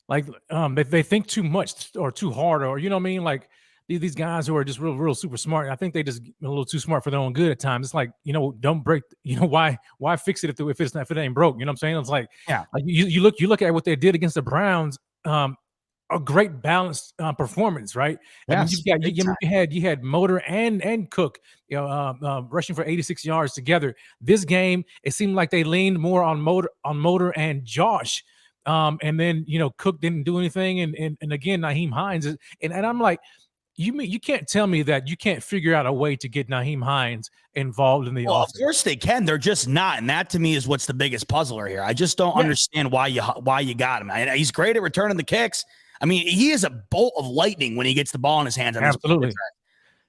[SPEAKER 5] They think too much or too hard, or you know what I mean? Like these guys who are just real super smart. I think they just a little too smart for their own good at times. It's like, don't break. Why fix it if it ain't broke? You know what I'm saying? It's like,
[SPEAKER 7] yeah.
[SPEAKER 5] Like you look at what they did against the Browns. A great balanced performance, right?
[SPEAKER 7] Yes,
[SPEAKER 5] I mean, you had Motor and Cook, rushing for 86 yards together. This game, it seemed like they leaned more on Motor and Josh. And then Cook didn't do anything, and again Nyheim Hines and I'm like, you can't tell me that you can't figure out a way to get Nyheim Hines involved in the offense.
[SPEAKER 7] Of course they can. They're just not, and that to me is what's the biggest puzzler here. I just don't understand why you got him. He's great at returning the kicks. I mean, he is a bolt of lightning when he gets the ball in his hands.
[SPEAKER 5] Absolutely.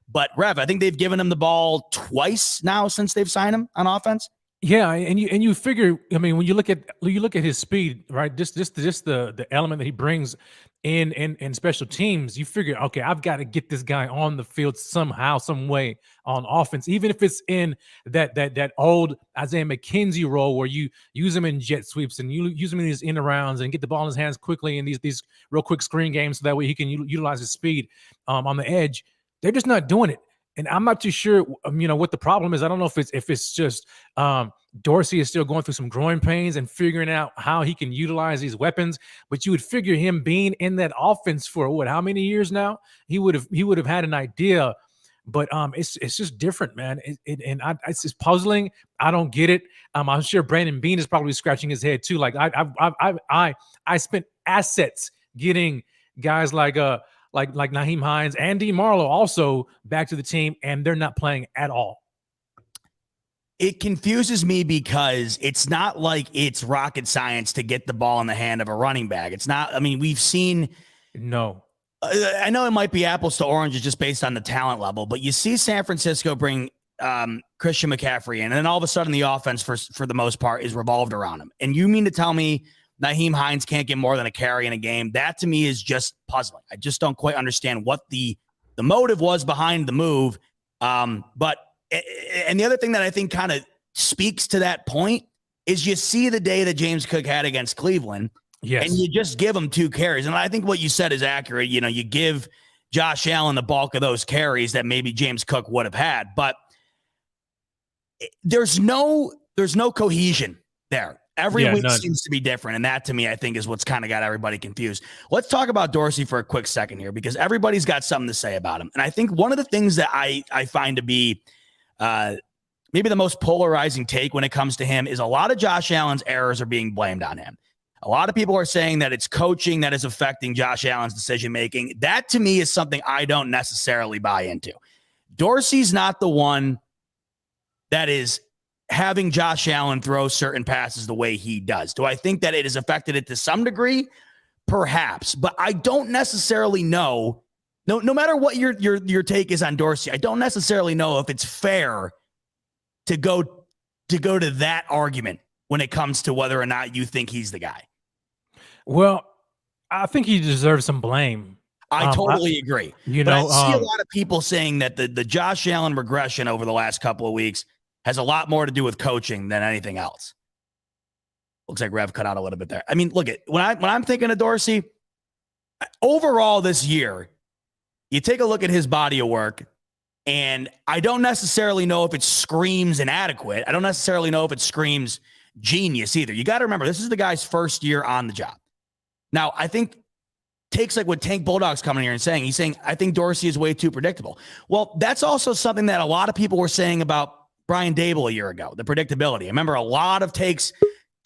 [SPEAKER 7] But Rev, I think they've given him the ball twice now since they've signed him on offense.
[SPEAKER 5] Yeah, and you figure, I mean, when you look at his speed, right? Just the element that he brings in special teams, you figure, okay, I've got to get this guy on the field somehow, some way on offense, even if it's in that old Isaiah McKenzie role where you use him in jet sweeps and you use him in these end arounds and get the ball in his hands quickly in these real quick screen games, so that way he can utilize his speed on the edge. They're just not doing it. And I'm not too sure, what the problem is. I don't know if it's just Dorsey is still going through some growing pains and figuring out how he can utilize these weapons. But you would figure him being in that offense for how many years now? He would have had an idea. But it's just different, man. It's just puzzling. I don't get it. I'm sure Brandon Beane is probably scratching his head too. Like I spent assets getting guys like Nyheim Hines and D. Marlowe also back to the team, and they're not playing at all.
[SPEAKER 7] It confuses me because it's not like it's rocket science to get the ball in the hand of a running back. It's not. I mean, we've seen.
[SPEAKER 5] No.
[SPEAKER 7] I know it might be apples to oranges just based on the talent level, but you see San Francisco bring Christian McCaffrey in, and then all of a sudden the offense for the most part is revolved around him. And you mean to tell me Nyheim Hines can't get more than a carry in a game? That to me is just puzzling. I just don't quite understand what the motive was behind the move. But the other thing that I think kind of speaks to that point is you see the day that James Cook had against Cleveland.
[SPEAKER 5] Yes.
[SPEAKER 7] And you just give him 2 carries. And I think what you said is accurate. You give Josh Allen the bulk of those carries that maybe James Cook would have had, but there's no cohesion there. Every week seems to be different. And that to me, I think is what's kind of got everybody confused. Let's talk about Dorsey for a quick second here, because everybody's got something to say about him. And I think one of the things that I find to be maybe the most polarizing take when it comes to him is a lot of Josh Allen's errors are being blamed on him. A lot of people are saying that it's coaching that is affecting Josh Allen's decision-making. That, to me, is something I don't necessarily buy into. Dorsey's not the one that is having Josh Allen throw certain passes the way he does. Do I think that it has affected it to some degree? Perhaps. But I don't necessarily know. No matter what your take is on Dorsey, I don't necessarily know if it's fair to go to that argument when it comes to whether or not you think he's the guy.
[SPEAKER 5] Well, I think he deserves some blame.
[SPEAKER 7] I totally agree. I see a lot of people saying that the Josh Allen regression over the last couple of weeks has a lot more to do with coaching than anything else. Looks like Rev cut out a little bit there. I mean, look at when I'm thinking of Dorsey, overall this year, you take a look at his body of work, and I don't necessarily know if it screams inadequate. I don't necessarily know if it screams genius either. You got to remember, this is the guy's first year on the job. Now, I think takes like what Tank Bulldog's coming here and saying. He's saying, I think Dorsey is way too predictable. Well, that's also something that a lot of people were saying about Brian Dable a year ago, the predictability. I remember a lot of takes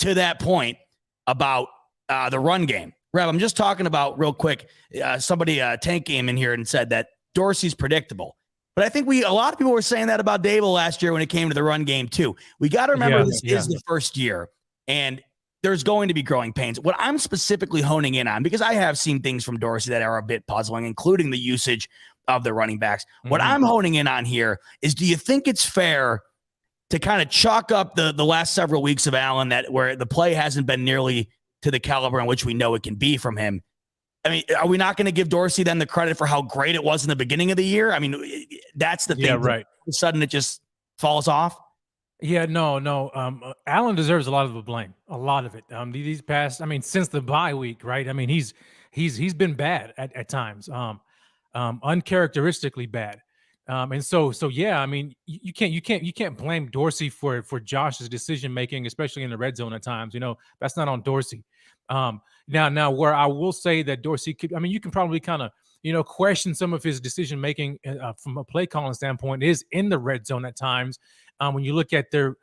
[SPEAKER 7] to that point about the run game. Rev, I'm just talking about real quick. Tank came in here and said that Dorsey's predictable. But I think a lot of people were saying that about Dable last year when it came to the run game too. We got to remember this is the first year, and there's going to be growing pains. What I'm specifically honing in on, because I have seen things from Dorsey that are a bit puzzling, including the usage of the running backs. What I'm honing in on here is, do you think it's fair to kind of chalk up the last several weeks of Allen that where the play hasn't been nearly to the caliber in which we know it can be from him? I mean, are we not going to give Dorsey then the credit for how great it was in the beginning of the year? I mean, that's the thing.
[SPEAKER 5] Yeah, right.
[SPEAKER 7] All of a sudden it just falls off.
[SPEAKER 5] Yeah, no. Allen deserves a lot of the blame, a lot of it. These past, I mean, since the bye week, right? I mean, he's been bad at times, uncharacteristically bad. And so yeah, I mean, you can't blame Dorsey for Josh's decision making, especially in the red zone at times. You know, that's not on Dorsey. Now where I will say that Dorsey could, I mean, you can probably kind of, you know, question some of his decision making from a play calling standpoint is in the red zone at times. When you look at their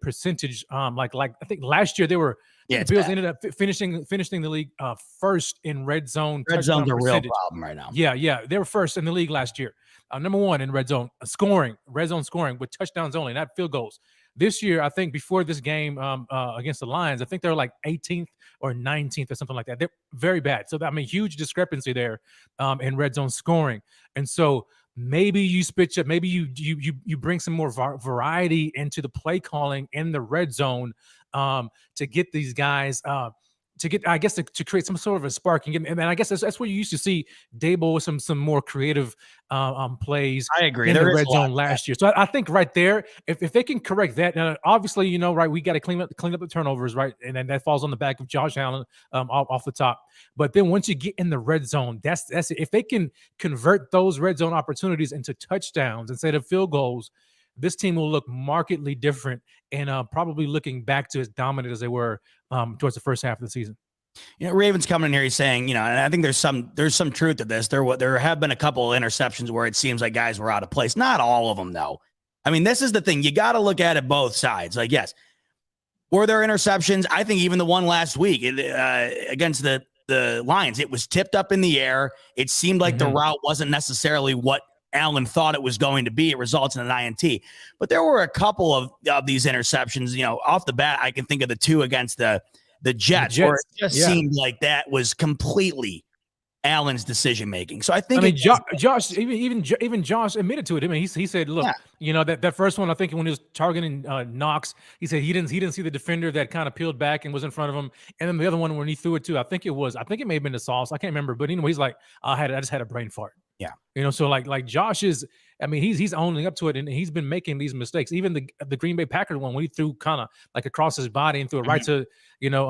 [SPEAKER 5] percentage, like I think last year they were, the Bills ended up finishing the league first in red zone.
[SPEAKER 7] Red zone's a real problem right now.
[SPEAKER 5] Yeah, they were first in the league last year. Number one in red zone scoring with touchdowns only, not field goals. This year, I think before this game against the Lions, I think they were like 18th or 19th or something like that. They're very bad. So I mean, huge discrepancy there in red zone scoring. And so maybe you switch up, maybe you bring some more variety into the play calling in the red zone to get these guys to get, I guess, to create some sort of a spark and then I guess that's where you used to see Dable with some more creative plays.
[SPEAKER 7] I agree.
[SPEAKER 5] In the red zone last year. So I think right there, if they can correct that, now obviously, you know, right, we got to clean up the turnovers, right, and then that falls on the back of Josh Allen off the top. But then once you get in the red zone, that's it. If they can convert those red zone opportunities into touchdowns instead of field goals, this team will look markedly different and probably looking back to as dominant as they were towards the first half of the season.
[SPEAKER 7] You know, Raven's coming in here, he's saying, you know, and I think there's some truth to this. There have been a couple of interceptions where it seems like guys were out of place. Not all of them, though. I mean, this is the thing. You got to look at it both sides. Like, yes, were there interceptions? I think even the one last week against the Lions, it was tipped up in the air. It seemed like the route wasn't necessarily what Allen thought it was going to be. It results in an INT. But there were a couple of these interceptions, you know, off the bat. I can think of the two against the Jets, where it just seemed like that was completely Allen's decision making. So I think,
[SPEAKER 5] Josh, even Josh admitted to it. I mean, he said, look, you know, that first one, I think when he was targeting Knox, he said he didn't see the defender that kind of peeled back and was in front of him. And then the other one when he threw it to, I think it may have been the Sauce. I can't remember, but anyway, he's like, I just had a brain fart.
[SPEAKER 7] Yeah.
[SPEAKER 5] You know, so like Josh is, I mean, he's owning up to it and he's been making these mistakes. Even the Green Bay Packers one, when he threw kind of like across his body and threw it right to, you know,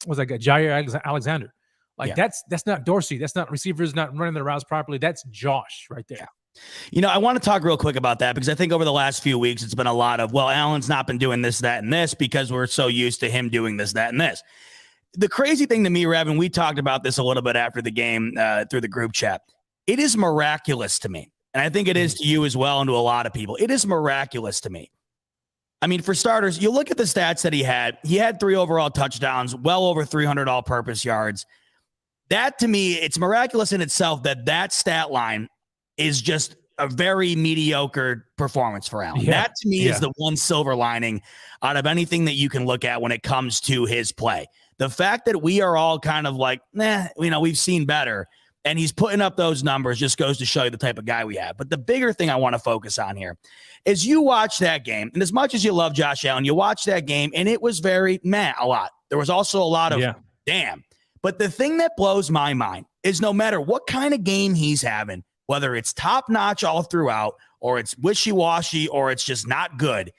[SPEAKER 5] was like a Jair Alexander. Like that's not Dorsey. That's not receivers not running the routes properly. That's Josh right there.
[SPEAKER 7] Yeah. You know, I want to talk real quick about that because I think over the last few weeks, it's been a lot of, well, Allen's not been doing this, that, and this because we're so used to him doing this, that, and this. The crazy thing to me, Rev, and we talked about this a little bit after the game through the group chat. It is miraculous to me. And I think it is to you as well and to a lot of people. It is miraculous to me. I mean, for starters, you look at the stats that he had. He had 3 overall touchdowns, well over 300 all-purpose yards. That, to me, it's miraculous in itself that stat line is just a very mediocre performance for Allen. That, to me, is the one silver lining out of anything that you can look at when it comes to his play. The fact that we are all kind of like, you know, we've seen better. And he's putting up those numbers just goes to show you the type of guy we have. But the bigger thing I want to focus on here is you watch that game. And as much as you love Josh Allen, you watch that game and it was very a lot. There was also a lot of damn. But the thing that blows my mind is no matter what kind of game he's having, whether it's top notch all throughout or it's wishy-washy or it's just not good,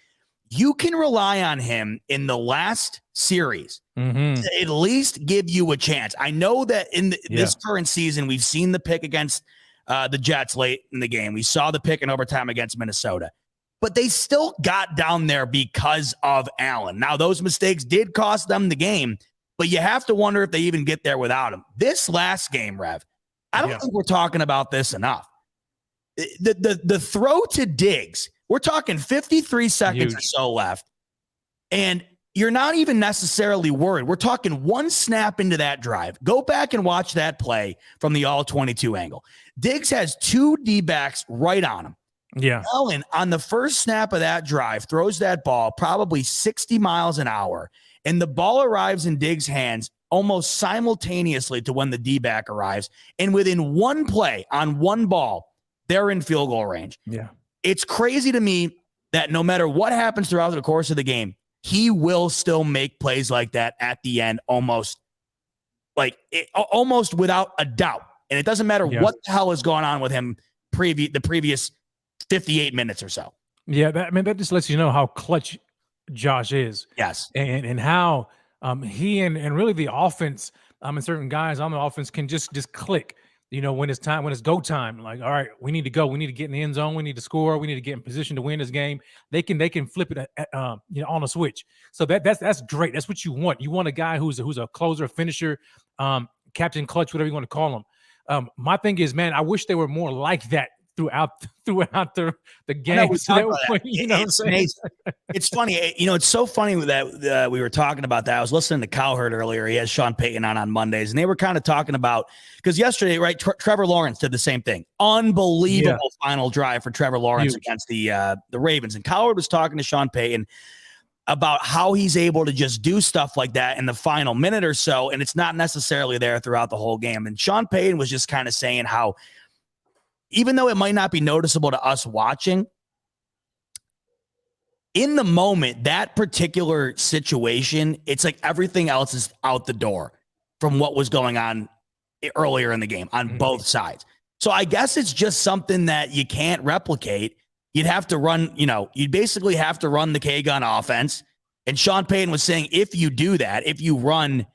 [SPEAKER 7] you can rely on him in the last series to at least give you a chance. I know that in this current season, we've seen the pick against the Jets late in the game. We saw the pick in overtime against Minnesota, but they still got down there because of Allen. Now, those mistakes did cost them the game, but you have to wonder if they even get there without him. This last game, Rev, I don't think we're talking about this enough. The throw to Diggs, we're talking 53 seconds or so left, and you're not even necessarily worried. We're talking one snap into that drive. Go back and watch that play from the all-22 angle. Diggs has 2 D-backs right on him.
[SPEAKER 5] Yeah.
[SPEAKER 7] Allen, on the first snap of that drive, throws that ball probably 60 miles an hour and the ball arrives in Diggs' hands almost simultaneously to when the D-back arrives. And within one play on one ball, they're in field goal range.
[SPEAKER 5] Yeah.
[SPEAKER 7] It's crazy to me that no matter what happens throughout the course of the game, he will still make plays like that at the end, almost without a doubt. And it doesn't matter what the hell is going on with him the previous 58 minutes or so.
[SPEAKER 5] Yeah, that just lets you know how clutch Josh is.
[SPEAKER 7] Yes.
[SPEAKER 5] And how he and really the offense, and certain guys on the offense can just click, when it's time, when it's go time. Like, all right, we need to go. We need to get in the end zone. We need to score. We need to get in position to win this game. They can flip it on a switch. So that's great. That's what you want. You want a guy who's a closer, finisher, captain, clutch, whatever you want to call him. My thing is, man, I wish they were more like that throughout the game.
[SPEAKER 7] It's funny. It's so funny that we were talking about that. I was listening to Cowherd earlier. He has Sean Payton on Mondays, and they were kind of talking about, because yesterday, right, Trevor Lawrence did the same thing. Unbelievable final drive for Trevor Lawrence against the Ravens. And Cowherd was talking to Sean Payton about how he's able to just do stuff like that in the final minute or so, and it's not necessarily there throughout the whole game. And Sean Payton was just kind of saying how, even though it might not be noticeable to us watching, in the moment, that particular situation, it's like everything else is out the door from what was going on earlier in the game on both sides. So I guess it's just something that you can't replicate. You'd have to run, you'd basically have to run the K-gun offense. And Sean Payton was saying, if you do that, if you run,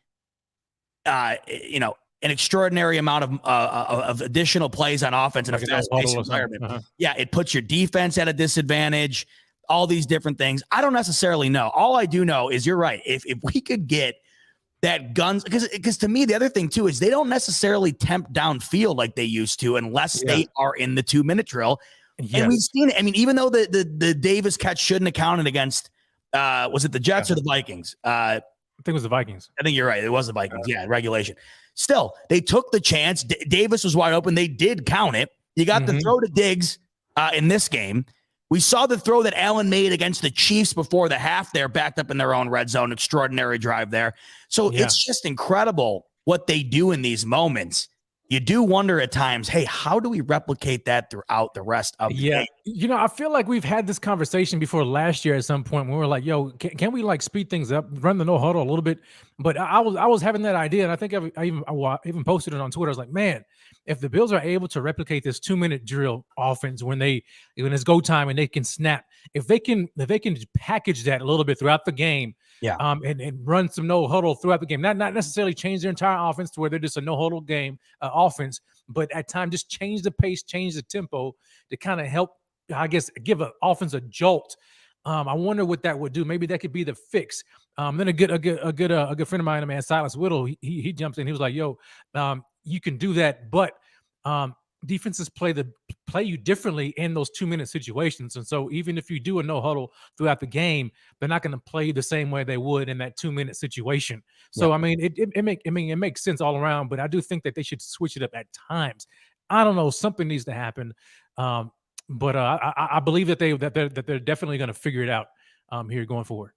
[SPEAKER 7] an extraordinary amount of additional plays on offense in a fast-paced environment. Yeah, it puts your defense at a disadvantage, all these different things. I don't necessarily know. All I do know is you're right. If we could get that guns, because to me, the other thing too is they don't necessarily tempt downfield like they used to unless they are in the 2-minute drill. Yes. And we've seen it. I mean, even though the Davis catch shouldn't have counted against, was it the Jets or the Vikings?
[SPEAKER 5] I think it was the Vikings.
[SPEAKER 7] I think you're right. It was the Vikings. Yeah, regulation. Still, they took the chance. Davis was wide open. They did count it. You got the throw to Diggs in this game. We saw the throw that Allen made against the Chiefs before the half there, backed up in their own red zone. Extraordinary drive there. So it's just incredible what they do in these moments. You do wonder at times, hey, how do we replicate that throughout the rest of the game?
[SPEAKER 5] I feel like we've had this conversation before last year at some point when we were like, yo, can we like speed things up, run the no huddle a little bit? But I was having that idea, and I think I even posted it on Twitter. I was like, man, if the Bills are able to replicate this 2-minute drill offense when it's go time and they can snap, if they can package that a little bit throughout the game, and run some no huddle throughout the game, not necessarily change their entire offense to where they're just a no huddle game offense, but at times just change the pace, change the tempo to kind of help, I guess, give an offense a jolt. I wonder what that would do. Maybe that could be the fix. Then a good friend of mine, man, Silas Whittle, he jumps in. He was like, yo, you can do that, but defenses play you differently in those 2-minute situations. And so even if you do a no huddle throughout the game, they're not going to play the same way they would in that 2-minute situation. So, I mean, it makes sense all around, but I do think that they should switch it up at times. I don't know. Something needs to happen. But I believe that they're definitely going to figure it out here going forward.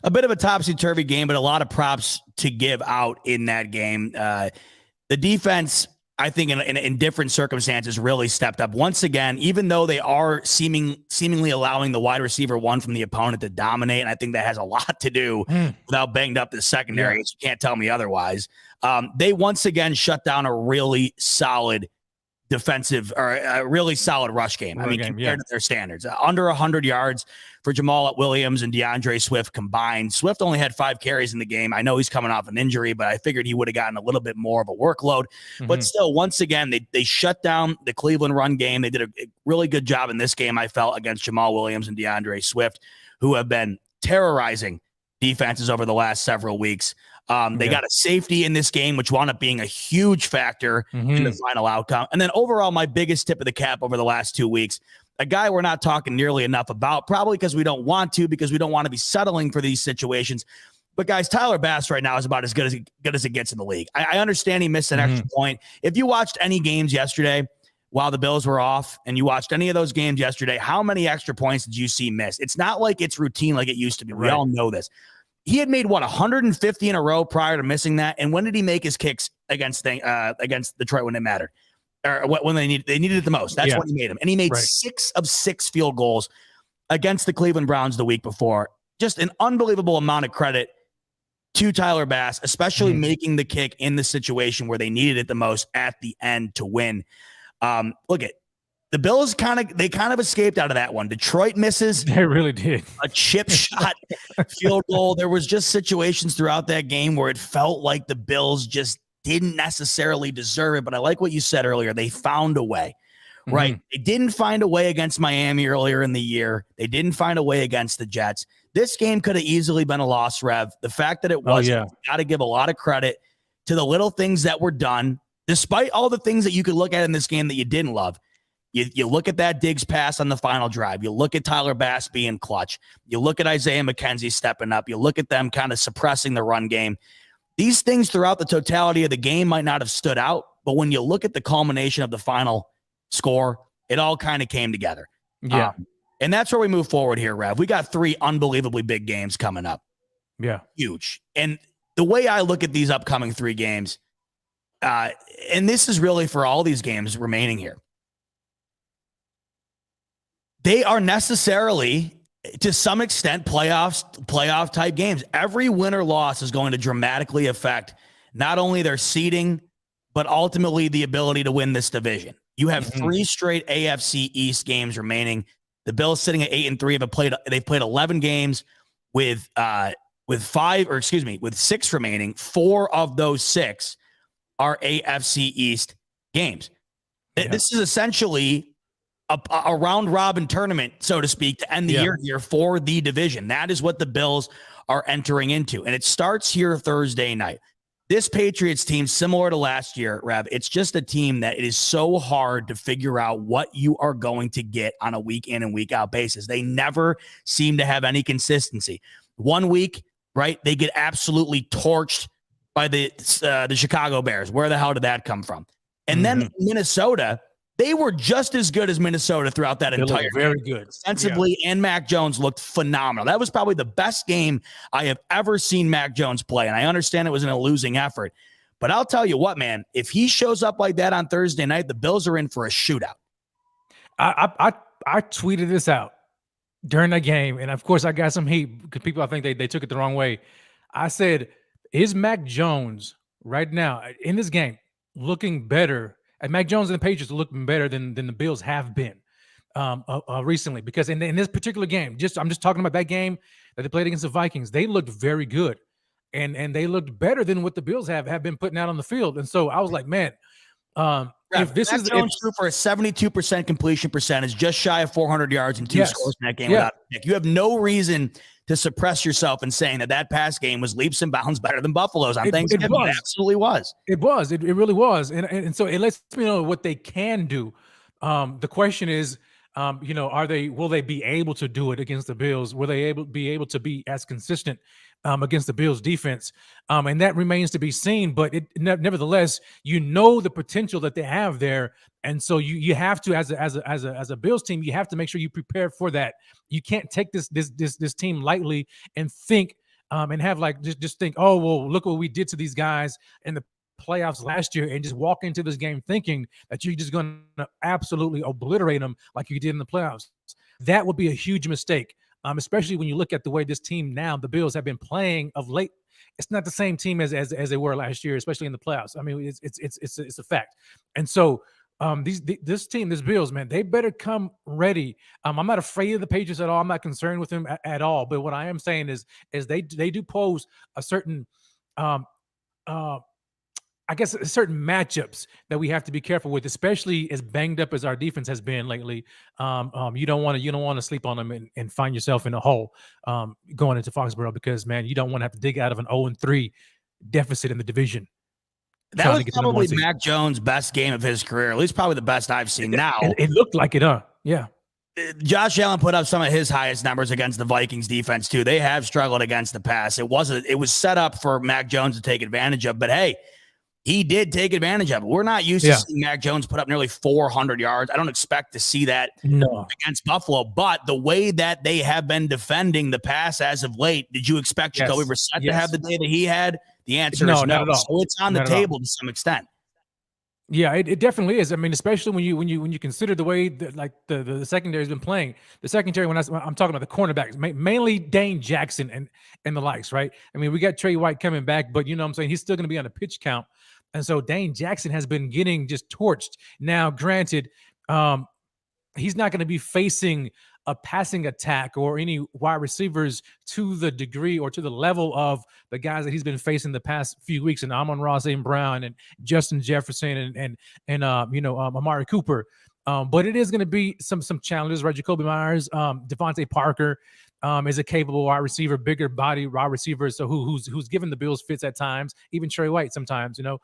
[SPEAKER 7] A bit of a topsy-turvy game, but a lot of props to give out in that game. The defense, I think in different circumstances, really stepped up once again, even though they are seemingly allowing the wide receiver one from the opponent to dominate. And I think that has a lot to do without banged up the secondary. You can't tell me otherwise. They once again shut down a really solid defensive or a really solid rush game. Compared to their standards, under 100 yards for Jamal Williams and DeAndre Swift combined. Swift only had 5 carries in the game. I know he's coming off an injury, but I figured he would have gotten a little bit more of a workload. But still, once again, they shut down the Cleveland run game. They did a really good job in this game, I felt, against Jamal Williams and DeAndre Swift, who have been terrorizing defenses over the last several weeks. They got a safety in this game, which wound up being a huge factor in the final outcome. And then overall, my biggest tip of the cap over the last 2 weeks, a guy we're not talking nearly enough about, probably because we don't want to be settling for these situations. But guys, Tyler Bass right now is about as good as it gets in the league. I understand he missed an extra point. If you watched any games yesterday while the Bills were off and you watched any of those games yesterday, how many extra points did you see missed? It's not like it's routine like it used to be. We all know this. he had made 150 in a row prior to missing that. And when did he make his kicks against Detroit when it mattered, or when they needed it the most? That's when he made them. And he made 6 of 6 field goals against the Cleveland Browns the week before. Just an unbelievable amount of credit to Tyler Bass, especially making the kick in the situation where they needed it the most at the end to win. Look at the Bills kind of escaped out of that one. Detroit misses.
[SPEAKER 5] They really did.
[SPEAKER 7] A chip shot field goal. There was just situations throughout that game where it felt like the Bills just didn't necessarily deserve it. But I like what you said earlier. They found a way, right? They didn't find a way against Miami earlier in the year. They didn't find a way against the Jets. This game could have easily been a loss, Rev. The fact that it wasn't, got to give a lot of credit to the little things that were done, despite all the things that you could look at in this game that you didn't love. You look at that Diggs pass on the final drive. You look at Tyler Bass being clutch. You look at Isaiah McKenzie stepping up. You look at them kind of suppressing the run game. These things throughout the totality of the game might not have stood out, but when you look at the culmination of the final score, it all kind of came together.
[SPEAKER 5] Yeah.
[SPEAKER 7] And that's where we move forward here, Rev. We got 3 unbelievably big games coming up.
[SPEAKER 5] Yeah.
[SPEAKER 7] Huge. And the way I look at these upcoming 3 games, and this is really for all these games remaining here, they are necessarily, to some extent, playoff type games. Every win or loss is going to dramatically affect not only their seeding, but ultimately the ability to win this division. You have 3 straight AFC East games remaining. The Bills sitting at 8-3 they've played 11 games with 6 remaining. 4 of those 6 are AFC East games. Yeah. This is essentially a round robin tournament, so to speak, to end the year here for the division. That is what the Bills are entering into. And it starts here Thursday night. This Patriots team, similar to last year, Rev, it's just a team that it is so hard to figure out what you are going to get on a week in and week out basis. They never seem to have any consistency. One week, right, they get absolutely torched by the Chicago Bears. Where the hell did that come from? And then Minnesota, they were just as good as Minnesota throughout that entire game.
[SPEAKER 5] Very good.
[SPEAKER 7] Sensibly, and Mac Jones looked phenomenal. That was probably the best game I have ever seen Mac Jones play, and I understand it was in a losing effort. But I'll tell you what, man, if he shows up like that on Thursday night, the Bills are in for a shootout.
[SPEAKER 5] I tweeted this out during that game, and of course I got some heat because people, I think they took it the wrong way. I said, is Mac Jones right now in this game looking better? And Mac Jones and the Patriots are looking better than the Bills have been recently, because in this particular game, I'm just talking about that game that they played against the Vikings. They looked very good, and they looked better than what the Bills have been putting out on the field. And so I was like, man, if this is
[SPEAKER 7] Jones threw for a 72% completion percentage, just shy of 400 yards and 2 scores in that game without a pick. You have no reason to suppress yourself in saying that pass game was leaps and bounds better than Buffalo's on Thanksgiving. It absolutely was.
[SPEAKER 5] It was. It really was. And so it lets me know what they can do. The question is, will they be able to do it against the Bills? Will they be able to be as consistent against the Bills defense? And that remains to be seen, but nevertheless, the potential that they have there. And so you have to, as a Bills team, you have to make sure you prepare for that. You can't take this team lightly and think and have just think, oh, well, look what we did to these guys in the playoffs last year, and just walk into this game thinking that you're just going to absolutely obliterate them like you did in the playoffs. That would be a huge mistake, especially when you look at the way this team now, the Bills, have been playing of late. It's not the same team as they were last year, especially in the playoffs. I mean, it's a fact. And so this team, this Bills, man, they better come ready. I'm not afraid of the Patriots at all. I'm not concerned with them at all. But what I am saying is they do pose a certain I guess certain matchups that we have to be careful with, especially as banged up as our defense has been lately. You don't want to sleep on them and find yourself in a hole going into Foxborough, because, man, you don't want to have to dig out of an 0-3 deficit in the division.
[SPEAKER 7] That was probably Mac Jones' best game of his career, at least probably the best I've seen.
[SPEAKER 5] It looked like it, huh? Yeah.
[SPEAKER 7] Josh Allen put up some of his highest numbers against the Vikings defense too. They have struggled against the pass. It was set up for Mac Jones to take advantage of, but hey, he did take advantage of it. We're not used to seeing Mac Jones put up nearly 400 yards. I don't expect to see that against Buffalo, but the way that they have been defending the pass as of late, did you expect Jacoby Brissett to have the day that he had? The answer is no.
[SPEAKER 5] Not at all.
[SPEAKER 7] So it's on the table to some extent.
[SPEAKER 5] Yeah, it definitely is. I mean, especially when you consider the way that the secondary has been playing. The secondary, when I'm talking about the cornerbacks, mainly Dane Jackson and the likes, right? I mean, we got Trey White coming back, but you know what I'm saying, he's still going to be on a pitch count, and so Dane Jackson has been getting just torched. Now, granted, he's not going to be facing a passing attack or any wide receivers to the degree or to the level of the guys that he's been facing the past few weeks, and Amon-Ra St. Brown and Justin Jefferson and Amari Cooper. But it is going to be some challenges, right? Jacoby Myers, Devontae Parker is a capable wide receiver, bigger body wide receiver, so who's given the Bills fits at times, even Trey White sometimes, you know.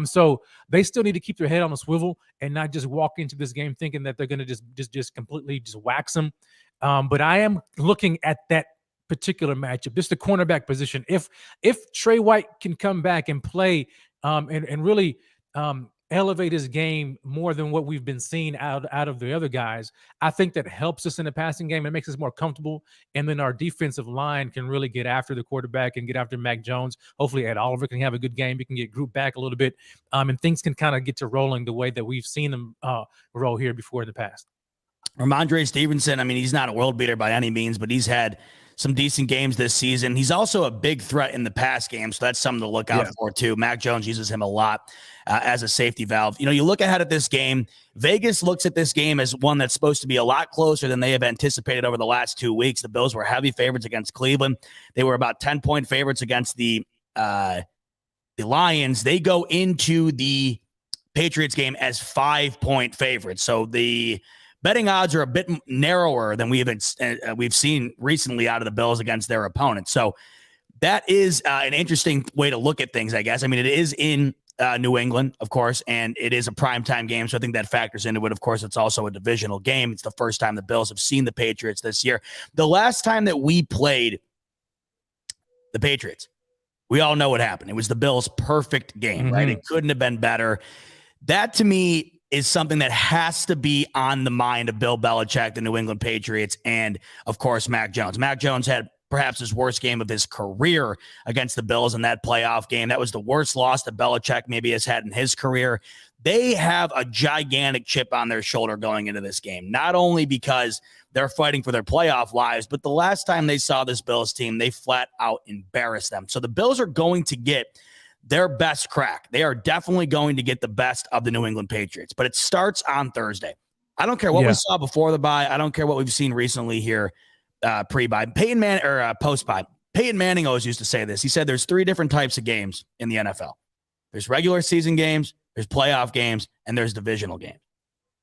[SPEAKER 5] So they still need to keep their head on the swivel and not just walk into this game thinking that they're going to just completely just wax them. But I am looking at that particular matchup, just the cornerback position. If Trey White can come back and play and really elevate his game more than what we've been seeing out of the other guys, I think that helps us in the passing game. It makes us more comfortable, and then our defensive line can really get after the quarterback and get after Mac Jones. Hopefully Ed Oliver can have a good game. He can get grouped back a little bit, and things can kind of get to rolling the way that we've seen them roll here before in the past.
[SPEAKER 7] Ramondre Stevenson, I mean, he's not a world beater by any means, but he's had some decent games this season. He's also a big threat in the pass game, so that's something to look out for too. Mac Jones uses him a lot as a safety valve. You know, you look ahead at this game, Vegas looks at this game as one that's supposed to be a lot closer than they have anticipated over the last 2 weeks. The Bills were heavy favorites against Cleveland. They were about 10-point favorites against the Lions. They go into the Patriots game as 5-point favorites. So the betting odds are a bit narrower than we've seen recently out of the Bills against their opponents. So that is an interesting way to look at things, I guess. I mean, it is in New England, of course, and it is a primetime game, so I think that factors into it. Of course, it's also a divisional game. It's the first time the Bills have seen the Patriots this year. The last time that we played the Patriots, we all know what happened. It was the Bills' perfect game, right? It couldn't have been better. That, to me, is something that has to be on the mind of Bill Belichick, the New England Patriots, and, of course, Mac Jones. Mac Jones had perhaps his worst game of his career against the Bills in that playoff game. That was the worst loss that Belichick maybe has had in his career. They have a gigantic chip on their shoulder going into this game, not only because they're fighting for their playoff lives, but the last time they saw this Bills team, they flat out embarrassed them. So the Bills are going to get their best crack. They are definitely going to get the best of the New England Patriots, but it starts on Thursday. I don't care what we saw before the bye. I don't care what we've seen recently here pre-bye. Post-bye. Peyton Manning always used to say this. He said there's 3 different types of games in the NFL. There's regular season games, there's playoff games, and there's divisional games.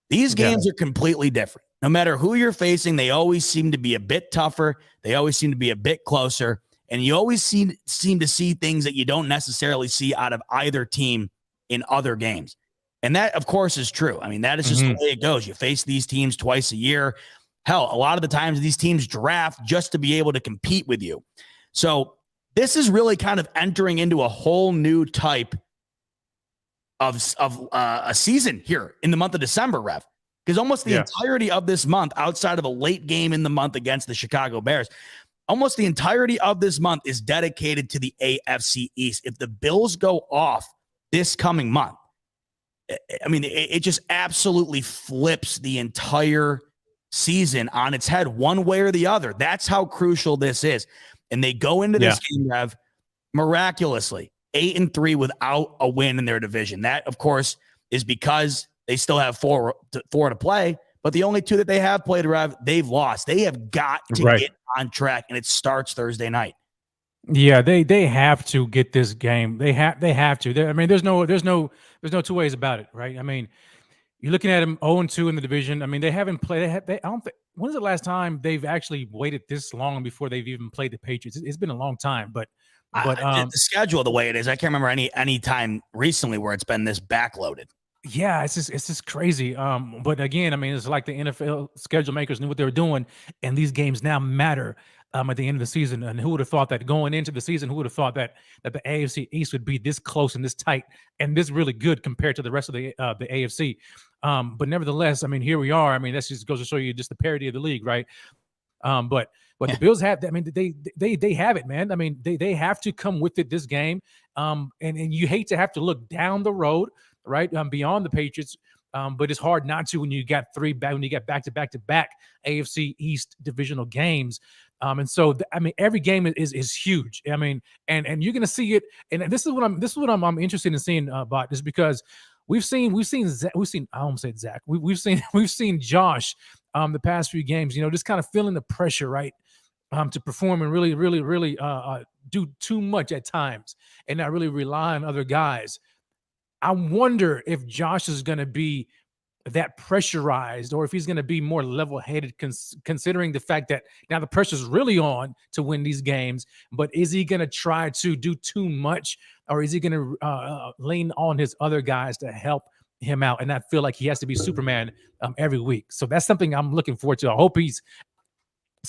[SPEAKER 7] These games are completely different. No matter who you're facing, they always seem to be a bit tougher. They always seem to be a bit closer. And you always seem to see things that you don't necessarily see out of either team in other games. And that, of course, is true. I mean, that is just the way it goes. You face these teams twice a year. Hell, a lot of the times these teams draft just to be able to compete with you. So this is really kind of entering into a whole new type of a season here in the month of December, Rev. Because almost the entirety of this month, outside of a late game in the month against the Chicago Bears, almost the entirety of this month is dedicated to the AFC East. If the Bills go off this coming month, I mean, it just absolutely flips the entire season on its head one way or the other. That's how crucial this is. And they go into this game, Rev, miraculously 8-3 without a win in their division. That, of course, is because they still have four to play, but the only 2 that they have played, Rev, they've lost. They have got to get on track, and it starts Thursday night.
[SPEAKER 5] Yeah, they have to get this game. They have to. I mean, there's no 2 ways about it, right? I mean, you're looking at them 0-2 in the division. I mean, they haven't played. I don't think. When's the last time they've actually waited this long before they've even played the Patriots? It's been a long time, but
[SPEAKER 7] the schedule the way it is, I can't remember any time recently where it's been this backloaded.
[SPEAKER 5] Yeah, it's just crazy. But again, I mean, it's like the NFL schedule makers knew what they were doing, and these games now matter. at the end of the season. And who would have thought that going into the season, who would have thought that the AFC East would be this close and this tight and this really good compared to the rest of the AFC. But nevertheless, I mean, here we are. I mean, that just goes to show you just the parity of the league, right? But the Bills have, I mean, they have it, man. I mean, they have to come with it this game. And you hate to have to look down the road, right? Beyond the Patriots. But it's hard not to when you got when you get back to back AFC East divisional games. And so I mean, every game is huge. I mean, and you're gonna see it. And this is what I'm interested in seeing about this, because we've seen I almost said Zach. We've seen Josh the past few games, you know, just kind of feeling the pressure, right? To perform and really do too much at times and not really rely on other guys. I wonder if Josh is going to be that pressurized, or if he's going to be more level-headed, considering the fact that now the pressure's really on to win these games. But is he going to try to do too much, or is he going to lean on his other guys to help him out and not feel like he has to be Superman every week? So that's something I'm looking forward to. I hope he's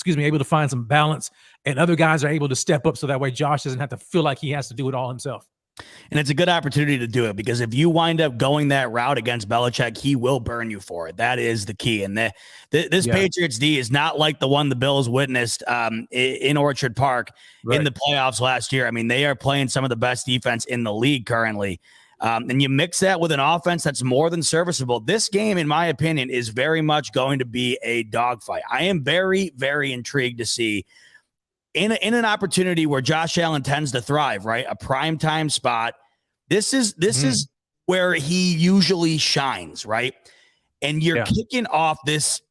[SPEAKER 5] able to find some balance and other guys are able to step up, so that way Josh doesn't have to feel like he has to do it all himself.
[SPEAKER 7] And it's a good opportunity to do it, because if you wind up going that route against Belichick, he will burn you for it. That is the key. And this Patriots D is not like the one the Bills witnessed in Orchard Park in the playoffs last year. I mean, they are playing some of the best defense in the league currently. And you mix that with an offense that's more than serviceable. This game, in my opinion, is very much going to be a dogfight. I am very, very intrigued to see in an opportunity where Josh Allen tends to thrive, right? A primetime spot. This is where he usually shines, right? And you're kicking off this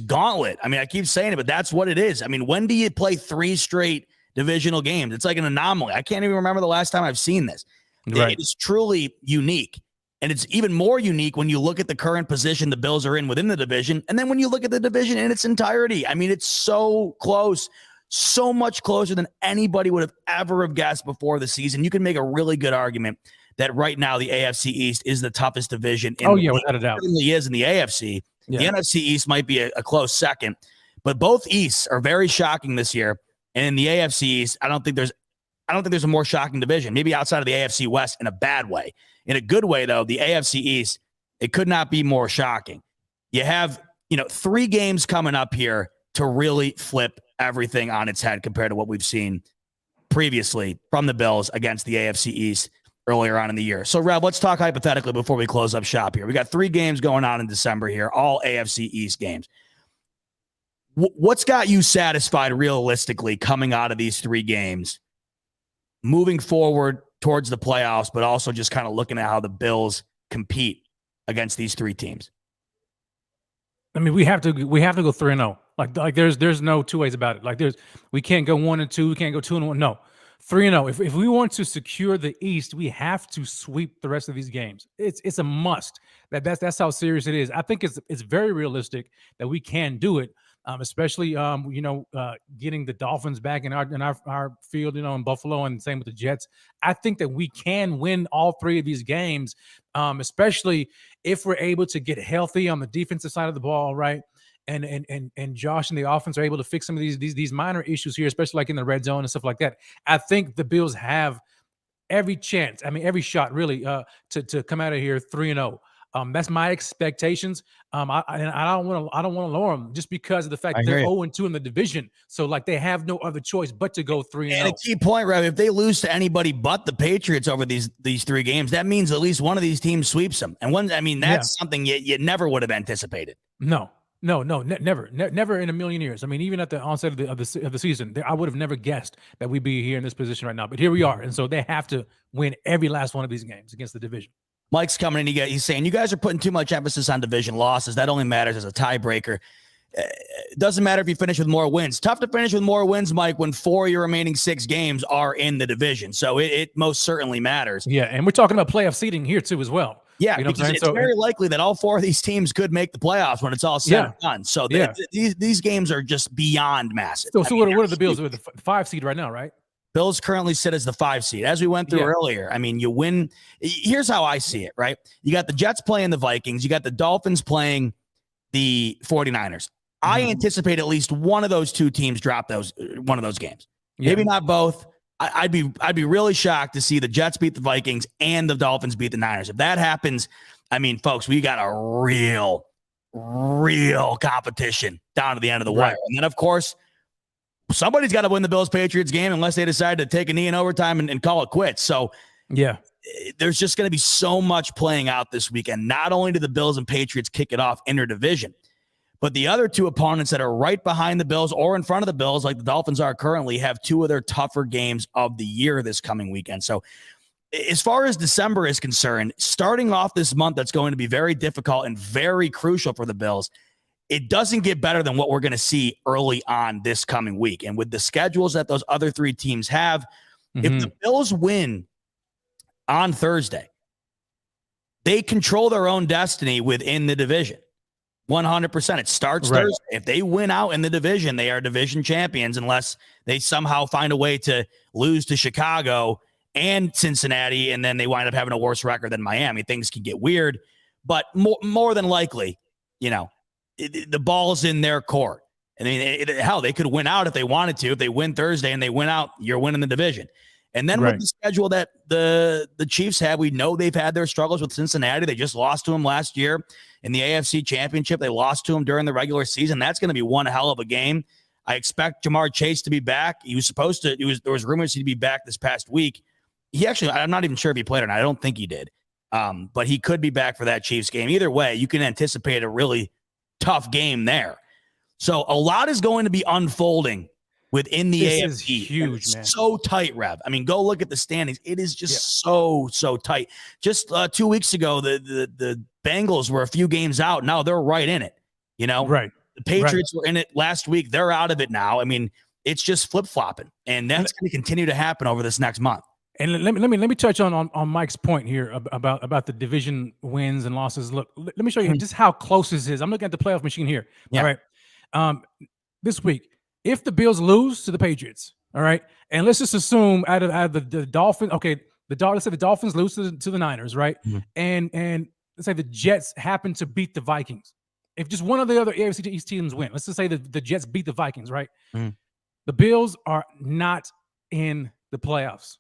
[SPEAKER 7] gauntlet. I mean, I keep saying it, but that's what it is. I mean, when do you play 3 straight divisional games? It's like an anomaly. I can't even remember the last time I've seen this. Right. It is truly unique. And it's even more unique when you look at the current position the Bills are in within the division. And then when you look at the division in its entirety, I mean, it's so close. So much closer than anybody would have ever guessed before the season. You can make a really good argument that right now the AFC East is the toughest division.
[SPEAKER 5] Without a doubt.
[SPEAKER 7] It certainly is in the AFC. Yeah. The NFC East might be a close second, but both Easts are very shocking this year. And in the AFC East, I don't think there's a more shocking division, maybe outside of the AFC West in a bad way. In a good way, though, the AFC East, it could not be more shocking. You have, 3 games coming up here to really flip everything on its head compared to what we've seen previously from the Bills against the AFC East earlier on in the year. So, Rev, let's talk hypothetically before we close up shop here. We got 3 games going on in December here, all AFC East games. What's got you satisfied realistically coming out of these 3 games, moving forward towards the playoffs, but also just kind of looking at how the Bills compete against these 3 teams?
[SPEAKER 5] I mean, we have to go 3-0. Like there's no two ways about it. Like we can't go 1-2, we can't go 2-1. No, 3-0. If we want to secure the East, we have to sweep the rest of these games. It's a must. That's how serious it is. I think it's very realistic that we can do it. Especially getting the Dolphins back in our field, in Buffalo, and same with the Jets. I think that we can win all 3 of these games, especially if we're able to get healthy on the defensive side of the ball, right? And Josh and the offense are able to fix some of these minor issues here, especially like in the red zone and stuff like that. I think the Bills have every chance. I mean, every shot really to come out of here 3-0. That's my expectations. I don't want to lower them just because of the fact that they're 0-2 in the division. So like they have no other choice but to go 3-0.
[SPEAKER 7] And a key point, Rev, if they lose to anybody but the Patriots over these 3 games, that means at least one of these teams sweeps them. And that's something you never would have anticipated.
[SPEAKER 5] No, never in a million years. I mean, even at the onset of the season, I would have never guessed that we'd be here in this position right now. But here we are, and so they have to win every last one of these games against the division.
[SPEAKER 7] Mike's coming in. He's saying you guys are putting too much emphasis on division losses. That only matters as a tiebreaker. It doesn't matter if you finish with more wins. Tough to finish with more wins, Mike, when 4 of your remaining 6 games are in the division. So it most certainly matters.
[SPEAKER 5] Yeah, and we're talking about playoff seeding here too as well.
[SPEAKER 7] Yeah, because it's very likely that all 4 of these teams could make the playoffs when it's all said and done. So these games are just beyond massive.
[SPEAKER 5] So what are the Bills with the 5 seed right now, right?
[SPEAKER 7] Bills currently sit as the 5 seed. As we went through earlier, I mean, you win. Here's how I see it, right? You got the Jets playing the Vikings. You got the Dolphins playing the 49ers. I anticipate at least one of those two teams drop one of those games.
[SPEAKER 5] Yeah.
[SPEAKER 7] Maybe not both. I'd be really shocked to see the Jets beat the Vikings and the Dolphins beat the Niners. If that happens, I mean, folks, we got a real competition down to the end of the wire. And then, of course, somebody's got to win the Bills-Patriots game unless they decide to take a knee in overtime and call it quits. So,
[SPEAKER 5] yeah,
[SPEAKER 7] there's just going to be so much playing out this weekend. Not only do the Bills and Patriots kick it off interdivision, but the other two opponents that are right behind the Bills or in front of the Bills, like the Dolphins are currently, have two of their tougher games of the year this coming weekend. So as far as December is concerned, starting off this month, that's going to be very difficult and very crucial for the Bills. It doesn't get better than what we're going to see early on this coming week. And with the schedules that those other three teams have, if the Bills win on Thursday, they control their own destiny within the division. 100%. It starts Thursday. If they win out in the division, they are division champions unless they somehow find a way to lose to Chicago and Cincinnati, and then they wind up having a worse record than Miami. Things can get weird, but more than likely, the ball's in their court. I mean, hell, they could win out if they wanted to. If they win Thursday and they win out, you're winning the division. And then with the schedule that the Chiefs have, we know they've had their struggles with Cincinnati. They just lost to them last year in the AFC Championship. They lost to them during the regular season. That's going to be one hell of a game. I expect Jamar Chase to be back. He was supposed to. There was rumors he'd be back this past week. He actually, I'm not even sure if he played or not. I don't think he did. But he could be back for that Chiefs game. Either way, you can anticipate a really tough game there. So a lot is going to be unfolding within the AFC.
[SPEAKER 5] Is huge, man.
[SPEAKER 7] So tight, Rev. I mean, go look at the standings. It is just so tight. Just 2 weeks ago, the Bengals were a few games out. Now they're right in it.
[SPEAKER 5] Right.
[SPEAKER 7] The Patriots were in it last week. They're out of it now. I mean, it's just flip-flopping, and that's going to continue to happen over this next month.
[SPEAKER 5] And let me touch on Mike's point here about the division wins and losses. Look, let me show you just how close this is. I'm looking at the playoff machine here.
[SPEAKER 7] Yeah.
[SPEAKER 5] All right. This week, if the Bills lose to the Patriots, all right, and let's just assume out of the Dolphins, okay, let's say the Dolphins lose to the Niners, right, and let's say the Jets happen to beat the Vikings. If just one of the other AFC East teams win, let's just say the Jets beat the Vikings, right? The Bills are not in the playoffs.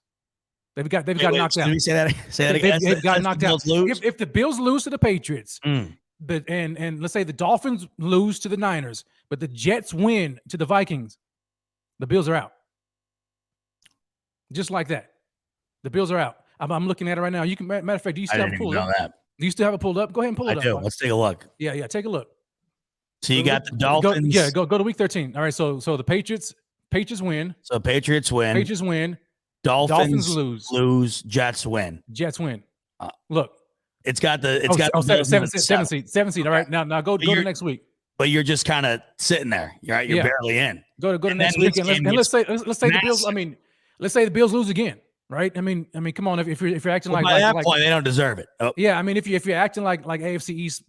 [SPEAKER 5] They've got knocked out.
[SPEAKER 7] Let me say that again.
[SPEAKER 5] They've got knocked out.
[SPEAKER 7] Lose?
[SPEAKER 5] If the Bills lose to the Patriots, and let's say the Dolphins lose to the Niners, but the Jets win to the Vikings, the Bills are out. Just like that, the Bills are out. I'm looking at it right now. You can, matter of fact, do you still have it pulled up? Do you still have it pulled up? Go ahead and pull it up.
[SPEAKER 7] I do. Let's take a look.
[SPEAKER 5] Yeah, take a look.
[SPEAKER 7] So you got the Dolphins.
[SPEAKER 5] Go to week 13. All right, so the Patriots win.
[SPEAKER 7] So Patriots win. Dolphins lose. Jets win.
[SPEAKER 5] Look,
[SPEAKER 7] it's got the
[SPEAKER 5] 7 seed. All right, now go to next week.
[SPEAKER 7] But you're just kind of sitting there. You're barely in.
[SPEAKER 5] Go to next week, and let's say the Bills. I mean, let's say the Bills lose again, right? I mean, come on. If you're acting
[SPEAKER 7] by that point, they don't deserve it. Oh.
[SPEAKER 5] Yeah, I mean, if you're acting like AFC East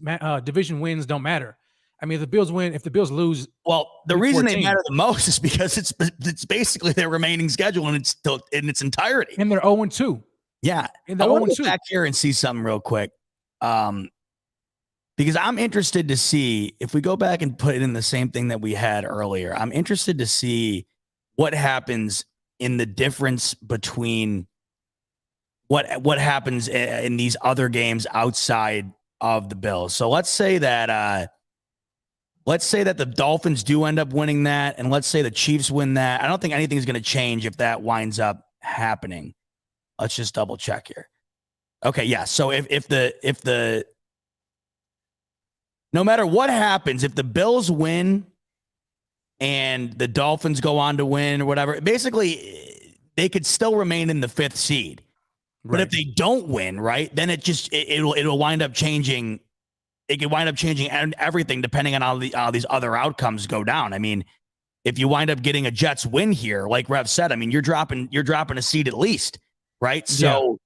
[SPEAKER 5] division wins don't matter. I mean, if the Bills win, if the Bills lose,
[SPEAKER 7] well, the reason they matter the most is because it's basically their remaining schedule in its entirety.
[SPEAKER 5] And they're 0-2.
[SPEAKER 7] Yeah, I want to go back here and see something real quick, because I'm interested to see if we go back and put it in the same thing that we had earlier. I'm interested to see what happens in the difference between what happens in these other games outside of the Bills. So let's say that the Dolphins do end up winning that, and let's say the Chiefs win that. I don't think anything's going to change if that winds up happening. Let's just double check here. Okay, yeah. So if the no matter what happens, if the Bills win and the Dolphins go on to win or whatever, basically they could still remain in the 5th seed. But if they don't win, right, then it'll wind up changing. It could wind up changing everything depending on how these other outcomes go down. I mean, if you wind up getting a Jets win here, like Rev said, I mean, you're dropping a seed at least, right? So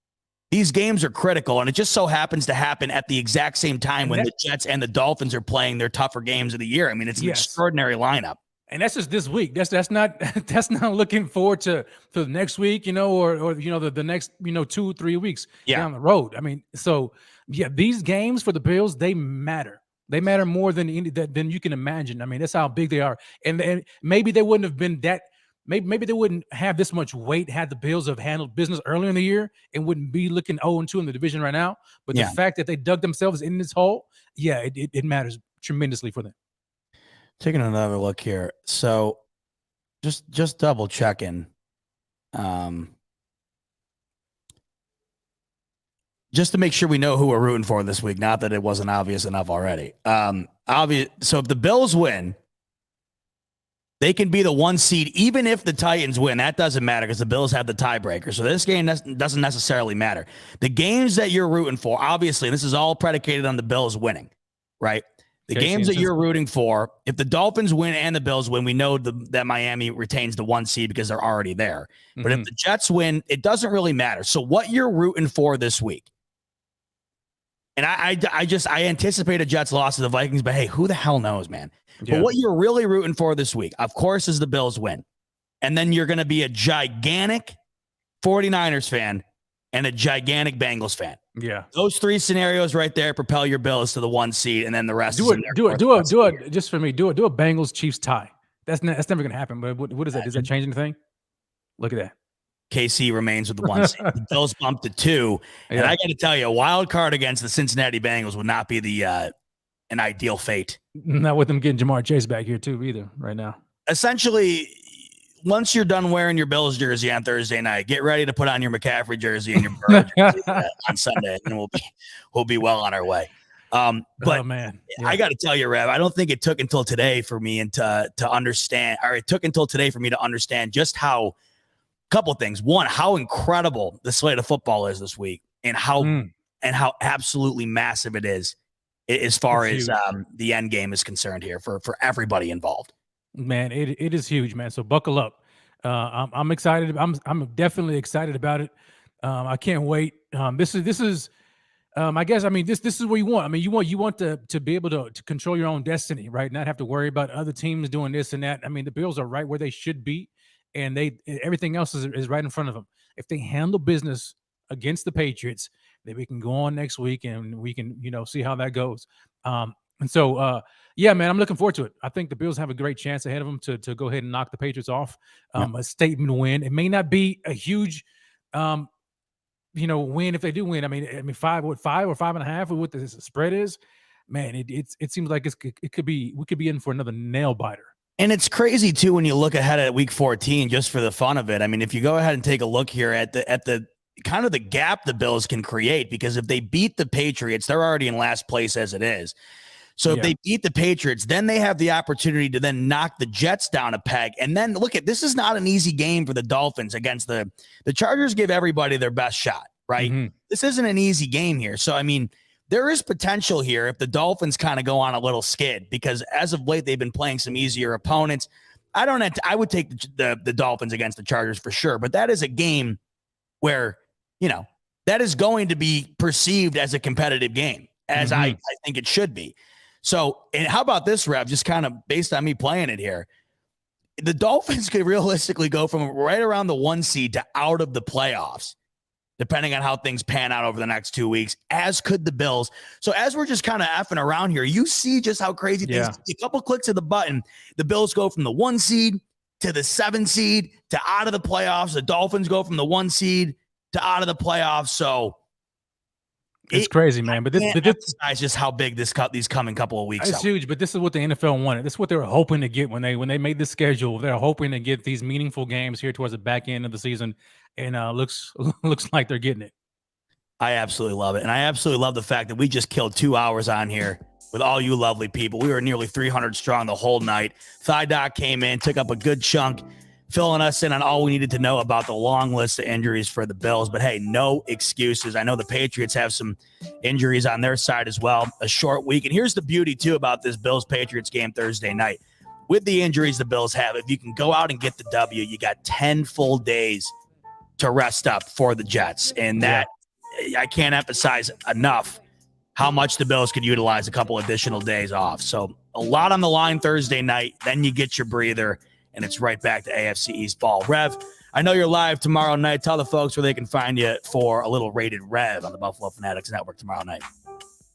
[SPEAKER 7] these games are critical, and it just so happens to happen at the exact same time when the Jets and the Dolphins are playing their tougher games of the year. I mean, it's an extraordinary lineup.
[SPEAKER 5] And that's just this week. That's not looking forward to the next week, or the next 2-3 weeks down the road. I mean, so yeah, these games for the Bills, they matter. They matter more than than you can imagine. I mean, that's how big they are. And maybe they wouldn't have been that. Maybe they wouldn't have this much weight had the Bills have handled business earlier in the year and wouldn't be looking 0-2 in the division right now. But the fact that they dug themselves in this hole, it matters tremendously for them.
[SPEAKER 7] Taking another look here. So just double checking. Just to make sure we know who we're rooting for this week. Not that it wasn't obvious enough already. So if the Bills win, they can be the 1 seed, even if the Titans win. That doesn't matter because the Bills have the tiebreaker. So this game doesn't necessarily matter. The games that you're rooting for, obviously, this is all predicated on the Bills winning, right? The games that you're rooting for, if the Dolphins win and the Bills win, we know that Miami retains the 1 seed because they're already there. But if the Jets win, it doesn't really matter. So what you're rooting for this week, and I anticipate a Jets loss to the Vikings, but hey, who the hell knows, man? Yeah. But what you're really rooting for this week, of course, is the Bills win. And then you're going to be a gigantic 49ers fan and a gigantic Bengals fan.
[SPEAKER 5] Yeah.
[SPEAKER 7] Those 3 scenarios right there propel your Bills to the 1 seed, and then the rest
[SPEAKER 5] do it just for me. Do a Bengals Chiefs tie. That's never going to happen. But what is that? Does that change anything? Look at that.
[SPEAKER 7] KC remains with the 1 seed. The Bills bumped to 2. And I got to tell you, a wild card against the Cincinnati Bengals would not be the an ideal fate.
[SPEAKER 5] Not with them getting Jamar Chase back here too either right now.
[SPEAKER 7] Essentially, once you're done wearing your Bills jersey on Thursday night, get ready to put on your McCaffrey jersey and your Burrow jersey on Sunday, and we'll be well on our way. But
[SPEAKER 5] oh, man.
[SPEAKER 7] I got to tell you, Rev, I don't think it took until today for me to understand, or it took until today for me to understand just how. Couple of things. One, how incredible the slate of football is this week, and how absolutely massive it is as far as the end game is concerned here for everybody involved.
[SPEAKER 5] Man, it is huge, man. So buckle up. I'm excited. I'm definitely excited about it. I can't wait. This is I guess, I mean, this is what you want. I mean, you want to be able to control your own destiny, right? Not have to worry about other teams doing this and that. I mean, the Bills are right where they should be. And everything else is right in front of them. If they handle business against the Patriots, then we can go on next week and we can, see how that goes. Man, I'm looking forward to it. I think the Bills have a great chance ahead of them to go ahead and knock the Patriots off. A statement win. It may not be a huge, win if they do win. I mean, 5 or 5.5, or what the spread is. Man, it seems like we could be in for another nail biter.
[SPEAKER 7] And it's crazy too when you look ahead at week 14, just for the fun of it. I mean, if you go ahead and take a look here at the kind of the gap the Bills can create, because if they beat the Patriots, they're already in last place as it is. So if they beat the Patriots, then they have the opportunity to then knock the Jets down a peg. And then this is not an easy game for the Dolphins against the Chargers. Give everybody their best shot, right? Mm-hmm. This isn't an easy game here. So, I mean, there is potential here if the Dolphins kind of go on a little skid, because as of late, they've been playing some easier opponents. I would take the Dolphins against the Chargers for sure, but that is a game where, that is going to be perceived as a competitive game, as I think it should be. So, and how about this, Rev, just kind of based on me playing it here, the Dolphins could realistically go from right around the 1 seed to out of the playoffs, depending on how things pan out over the next 2 weeks, as could the Bills. So as we're just kind of effing around here, you see just how crazy things, a couple clicks of the button, the Bills go from the 1 seed to the 7 seed to out of the playoffs. The Dolphins go from the 1 seed to out of the playoffs. So
[SPEAKER 5] it's crazy, man. But this
[SPEAKER 7] is just how big these coming couple of weeks.
[SPEAKER 5] It's huge, but this is what the NFL wanted. This is what they were hoping to get when they made this schedule. They're hoping to get these meaningful games here towards the back end of the season, and looks like they're getting it.
[SPEAKER 7] I absolutely love it, and I absolutely love the fact that we just killed 2 hours on here with all you lovely people. We were nearly 300 strong the whole night. Thigh Doc came in, took up a good chunk, filling us in on all we needed to know about the long list of injuries for the Bills. But hey, no excuses. I know the Patriots have some injuries on their side as well. A short week. And here's the beauty, too, about this Bills-Patriots game Thursday night. With the injuries the Bills have, if you can go out and get the W, you got 10 full days to rest up for the Jets. And that, I can't emphasize enough how much the Bills could utilize a couple additional days off. So a lot on the line Thursday night. Then you get your breather, and it's right back to AFC East ball. Rev, I know you're live tomorrow night. Tell the folks where they can find you for a little rated Rev on the Buffalo Fanatics Network tomorrow night.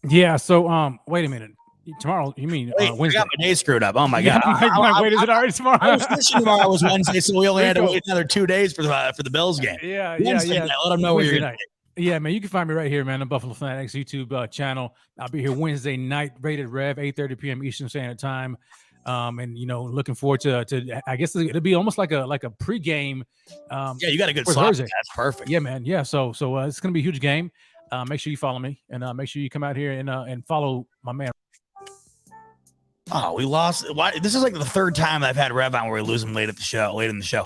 [SPEAKER 5] Yeah, so wait a minute. Tomorrow, you mean
[SPEAKER 7] Wait, I
[SPEAKER 5] Wednesday?
[SPEAKER 7] got my day screwed up. Oh my
[SPEAKER 5] Yeah,
[SPEAKER 7] god!
[SPEAKER 5] wait, is it already tomorrow?
[SPEAKER 7] I was wishing tomorrow was Wednesday, so we only had to
[SPEAKER 5] Rico.
[SPEAKER 7] wait another 2 days for the Bills game.
[SPEAKER 5] Yeah,
[SPEAKER 7] Wednesday night, let them know where
[SPEAKER 5] Wednesday
[SPEAKER 7] you're going.
[SPEAKER 5] night. Yeah, man, you can find me right here, man, on Buffalo Fanatics YouTube channel. I'll be here Wednesday night, rated Rev, 8:30 p.m. Eastern Standard Time. And looking forward to I guess it'll be almost like a pregame.
[SPEAKER 7] Yeah, you got a good
[SPEAKER 5] for
[SPEAKER 7] slot.
[SPEAKER 5] Thursday.
[SPEAKER 7] That's perfect.
[SPEAKER 5] Yeah, man. Yeah, so it's gonna be a huge game. Make sure you follow me and make sure you come out here and follow my man.
[SPEAKER 7] Oh, we lost. Why? This is like the third time I've had Rev on where we lose him late in the show.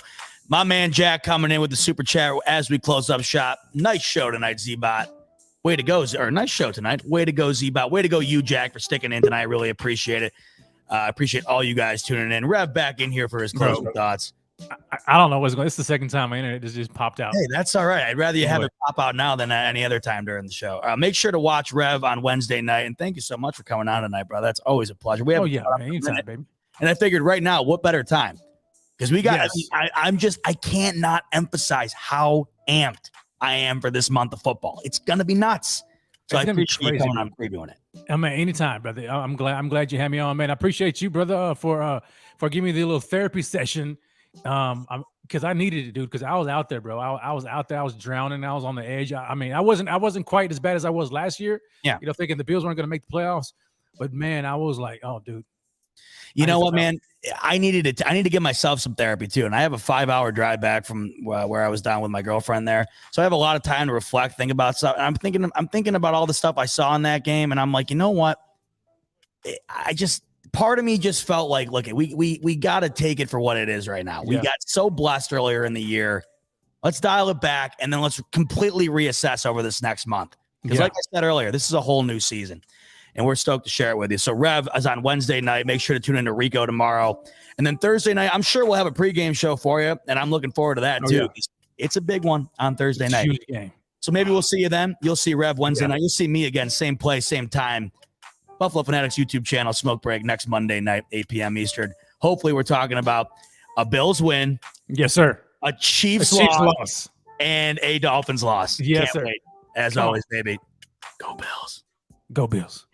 [SPEAKER 7] My man Jack coming in with the super chat as we close up shop. Nice show tonight, Z-Bot. Way to go, or nice show tonight. Way to go, Z-Bot. Way to go, you, Jack, for sticking in tonight. I really appreciate it. I appreciate all you guys tuning in. Rev back in here for his closing thoughts.
[SPEAKER 5] I don't know what's going. It's the second time my internet just popped out.
[SPEAKER 7] Hey, that's all right. I'd rather you have it pop out now than any other time during the show. Make sure to watch Rev on Wednesday night, and thank you so much for coming on tonight, bro. That's always a pleasure. We have
[SPEAKER 5] man, anytime, baby.
[SPEAKER 7] And I figured right now, what better time? Because we got.
[SPEAKER 5] Yes.
[SPEAKER 7] I can't not emphasize how amped I am for this month of football. It's gonna be nuts. So I appreciate you coming on previewing it.
[SPEAKER 5] I mean, anytime, brother. I'm glad you had me on, man. I appreciate you, brother, for giving me the little therapy session. Because I needed it, dude. Because I was out there, bro. I was out there. I was drowning. I was on the edge. I mean, I wasn't quite as bad as I was last year.
[SPEAKER 7] Yeah.
[SPEAKER 5] Thinking the Bills weren't going to make the playoffs. But man, I was like, oh, dude.
[SPEAKER 7] You know what, man? I need to give myself some therapy too. And I have a 5-hour drive back from where I was down with my girlfriend there. So I have a lot of time to reflect, think about stuff. And I'm thinking about all the stuff I saw in that game. And I'm like, you know what? Part of me just felt like, look, we got to take it for what it is right now. We got so blessed earlier in the year. Let's dial it back. And then let's completely reassess over this next month. Because like I said earlier, this is a whole new season. And we're stoked to share it with you. So Rev is on Wednesday night. Make sure to tune into Rico tomorrow. And then Thursday night, I'm sure we'll have a pregame show for you. And I'm looking forward to that too. Yeah. It's a big one on Thursday night.
[SPEAKER 5] Huge game.
[SPEAKER 7] So maybe we'll see you then. You'll see Rev Wednesday night. You'll see me again, same place, same time. Buffalo Fanatics YouTube channel, Smoke Break, next Monday night, 8 p.m. Eastern. Hopefully we're talking about a Bills win.
[SPEAKER 5] Yes, sir.
[SPEAKER 7] A Chiefs loss. And a Dolphins loss.
[SPEAKER 5] Yes,
[SPEAKER 7] Can't
[SPEAKER 5] sir.
[SPEAKER 7] wait. As always, baby. Go Bills.
[SPEAKER 5] Go Bills.